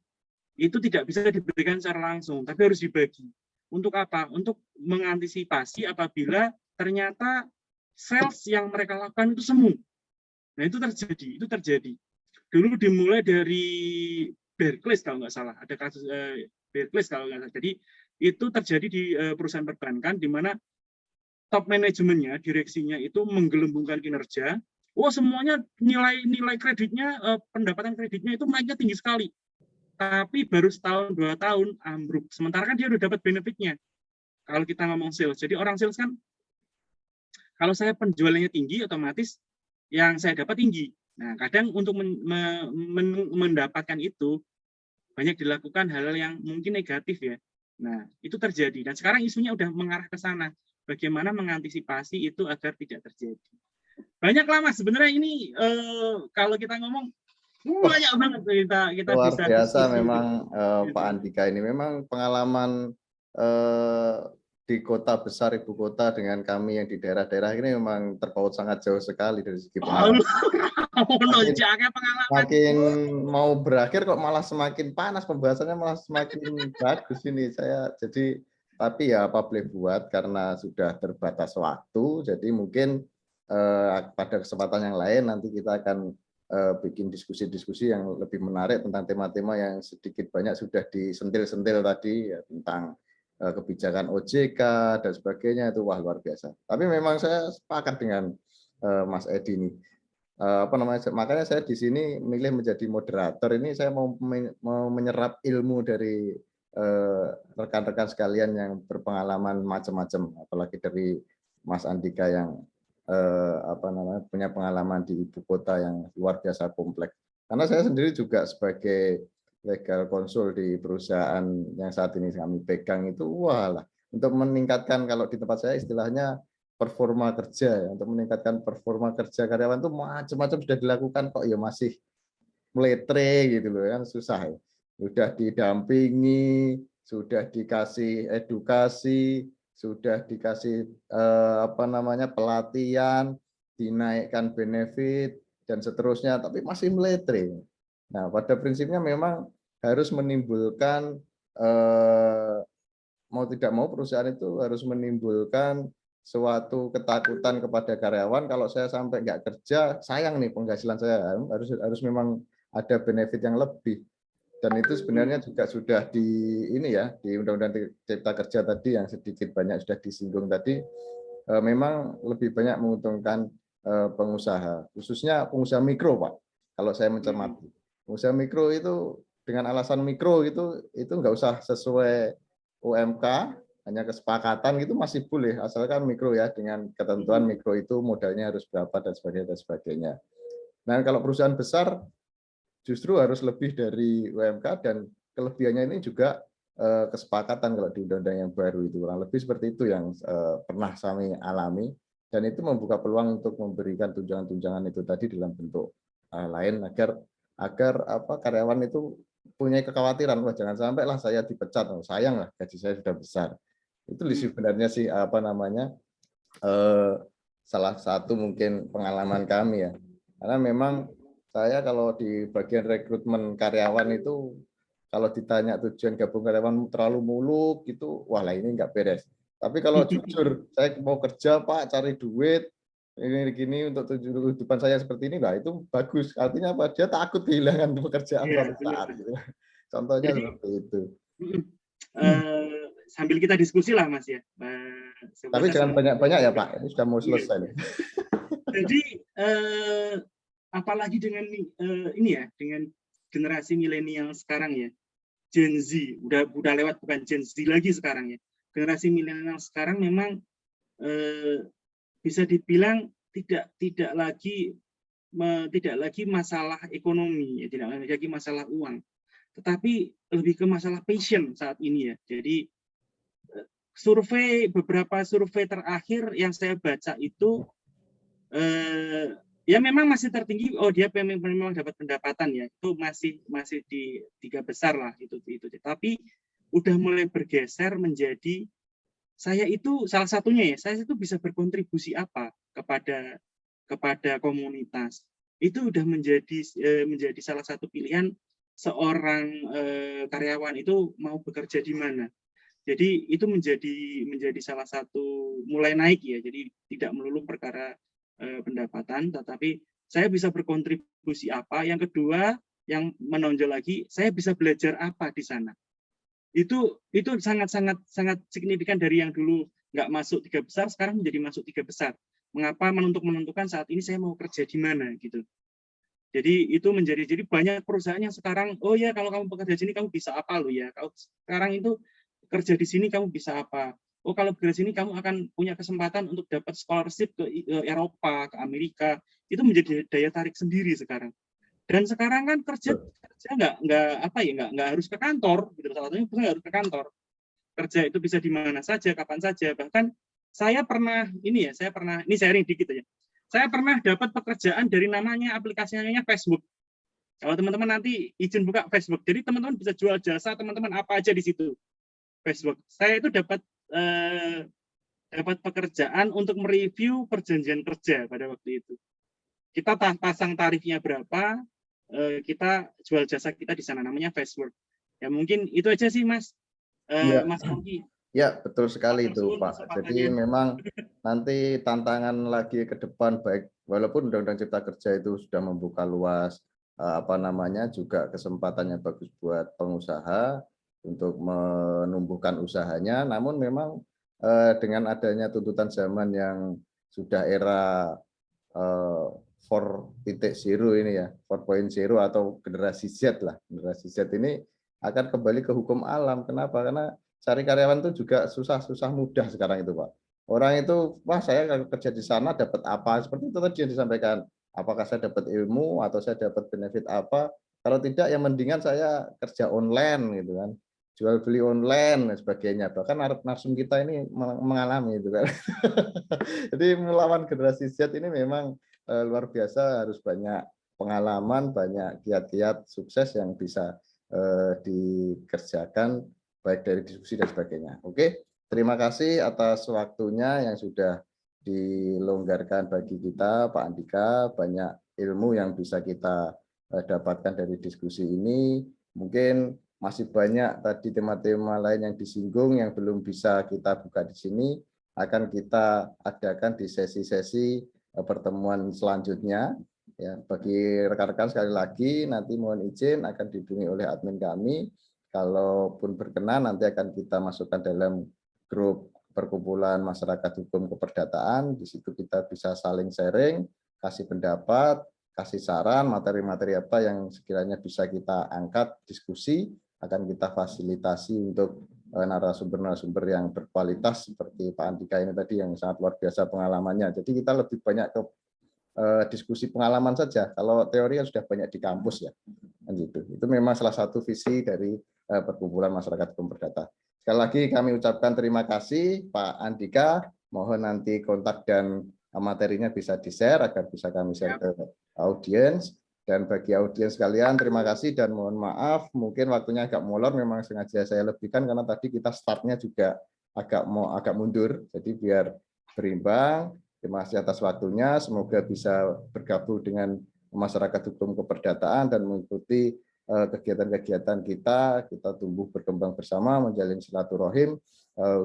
itu tidak bisa diberikan secara langsung, tapi harus dibagi. Untuk apa? Untuk mengantisipasi apabila ternyata sales yang mereka lakukan itu semu. Nah, itu terjadi. Dulu dimulai dari Barclays kalau nggak salah, ada kasus Barclays kalau nggak salah. Jadi itu terjadi di perusahaan perbankan di mana top manajemennya, direksinya itu menggelembungkan kinerja. Semuanya nilai kreditnya, pendapatan kreditnya itu naiknya tinggi sekali. Tapi baru setahun 2 tahun ambruk. Sementara kan dia udah dapat benefitnya. Kalau kita ngomong sales, jadi orang sales kan kalau saya penjualannya tinggi, otomatis yang saya dapat tinggi. Nah, kadang untuk mendapatkan itu, banyak dilakukan hal-hal yang mungkin negatif ya. Nah, itu terjadi dan sekarang isunya udah mengarah ke sana. Bagaimana mengantisipasi itu agar tidak terjadi. Banyak lah Mas, sebenarnya ini kalau kita ngomong banyak banget kita Luar bisa biasa diskusi. memang Gitu. Pak Andika ini. Memang pengalaman di kota besar, ibu kota dengan kami yang di daerah-daerah ini memang terpaut sangat jauh sekali dari segi pengalaman. Makin mau berakhir kok malah semakin panas pembahasannya, malah semakin bagus ini saya. Jadi tapi ya apa boleh buat karena sudah terbatas waktu. Jadi mungkin pada kesempatan yang lain nanti kita akan bikin diskusi-diskusi yang lebih menarik tentang tema-tema yang sedikit banyak sudah disentil-sentil tadi ya, tentang kebijakan OJK dan sebagainya itu wah luar biasa. Tapi memang saya sepakat dengan Mas Edi nih. Makanya saya di sini milih menjadi moderator ini, saya mau menyerap ilmu dari rekan-rekan sekalian yang berpengalaman macam-macam, apalagi dari Mas Andika yang punya pengalaman di ibu kota yang luar biasa kompleks. Karena saya sendiri juga sebagai legal konsul di perusahaan yang saat ini kami pegang itu, wah, untuk meningkatkan, kalau di tempat saya istilahnya performa kerja, ya, untuk meningkatkan performa kerja karyawan itu macam-macam sudah dilakukan kok ya masih meletre gitu loh kan, susah ya. Sudah didampingi, sudah dikasih edukasi, sudah dikasih pelatihan, dinaikkan benefit dan seterusnya, tapi masih meletre. Nah, pada prinsipnya memang harus menimbulkan mau tidak mau perusahaan itu harus menimbulkan suatu ketakutan kepada karyawan, kalau saya sampai nggak kerja sayang nih penghasilan saya, harus memang ada benefit yang lebih. Dan itu sebenarnya juga sudah di ini ya, di Undang-Undang Cipta Kerja tadi yang sedikit banyak sudah disinggung tadi, memang lebih banyak menguntungkan pengusaha, khususnya pengusaha mikro Pak. Kalau saya mencermati, pengusaha mikro itu dengan alasan mikro itu nggak usah sesuai UMK, hanya kesepakatan gitu masih boleh, asalkan mikro ya, dengan ketentuan mikro itu modalnya harus berapa dan sebagainya. Nah, kalau perusahaan besar justru harus lebih dari UMK, dan kelebihannya ini juga kesepakatan kalau di undang-undang yang baru itu kurang lebih seperti itu yang pernah kami alami, dan itu membuka peluang untuk memberikan tunjangan-tunjangan itu tadi dalam bentuk lain agar karyawan itu punya kekhawatiran, wah jangan sampai lah saya dipecat, sayang lah gaji saya sudah besar. Itu sebenarnya sih salah satu mungkin pengalaman kami ya, karena memang saya kalau di bagian rekrutmen karyawan itu kalau ditanya tujuan gabung karyawan terlalu muluk gitu, wah lah ini nggak beres. Tapi kalau jujur saya mau kerja Pak, cari duit ini gini untuk kehidupan saya seperti ini, lah itu bagus. Artinya apa? Dia takut kehilangan pekerjaan suatu saat. Gitu. Contohnya jadi, seperti itu. Sambil kita diskusi lah Mas ya. Tapi jangan banyak-banyak ya Pak, ini sudah mau selesai. Jadi apalagi dengan ini ya, dengan generasi milenial sekarang ya, Gen Z, udah lewat, bukan Gen Z lagi sekarang ya. Generasi milenial sekarang memang bisa dibilang tidak lagi masalah ekonomi, ya, tidak lagi masalah uang, tetapi lebih ke masalah passion saat ini ya. Jadi beberapa survei terakhir yang saya baca itu ya memang masih tertinggi, dia memang dapat pendapatan ya, itu masih di 3 besar lah itu. Tapi udah mulai bergeser menjadi saya itu salah satunya ya, saya itu bisa berkontribusi apa kepada komunitas. Itu udah menjadi salah satu pilihan seorang karyawan itu mau bekerja di mana. Jadi itu menjadi salah satu mulai naik ya. Jadi tidak melulu perkara pendapatan, tetapi saya bisa berkontribusi apa. Yang kedua, yang menonjol lagi, saya bisa belajar apa di sana. Itu sangat signifikan dari yang dulu nggak masuk 3 besar, sekarang menjadi masuk 3 besar. Mengapa menentukan saat ini saya mau kerja di mana gitu. Jadi itu jadi banyak perusahaan yang sekarang, oh ya kalau kamu bekerja di sini kamu bisa apa lo ya. Kalau sekarang itu kerja di sini kamu bisa apa. Oh kalau bekerja di sini kamu akan punya kesempatan untuk dapat scholarship ke Eropa, ke Amerika. Itu menjadi daya tarik sendiri sekarang. Dan sekarang kan kerja nggak harus ke kantor, gitu. Salah satunya nggak harus ke kantor. Kerja itu bisa di mana saja, kapan saja. Bahkan saya pernah ini sharing dikit aja. Saya pernah dapat pekerjaan dari namanya aplikasinya Facebook. Kalau teman-teman nanti izin buka Facebook, jadi teman-teman bisa jual jasa teman-teman apa aja di situ. Facebook. Saya itu dapat pekerjaan untuk mereview perjanjian kerja pada waktu itu. Kita pasang tarifnya berapa, kita jual jasa kita di sana, namanya Facebook. Ya mungkin itu aja sih Mas, Mas Pongki. Ya, betul sekali itu Pak. Jadi memang nanti tantangan lagi ke depan, baik walaupun Undang-Undang Cipta Kerja itu sudah membuka luas, juga kesempatannya bagus buat pengusaha untuk menumbuhkan usahanya, namun memang dengan adanya tuntutan zaman yang sudah era 4.0 ini ya, 4.0 atau generasi Z lah. Generasi Z ini akan kembali ke hukum alam. Kenapa? Karena cari karyawan itu juga susah mudah sekarang itu Pak. Orang itu, wah saya kalau kerja di sana dapat apa? Seperti itu tadi yang disampaikan. Apakah saya dapat ilmu atau saya dapat benefit apa? Kalau tidak, ya mendingan saya kerja online gitu kan. Jual beli online dan sebagainya. Bahkan narsum kita ini mengalami itu kan. Jadi melawan generasi Z ini memang luar biasa, harus banyak pengalaman, banyak kiat-kiat sukses yang bisa dikerjakan baik dari diskusi dan sebagainya. Oke, terima kasih atas waktunya yang sudah dilonggarkan bagi kita, Pak Andika. Banyak ilmu yang bisa kita dapatkan dari diskusi ini. Mungkin masih banyak tadi tema-tema lain yang disinggung yang belum bisa kita buka di sini, akan kita adakan di sesi-sesi pertemuan selanjutnya. Ya, bagi rekan-rekan sekali lagi nanti mohon izin akan dihubungi oleh admin kami. Kalaupun berkenan nanti akan kita masukkan dalam grup perkumpulan masyarakat hukum keperdataan. Di situ kita bisa saling sharing, kasih pendapat, kasih saran, materi-materi apa yang sekiranya bisa kita angkat diskusi, akan kita fasilitasi untuk narasumber-narasumber yang berkualitas seperti Pak Andika ini tadi yang sangat luar biasa pengalamannya. Jadi kita lebih banyak ke diskusi pengalaman saja. Kalau teori sudah banyak di kampus ya. Itu memang salah satu visi dari perkumpulan masyarakat hukum perdata. Sekali lagi kami ucapkan terima kasih Pak Andika. Mohon nanti kontak dan materinya bisa di-share agar bisa kami share ke audiens. Dan bagi audiens sekalian terima kasih dan mohon maaf mungkin waktunya agak molor, memang sengaja saya lebihkan karena tadi kita startnya juga agak mundur. Jadi biar berimbang. Terima kasih atas waktunya. Semoga bisa bergabung dengan masyarakat hukum keperdataan dan mengikuti kegiatan-kegiatan kita tumbuh berkembang bersama, menjalin silaturahim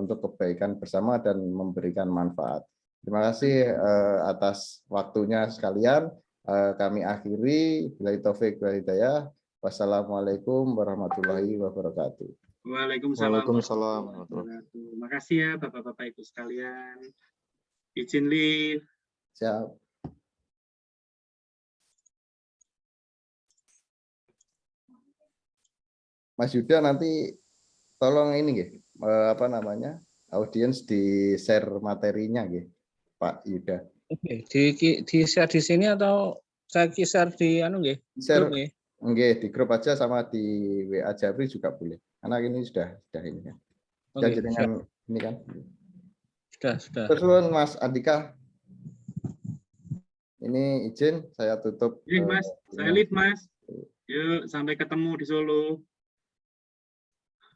untuk kebaikan bersama dan memberikan manfaat. Terima kasih atas waktunya sekalian. Kami akhiri. Billahi taufik wal hidayah. Wassalamualaikum warahmatullahi wabarakatuh. Waalaikumsalam warahmatullahi wabarakatuh. Terima kasih ya Bapak-Bapak Ibu sekalian. Izin live. Siap. Mas Yuda nanti tolong ini audiens di share materinya Pak Yuda. Oke, di share di sini atau saya share di Share di grup aja sama di WA Jabri juga boleh. Karena ini sudah ini kan. Oke, dengan ini kan. Sudah. Terus Mas Andika, ini izin saya tutup. Mas, saya live Mas. Yuk sampai ketemu di Solo.